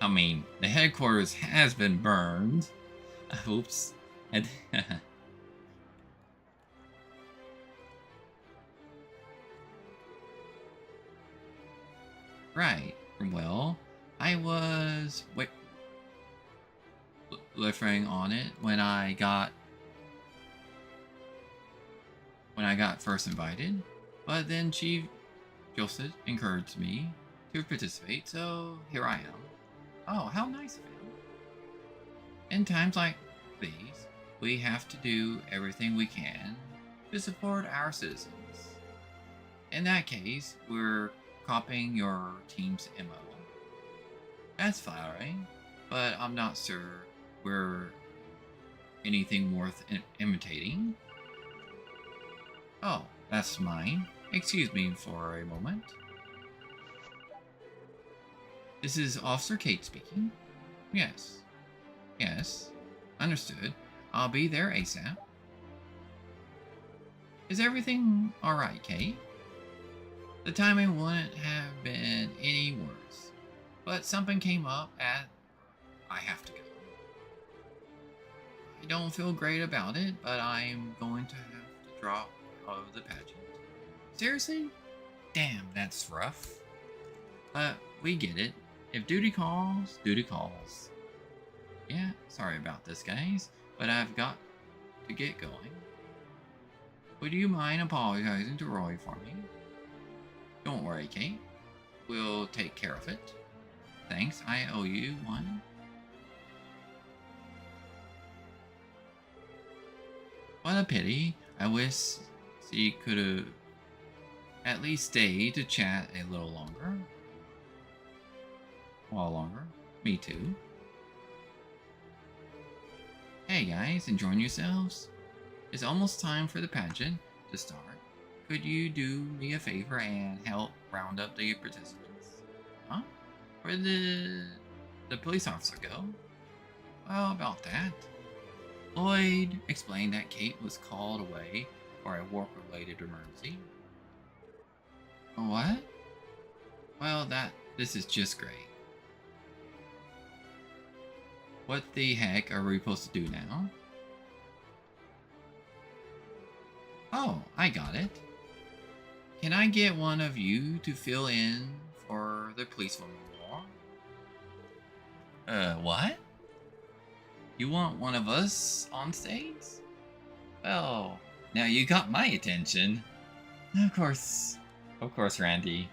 I mean, the headquarters has been burned. Oops. Right. Well, I was referring on it when I got first invited, but then Chief Joseph encouraged me to participate, so here I am. Oh, how nice of him. In times like these, we have to do everything we can to support our citizens. In that case, we're copying your team's MO. That's flattering, but I'm not sure we're anything worth imitating. Oh, that's mine. Excuse me for a moment. This is Officer Kate speaking. Yes. Yes. Understood. I'll be there ASAP. Is everything alright, Kate? The timing wouldn't have been any worse, but something came up and I have to go. I don't feel great about it, but I'm going to have to drop out of the pageant. Seriously? Damn, that's rough. But we get it. If duty calls, duty calls. Yeah, sorry about this, guys, but I've got to get going. Would you mind apologizing to Roy for me? Don't worry, Kate. We'll take care of it. Thanks, I owe you one. What a pity. I wish she could have at least stayed to chat a little longer. A while longer. Me too. Hey guys, enjoying yourselves? It's almost time for the pageant to start. Could you do me a favor and help round up the participants? Huh? Where did the police officer go? Well, about that. Lloyd explained that Kate was called away for a work-related emergency. What? Well, this is just great. What the heck are we supposed to do now? Oh, I got it. Can I get one of you to fill in for the policewoman more? What? You want one of us on stage? Well, now you got my attention. Of course, Randy.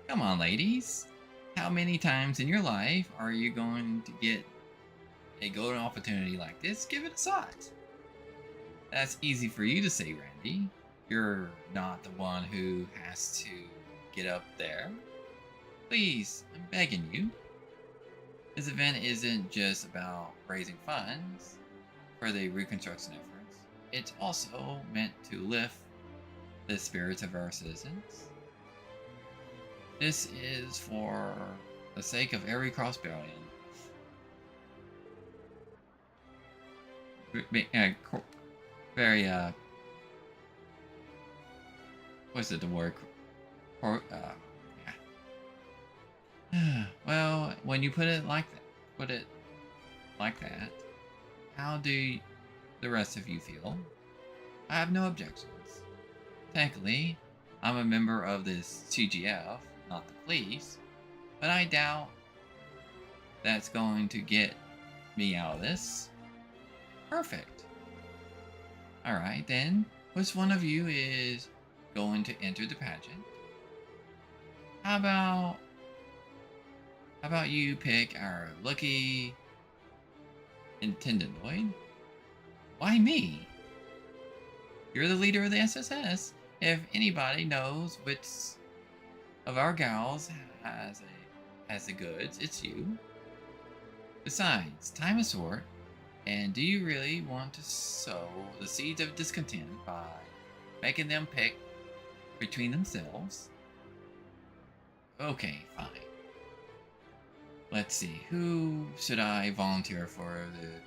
Come on, ladies. How many times in your life are you going to get a golden opportunity like this? Give it a shot. That's easy for you to say, Randy. You're not the one who has to get up there. Please, I'm begging you. This event isn't just about raising funds for the reconstruction efforts. It's also meant to lift the spirits of our citizens. This is for the sake of every Crossbellian. Very, what's it, the word? Yeah. Well, when you put it like that, how do the rest of you feel? I have no objections. Technically, I'm a member of this CGF, not the police, but I doubt that's going to get me out of this. Perfect. Alright then, which one of you is going to enter the pageant? How about you pick our lucky intendantoid? Why me? You're the leader of the SSS. If anybody knows which of our gals has the goods, it's you. Besides, time is short, and do you really want to sow the seeds of discontent by making them pick between themselves? Okay, fine. Let's see, who should I volunteer for the pageant?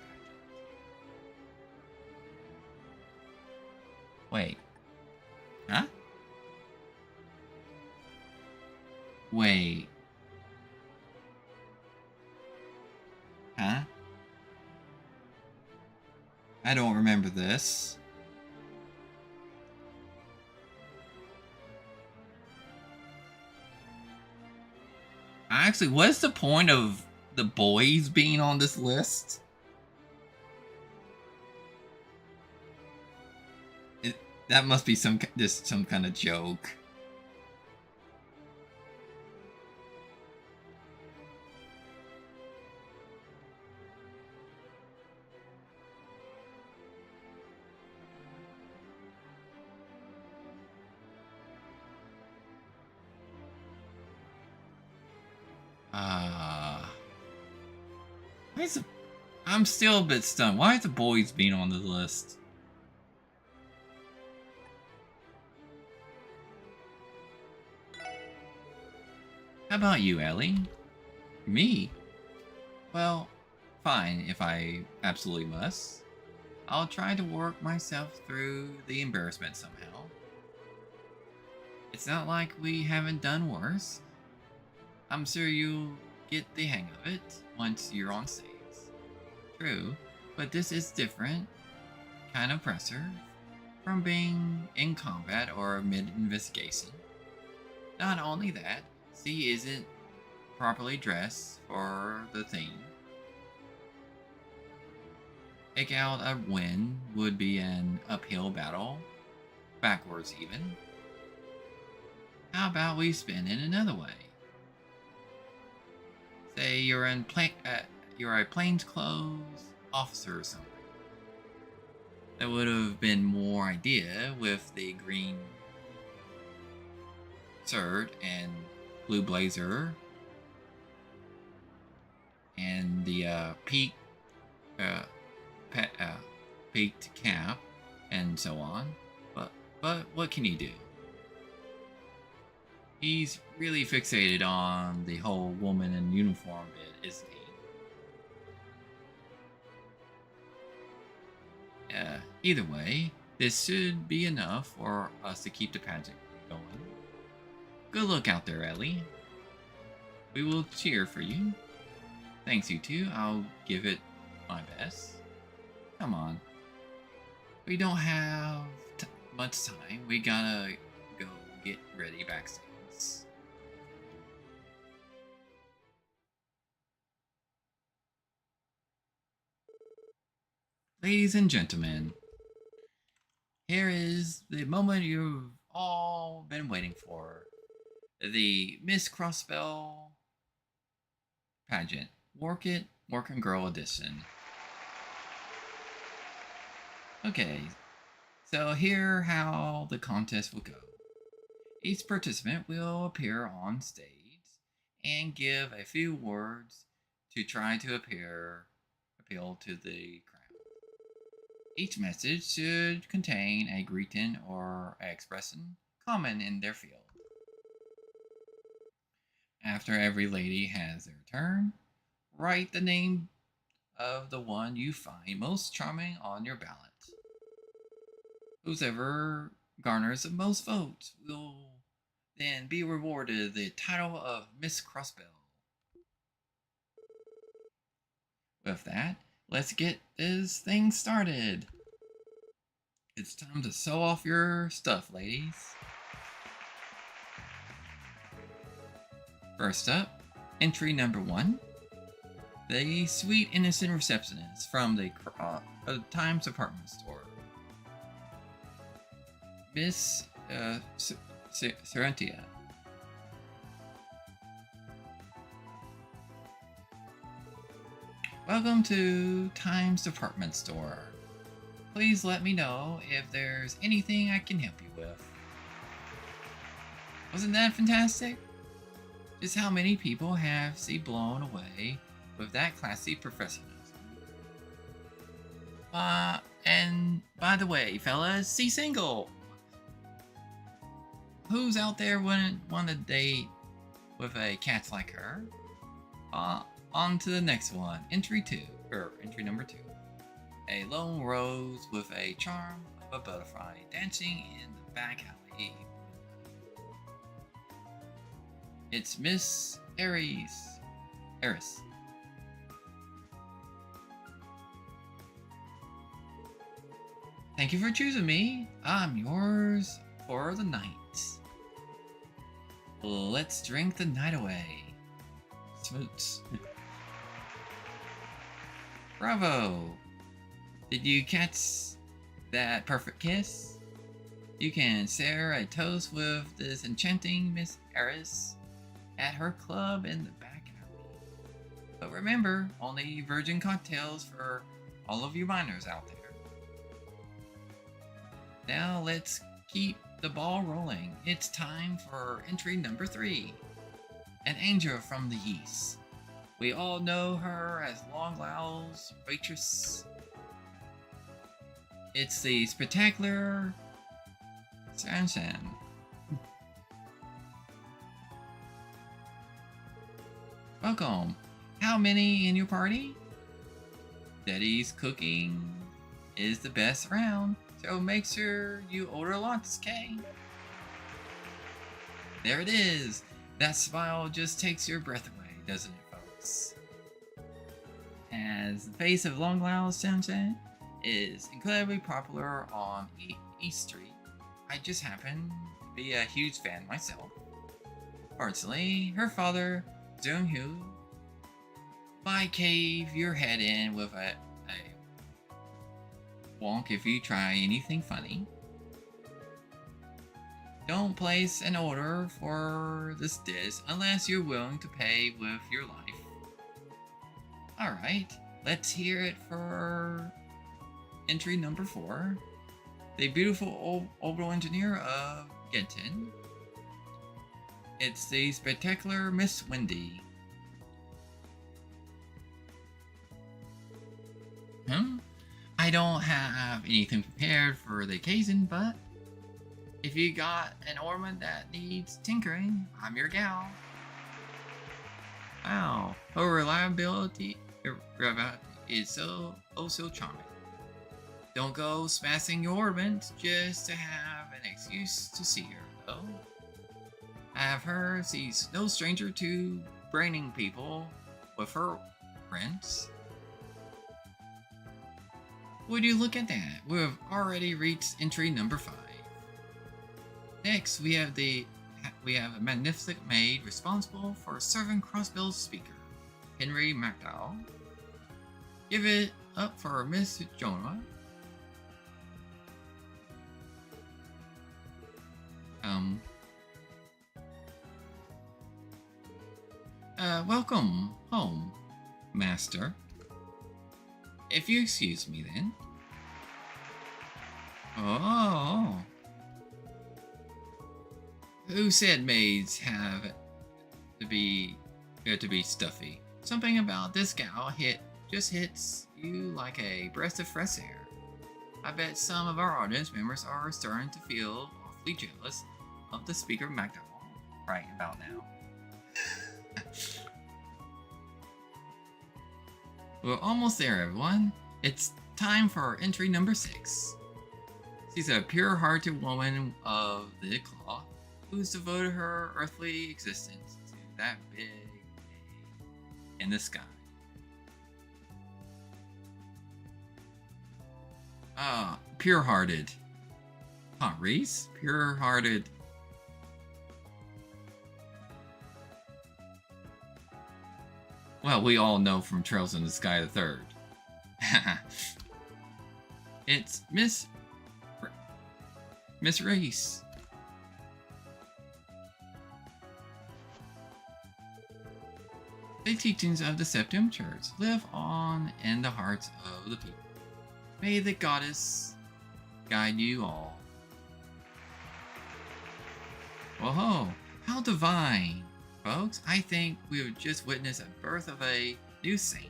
Wait. Huh? Wait. Huh? I don't remember this. Actually, what's the point of the boys being on this list? That must be some kind of joke. I'm still a bit stunned. Why is the boys being on the list? How about you, Ellie? Me? Well, fine if I absolutely must. I'll try to work myself through the embarrassment somehow. It's not like we haven't done worse. I'm sure you'll get the hang of it once you're on stage. True, but this is different, kind of pressure, from being in combat or mid-investigation. Not only that, C isn't properly dressed for the theme. Take out a win would be an uphill battle, backwards even. How about we spin it another way? Say you're a plainclothes officer or something. That would have been more idea with the green shirt and blue blazer and the peaked cap and so on. But what can you do? He's really fixated on the whole woman in uniform bit, isn't he? Either way, this should be enough for us to keep the pageant going. Good luck out there, Ellie. We will cheer for you. Thanks, you two. I'll give it my best. Come on. We don't have much time. We gotta go get ready backstage. Ladies and gentlemen, here is the moment you've all been waiting for. The Miss Crossbell pageant. Working Girl Edition. Okay, so here how the contest will go. Each participant will appear on stage and give a few words to try to appeal to the crowd. Each message should contain a greeting or expression common in their field. After every lady has their turn, write the name of the one you find most charming on your ballot. Whoever garners the most votes will then be rewarded the title of Miss Crossbell. With that, let's get this thing started. It's time to sew off your stuff, ladies. First up, entry number 1. The sweet innocent receptionist from the Times department store. Miss Serentia. Welcome to Times department store. Please let me know if there's anything I can help you with. Wasn't that fantastic? Just how many people have she blown away with that classy professionalism? And by the way, fellas, she's single. Who's out there want to date with a cat like her? On to the next one. Entry number 2. A lone rose with a charm of a butterfly dancing in the back alley. It's Miss Eris. Thank you for choosing me. I'm yours for the night. Let's drink the night away. Smoots. Bravo! Did you catch that perfect kiss? You can share a toast with this enchanting Miss Eris at her club in the back alley. But remember, only virgin cocktails for all of you minors out there. Now let's keep the ball rolling. It's time for entry number 3. An angel from the east. We all know her as Long Lau's waitress. It's the spectacular Sansan. Welcome. How many in your party? Daddy's cooking is the best around, so make sure you order lots, okay? There it is. That smile just takes your breath away, doesn't it, folks? As the face of Long Lao Sansan is incredibly popular on East Street, I just happen to be a huge fan myself. Personally, her father, Jung-Hoo, might cave your head in with a wonk if you try anything funny. Don't place an order for this dish unless you're willing to pay with your life. Alright, let's hear it for entry number 4. The beautiful orbital engineer of Genton. It's the spectacular Miss Wendy. I don't have anything prepared for the occasion, but if you got an ornament that needs tinkering, I'm your gal. Wow, her reliability is so charming. Don't go smashing your ornament just to have an excuse to see her, though. I have heard she's no stranger to braining people with her prints. Would you look at that? We've already reached entry number 5. Next, we have a magnificent maid responsible for serving Crossbell's speaker, Henry MacDowell. Give it up for Miss Jonah. Welcome home, Master. If you excuse me then. Oh. Who said maids have to be stuffy? Something about this gal just hits you like a breath of fresh air. I bet some of our audience members are starting to feel awfully jealous of the speaker McDowell right about now. We're almost there, everyone. It's time for entry number 6. She's a pure-hearted woman of the cloth who's devoted her earthly existence to that big A in the sky. Pure-hearted. Huh, Reese? Pure-hearted. Well, we all know from Trails in the Sky the Third. It's Miss Reese. The teachings of the Septum Church live on in the hearts of the people. May the goddess guide you all. Whoa, how divine! Folks, I think we have just witnessed a birth of a new saint.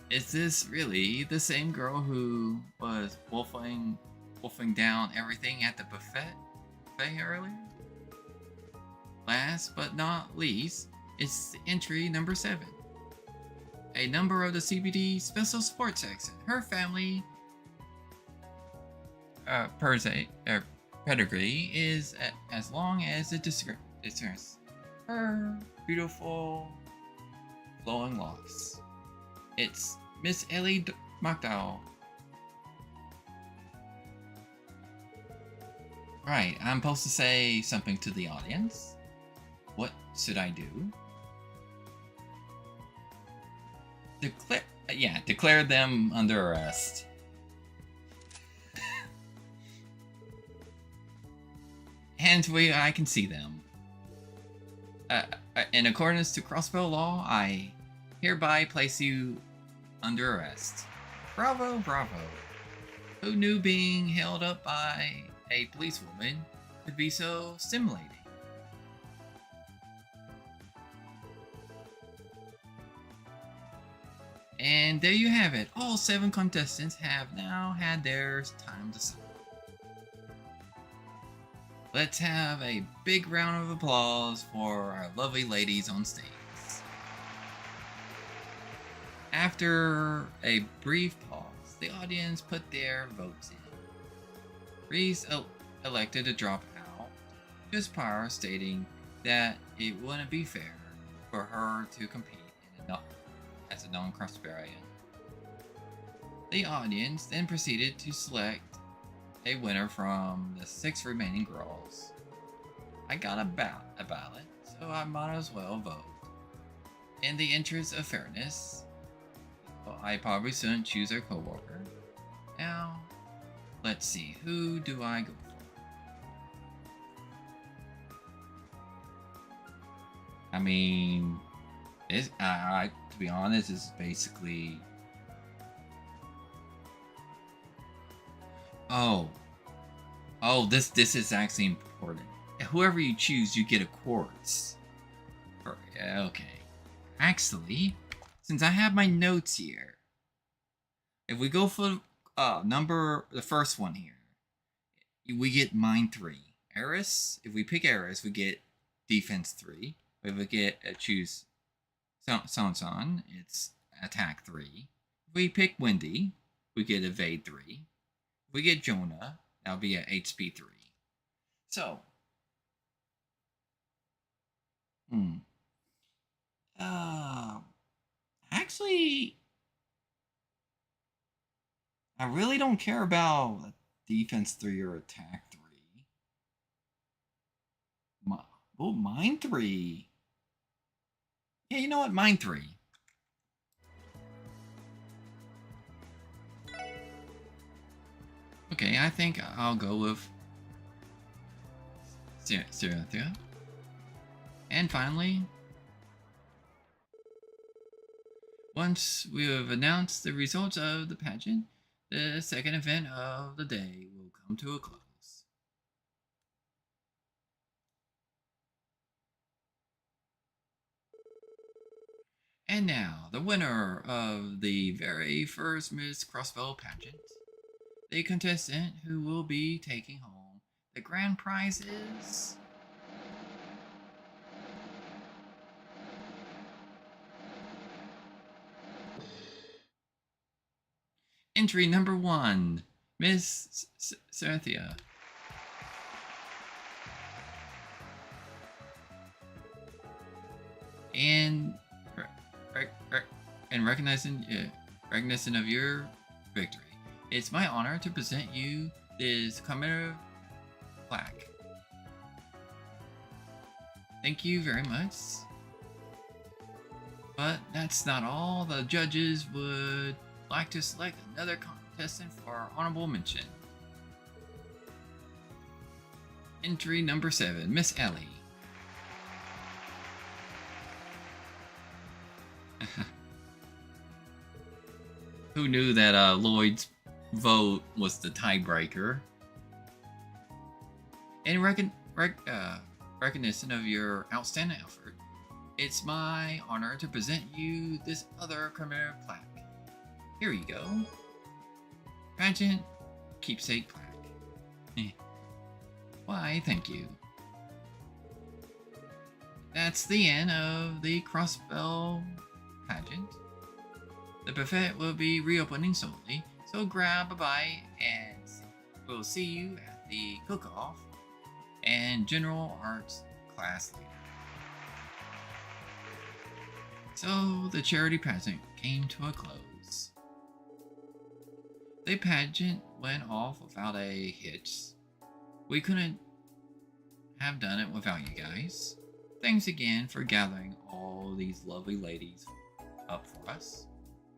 Is this really the same girl who was wolfing down everything at the buffet earlier? Last but not least, it's entry number 7. A number of the CBD Special Sports Section. Her family pedigree is as long as it describes her beautiful flowing locks. It's Miss Ellie McDowell. Right, I'm supposed to say something to the audience. What should I do? Declare them under arrest. Hands where I can see them. In accordance to Crossbell law, I hereby place you under arrest. Bravo, bravo. Who knew being held up by a policewoman could be so stimulating? And there you have it. All 7 contestants have now had their time to shine. Let's have a big round of applause for our lovely ladies on stage. After a brief pause, the audience put their votes in. Reese elected to drop out just prior, stating that it wouldn't be fair for her to compete as a non-Crossbellian. The audience then proceeded to select a winner from the 6 remaining girls. I got a ballot, so I might as well vote. In the interest of fairness, I probably shouldn't choose a coworker. Now, let's see, who do I go for? I mean, to be honest, this is basically... Oh, this is actually important. Whoever you choose, you get a quartz. Okay. Actually, since I have my notes here, if we go for the first one here, we get mine 3. Eris, if we pick Eris, we get defense 3. If we get choose Sansan, it's attack 3. If we pick Wendy, we get evade 3. If we get Jonah, that'll be at HP 3. So, actually, I really don't care about defense 3 or attack 3. Mine 3. Yeah, you know what? Mine 3. Okay, I think I'll go with Cynthia. And finally, once we have announced the results of the pageant, the second event of the day will come to a close. And now, the winner of the very first Miss Crossbell pageant. The contestant who will be taking home the grand prize is... Entry number 1, Miss Cynthia. And recognition of your victory, it's my honor to present you this commemorative plaque. Thank you very much. But that's not all. The judges would like to select another contestant for honorable mention. Entry number 7, Miss Ellie. Who knew that Lloyd's vote was the tiebreaker? In recognition of your outstanding effort, it's my honor to present you this other commemorative plaque. Here you go. Pageant keepsake plaque. Why, thank you. That's the end of the Crossbell pageant. The buffet will be reopening shortly, so grab a bite and we'll see you at the cook-off and general arts class later. So the charity pageant came to a close. The pageant went off without a hitch. We couldn't have done it without you guys. Thanks again for gathering all these lovely ladies up for us.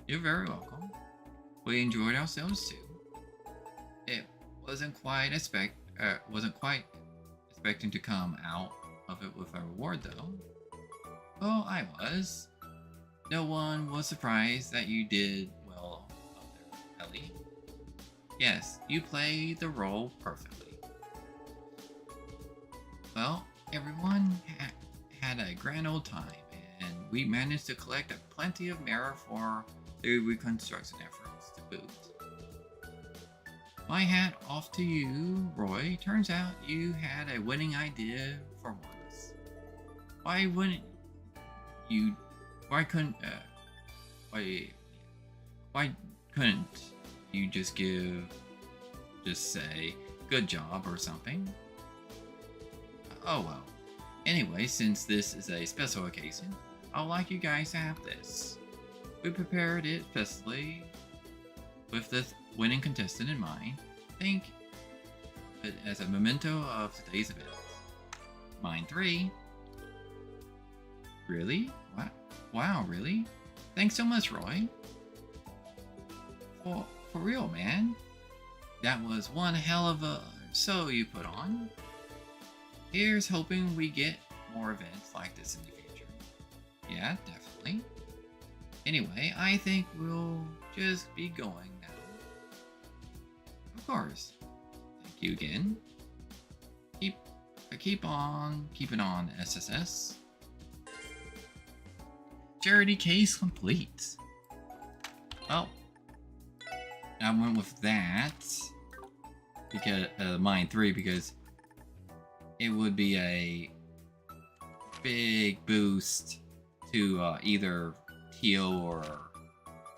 You're very welcome. We enjoyed ourselves too. It wasn't quite expecting to come out of it with a reward though. Well, I was. No one was surprised that you did well up there, Ellie. Yes, you played the role perfectly. Well, everyone had a grand old time, and we managed to collect plenty of mirror for the reconstruction efforts to boot. My hat off to you, Roy. Turns out you had a winning idea for once. Why couldn't you just say good job or something? Oh well. Anyway, since this is a special occasion, I'd like you guys to have this. We prepared it specially with the winning contestant in mind. Think of it as a memento of today's event. Mine 3. Really? Wow, really? Thanks so much, Roy. For real, man. That was one hell of a show you put on. Here's hoping we get more events like this in the future. Yeah, definitely. Anyway, I think we'll just be going now. Of course. Thank you again. Keep on keeping on, SSS. Charity case complete. Well, I went with that because mine 3 because it would be a big boost to either Teal or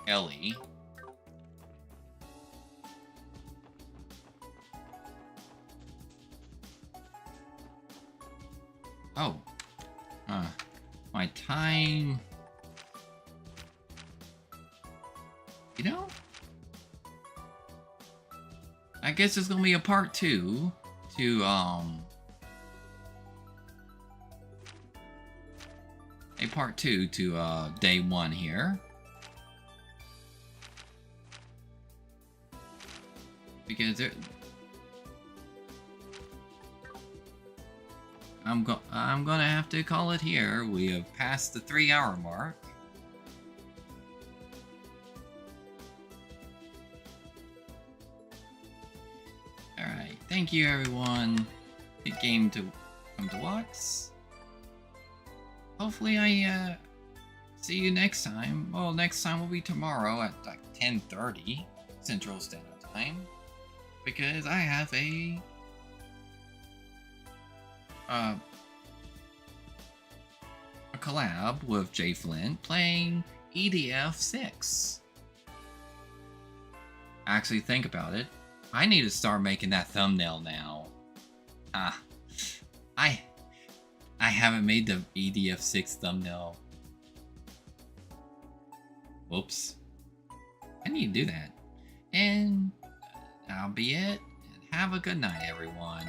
Ellie. Oh, my time. You know, I guess it's gonna be a part 2 to a part 2 to day 1 here. because I'm gonna have to call it here. We have passed the 3-hour mark. Alright, thank you everyone. Good game to come to watch. Hopefully I see you next time. Well, next time will be tomorrow at like 10:30 Central Standard Time. Because I have a collab with Jay Flint playing EDF 6. Actually, think about it. I need to start making that thumbnail now. I haven't made the EDF 6 thumbnail. Whoops. I need to do that. And that'll be it. Have a good night, everyone.